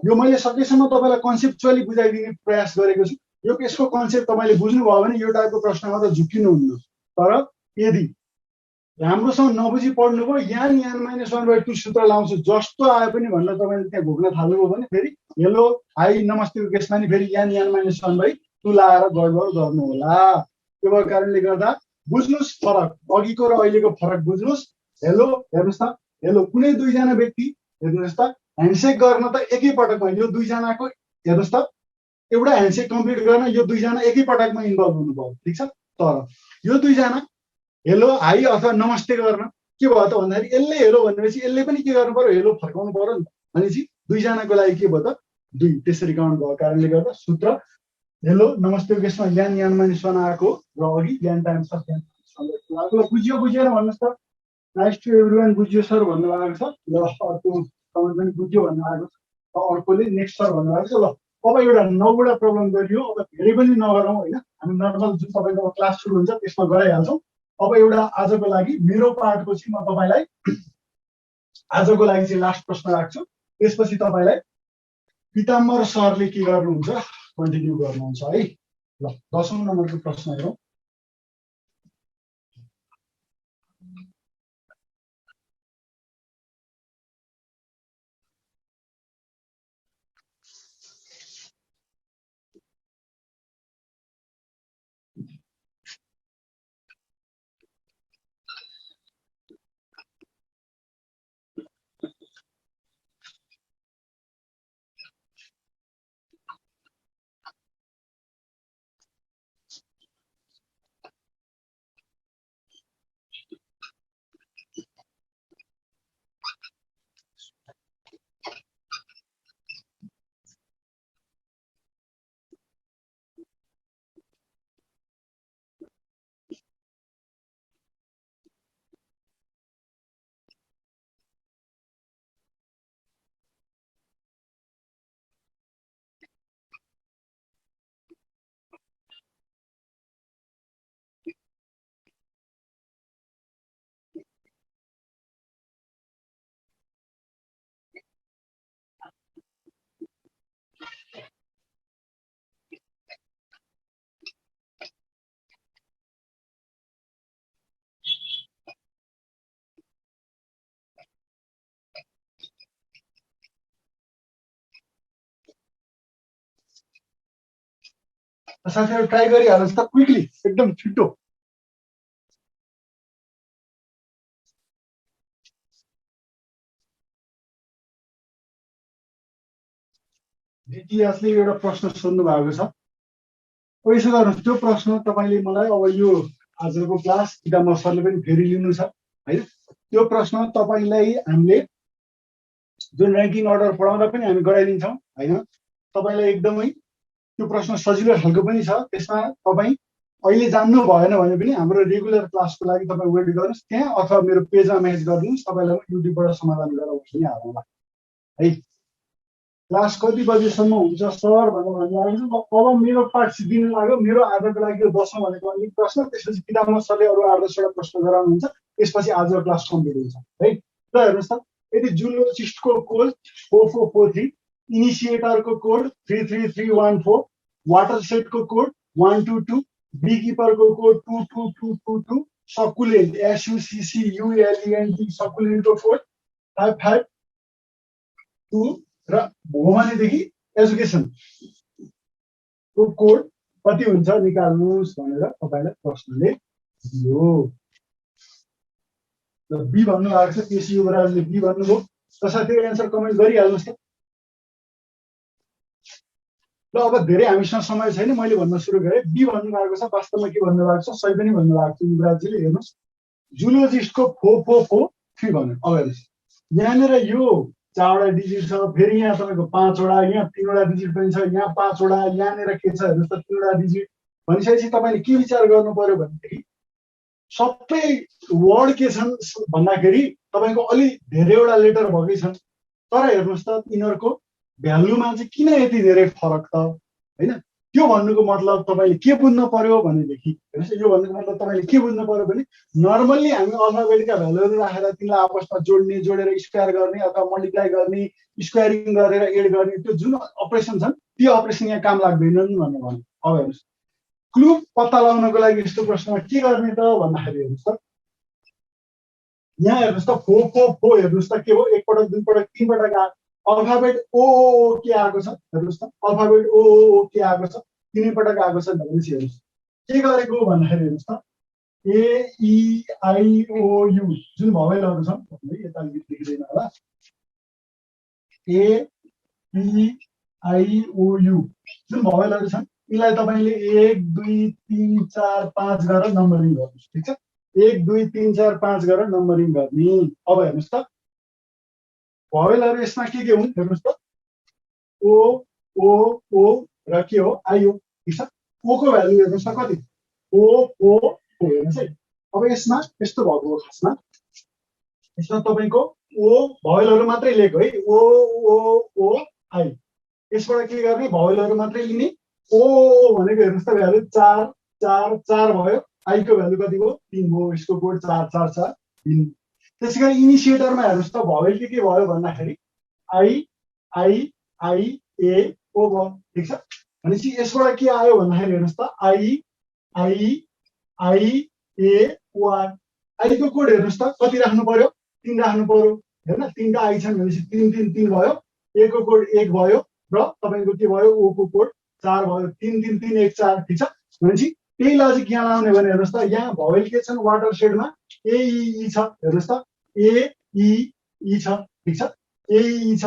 यो मैले सकेसम्म तपाईँलाई कन्सेप्चुअली बुझाइदिने प्रयास गरेको छु। यो यसको कन्सेप्ट तपाईँले बुझ्नुभयो भने यो टाइपको प्रश्नमा त झुक्किनुहुन्न। तर यदि राम्रोसँग नबुझी पढ्नुभयो यान - 1/2 सूत्र लाउँछु जस्तो आए पनि भनेर तपाईँले त्यहाँ घोक्न थाल्नुभयो भने फेरि हेलो, हाई, नमस्तेको केसमा नि फेरि यान - 1/2 लाएर गडबड गर्नु होला। त्यो भएको कारणले गर्दा बुझ्नुहोस् फरक, अघिको र अहिलेको फरक बुझ्नुहोस्। हेलो हेर्नुहोस् त, हेलो कुनै 2 जना व्यक्ति हेर्नुहोस् त ह्यान्डसेक गर्न त एकैपटकमा यो 2 जनाको हेर्नुहोस् त एउटा ह्यान्डसेक कम्प्लिट गर्न यो 2 जना एकैपटकमा इन्भल्भ हुनुभयो, ठिक छ। तर यो 2 जना हेलो, हाई अथवा नमस्ते गर्न के भयो त भन्दाखेरि यसले हेलो भनेपछि यसले पनि के गर्नु पर्यो, हेलो फर्काउनु पर्यो नि त। भनेपछि दुईजनाको लागि के भयो त 2 त्यसरी काउन्ट भएको कारणले गर्दा सूत्र हेलो नमस्ते गेस्टमा ज्ञान यानमा निस्वान आएको र अघि ज्ञान टाइम्स अफ ज्ञान आएको। बुझियो बुझेन भन्नुहोस् त। नाइस टु एभ्रिवान बुझियो सर भन्नुभएको छ। ल अर्को कमेन्ट पनि बुझ्यो भन्नुभएको छ। अर्कोले नेक्स्ट सर भन्नुभएको छ। ल अब एउटा 9वटा प्रब्लम गरियो। अब धेरै पनि नगरौँ होइन, हामी नर्मल जुन तपाईँको क्लास सुरु हुन्छ त्यसमा गराइहाल्छौँ। अब एउटा आजको लागि मेरो पार्टको चाहिँ म तपाईँलाई आजको लागि चाहिँ लास्ट प्रश्न राख्छु। त्यसपछि तपाईँलाई पिताम्बर सरले के गर्नुहुन्छ कन्टिन्यू गर्नुहुन्छ है। ल 10औं नम्बरको प्रश्न हेरौँ। साथीहरु ट्राई गरिहाल्नुहोस् त क्विकली, एकदम छिटो। इतिहासले एउटा प्रश्न सोध्नु भएको छ। यसो गर्नुहोस्, त्यो प्रश्न तपाईँले मलाई अब यो आजको क्लास पिताम्बर सरले पनि फेरि लिनु छ हैन। त्यो प्रश्न तपाईँलाई हामीले जुन र्याङ्किङ अर्डर पढाउँदा पनि हामी गराइदिन्छौँ हैन। तपाईँलाई एकदमै त्यो प्रश्न सजिलो खालको पनि छ। त्यसमा तपाईँ अहिले जान्नु भएन भने पनि हाम्रो रेगुलर क्लासको लागि तपाईँ वेट गर्नुहोस् त्यहाँ, अथवा मेरो पेजमा मेसेज गरिदिनुहोस्, तपाईँलाई युट्युबबाट समाधान गरेर भनिहालौँला है। क्लास कति बजेसम्म हुन्छ सर भनेर भन्नुभएको छ। अब मेरो पार्ट दिनु लाग्यो। मेरो आजको लागि यो 10औं भनेको अलिक प्रश्न, त्यसपछि पिताम्बर सरले अरू 8-10वटा प्रश्न गराउनुहुन्छ, त्यसपछि आजको क्लास कम्प्लिट हुन्छ है। ल हेर्नुहोस् त, यदि जुलोजिस्टको कोड 4443, इनिसिएटरको कोड 33314, वाटर सेटको कोड 122, बीकिपरको कोड 22222, सकुलेन्ट SUCCULENT सकुलेन्टको कोड 552 र भोमानेदेखि एजुकेसनको कोड कति हुन्छ निकाल्नुहोस् भनेर तपाईँलाई प्रश्नले दियो। र बी भन्नुभएको छ, केसी युवराजले बी भन्नुभयो। र साथीहरु एन्सर कमेन्ट गरिहाल्नुहोस् त। ल अब धेरै हामीसँग समय छैन, मैले भन्न सुरु गरेँ। बी भन्नुभएको छ, वास्तवमा के भन्नुभएको छ सही पनि भन्नुभएको छ युवराजजीले। हेर्नुहोस्, जुलोजिस्टको 4443 भन्यो। अब हेर्नुहोस्, यहाँनिर यो 4वटा डिजिट छ, फेरि यहाँ तपाईँको 5वटा, यहाँ 3वटा डिजिट पनि छ, यहाँ 5वटा, यहाँनिर के छ हेर्नुहोस् त 3वटा डिजिट। भनिसकेपछि तपाईँले के विचार गर्नु पर्यो भनेदेखि सबै वर्ड के छन् भन्दाखेरि तपाईँको अलि धेरैवटा लेटर भएकै छन्। तर हेर्नुहोस् त यिनीहरूको भ्यालुमा चाहिँ किन यति धेरै फरक त हैन। त्यो भन्नुको मतलब तपाईँले के बुझ्नु पर्यो भनेदेखि हेर्नुहोस्, यो भन्नुको मतलब तपाईँले के बुझ्नु पर्यो भने नर्मल्ली हामी अल्फाबेटका भ्यालुहरू राखेर तिनलाई आपसमा जोड्ने, जोडेर स्क्वायर गर्ने अथवा मल्टिप्लाई गर्ने, स्क्वायरिङ गरेर एड गर्ने, त्यो जुन अपरेसन छन् त्यो अपरेसन यहाँ काम लाग्दैनन् भनेर भन्यो। अब हेर्नुहोस्, क्लु पत्ता लगाउनको लागि यस्तो प्रश्नमा के गर्ने त भन्दाखेरि हेर्नुहोस् त, यहाँ हेर्नुहोस् त 444 हेर्नुहोस् त के हो, एकपटक दुईपटक तीनपटक अल्फाबेट ओ के आएको छ हेर्नुहोस् त, अल्फाबेट ओ के आएको छ, तिनैपटक आएको छ भनेपछि हेर्नुहोस् के गरेको भन्दाखेरि हेर्नुहोस् त AEIOU जुन भवेलहरू छन्, यता लेखिँदैन होला, AEIOU जुन भवेलहरू छन् यिनलाई तपाईँले 1 2 3 4 5 गरेर नम्बरिङ गर्नुहोस्, ठिक छ। 1 2 3 4 5 गरेर नम्बरिङ गर्ने। अब हेर्नुहोस् त भवेलहरु यसमा के हुन् हेर्नुहोस् त ओ ओ ओ र के हो आई हो ठीक छ। ओ को भ्यालु हेर्नुहोस् त कति ओ ओ ओ हेर्नुहोस् है। अब यसमा यस्तो भएको हो खासमा यसमा तपाईको ओ भवेलहरु मात्रै लिएको है ओ ओ ओ आई। यसबाट के गर्ने भवेलहरु मात्रै लिने ओ भनेको हेर्नुहोस् त भ्यालु 4 4 4 भयो। आई को भ्यालु कति भयो 3 भयो। यसको कोड 4 4 4 3। त्यसैगरी इनिसिएटरमा हेर्नुहोस् त भवेल के भयो भन्दाखेरि आई आई आई ए ओ भयो ठीक छ। भनेपछि यसबाट के आयो भन्दाखेरि हेर्नुहोस् त I I I A O R. I को कोड हेर्नुहोस् त कति राख्नु पर्यो 3 राख्नु पर्यो हैन। 3 टा आई छन् भनेपछि 3 3 3 भयो। ए को कोड 1 भयो र तपाईको के भयो ओ को कोड 4 भयो। 3 3 3 1 4 ठीक छ। भनेपछि त्यही लजिक यहाँ लाउने भने हेर्नुहोस् त यहाँ भवेल के छन् वाटर शेडमा ए ई छ हेर्नुहोस् त ए ई ई छ ठीक छ ए ई छ।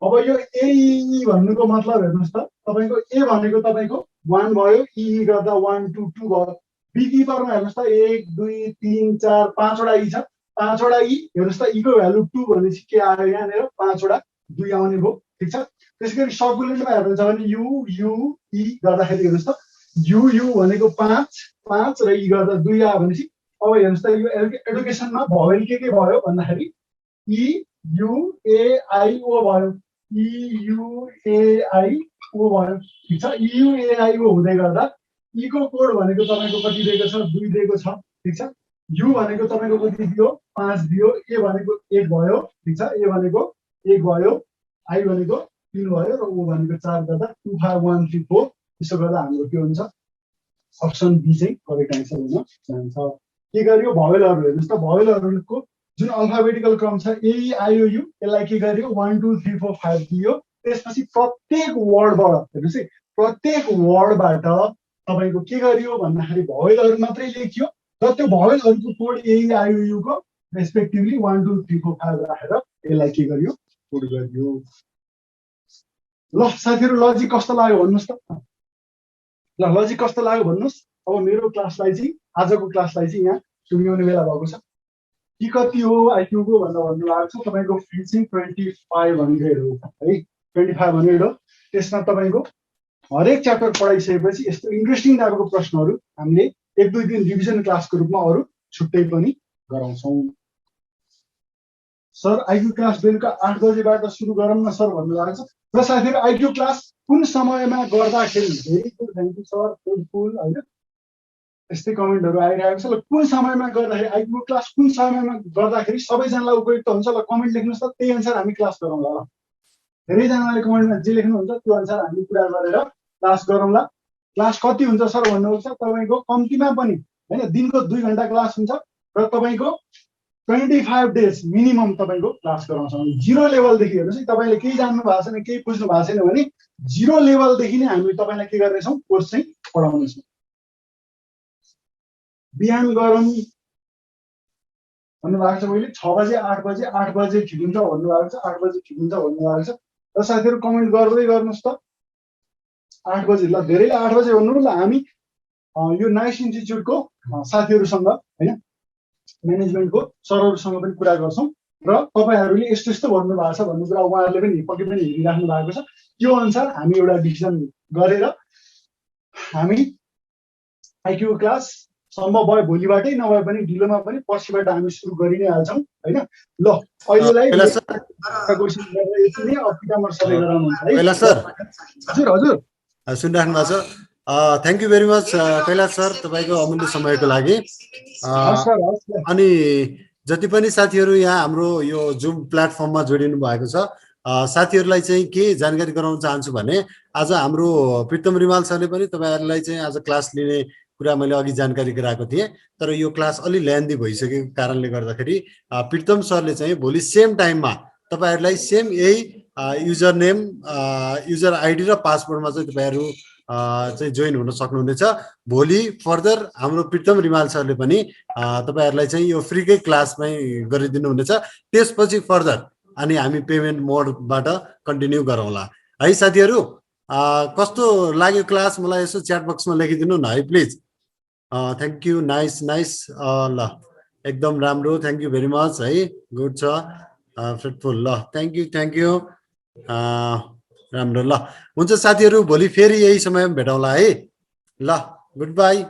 अब यो ए ई भन्नुको मतलब हेर्नुहोस् त तपाईको ए भनेको तपाईको 1 भयो ई गर्दा 1 2 2 भयो। बी किपरमा हेर्नुहोस् त 1 2 3 4 5 वटा ई छ 5 वटा ई हेर्नुहोस् त ई को भ्यालु 2 भनेपछि के आयो यहाँनिर 5 वटा 2 आउने भयो ठीक छ। त्यसैगरी सर्कुलेन्टमा हेर्नुहुन्छ भने यु यु ई गर्दाखेरि हेर्नुहोस् त यु यु भनेको 5 5 र ई गर्दा 2 आयो भनेपछि अब हेर्नुहोस् त यो एडुकेसनमा भवेल के भयो भन्दाखेरि ई यु ए आई ओ भयो ई यु ए आई ओ भयो ठीक छ। ई यु ए आई ओ हुँदै गर्दा ई को कोड भनेको तपाईको कति दिएको छ 2 दिएको छ ठीक छ। यु भनेको तपाईको कति दियो 5 दियो। ए भनेको 1 भयो ठीक छ। ए भनेको 1 भयो। आई भनेको 3 भयो र ओ भनेको 4 गर्दा 2 5 1 3 4। त्यसो गर्दा हाम्रो के हुन्छ अप्सन बी चाहिँ करेक्ट आन्सर हुन जान्छ। के गरियो भवेलहरु हेर्नुस् त भवेलहरुको जुन अल्फाबेटिकल क्रम छ ए ई आई ओ यु यसलाई के गरियो 1 2 3 4 5 दियो। त्यसपछि प्रत्येक वर्डबाट हेर्नुस् है प्रत्येक वर्डबाट तपाईको के गरियो भन्दाखेरि भवेलहरु मात्रै लेखियो र त्यो भवेलहरुको code A E I O U को रेस्पेक्टिभली 1 2 3 4 5 राखेर यसलाई के गरियो कोड गरियो। ल साथीहरु लजिक कस्तो लाग्यो भन्नुस् त ल लजिक कस्तो लाग्यो भन्नुस्। अब मेरो क्लासलाई चाहिँ आजको क्लासलाई चाहिँ यहाँ टुङ्ग्याउने बेला भएको छ। के कति हो आइक्यू को भनेर भन्नु भएको छ तपाईको फी चाहिँ 2500 हो है 2500 हो। त्यसमा तपाईको हरेक च्याप्टर पढाइसकेपछि यस्तो इन्ट्रेस्टिङ टाइपको प्रश्नहरू हामीले 1 2 दिन रिभिजन क्लासको रूपमा अरु छुट्टै पनि गराउँछौँ। सर आइक्यू क्लास बेलुका 8 बजेबाट सुरु गरौँ न सर भन्नु भएको छ। र साथीहरु आइक्यू क्लास कुन समयमा गर्दाखेरि very good thank you sir full हैन यस्तै कमेन्टहरु आइरहेको छ। ल कुन समयमा गर्दाखेरि आइक्यू क्लास कुन समयमा गर्दाखेरि सबैजनालाई उपयुक्त हुन्छ ल कमेन्ट लेख्नुस् त त्यही अनुसार हामी क्लास गरौँला। ल धेरैजनाले कमेन्टमा जे लेख्नुहुन्छ त्यो अनुसार हामी कुरा गरेर क्लास गरौँला। क्लास कति हुन्छ सर भन्नुहुन्छ तपाईको कम्तीमा पनि हैन दिनको 2 घण्टा क्लास हुन्छ र तपाईको 25 डेज मिनिमम तपाईको क्लास गराउँछौँ। जिरो लेभलदेखि हेर्नुस् है तपाईले केही जान्नु भएको छैन केही बुझ्नु भएको छैन भने जिरो लेभलदेखि नै हामी तपाईलाई के गर्नेछौँ कोर्स चाहिँ पढाउनेछौँ। बिहान गरौँ भन्नुभएको छ मैले 6 बजे 8 बजे 8 बजे ठिक हुन्छ भन्नुभएको छ 8 बजे ठिक हुन्छ भन्नुभएको छ। र साथीहरु कमेन्ट गर्दै गर्नुस् त 8 बजे ल धेरैले 8 बजे भन्नु ल हामी यो नाइस इन्स्टिट्युटको साथीहरुसँग हैन म्यानेजमेन्टको सरहरुसँग पनि कुरा गर्छौं र तपाईहरुले यस्तो यस्तो भन्नु भएको छ भन्ने कुरा उहाँहरुले पनि पक्कै पनि हेरिराख्नु भएको छ। त्यो अनुसार हामी एउटा डिसिजन गरेर हामी आइक्यू क्लास सम्भव भए भोलिबाटै नभए पनि ढिलोमा पनि पर्सिबाट हामी सुरु गरि नै हाल्छौं हैन। ल अहिलेलाई क्वेशन गरेर यति नै अपिटामर सबै गराउनुहुन्छ है। कैलाश सर हजुर हजुर सुनिराख्नु भएको छ। Thank you very much Kailash sir तपाईको अमूल्य समयको लागि। अनि जति पनि साथीहरु यहाँ हाम्रो यो जुम प्लेटफर्ममा जोडिनु भएको छ साथीहरुलाई चाहिँ के जानकारी गराउन चाहन्छु भने आज हाम्रो प्रितम रिमाल सरले पनि तपाईहरुलाई चाहिँ आज क्लास लिने कुरा मैले अघि जानकारी गराएको थिएँ। तर यो क्लास अलि ल्यान्दी भइसकेको कारणले गर्दाखेरि प्रितम सरले चाहिँ भोलि सेम टाइममा तपाईहरुलाई सेम यही युजर नेम युजर आइडी र पासवर्डमा चाहिँ तपाईहरु चाहिँ जोइन हुन सक्नुहुनेछ। भोलि फर्दर हाम्रो प्रितम रिमाल सरले पनि तपाईहरुलाई चाहिँ यो फ्रीकै क्लासमै गरिदिनु हुनेछ। त्यसपछि फर्दर अनि हामी पेमेन्ट मोडबाट कन्टिन्यू गरौँला है। साथीहरु कस्तो लाग्यो क्लास मलाई यसो च्याट बक्समा लेखिदिनु न है please. Thank you, nice nice. ल एकदम राम्रो, थ्याङ्क यू भेरी मच है, गुड छ, फ्रुटफुल। ल थ्याङ्क यू। राम्रो, ल हुन्छ साथीहरू, भोलि फेरि यही समयमा भेटौँला है। ल गुड बाई।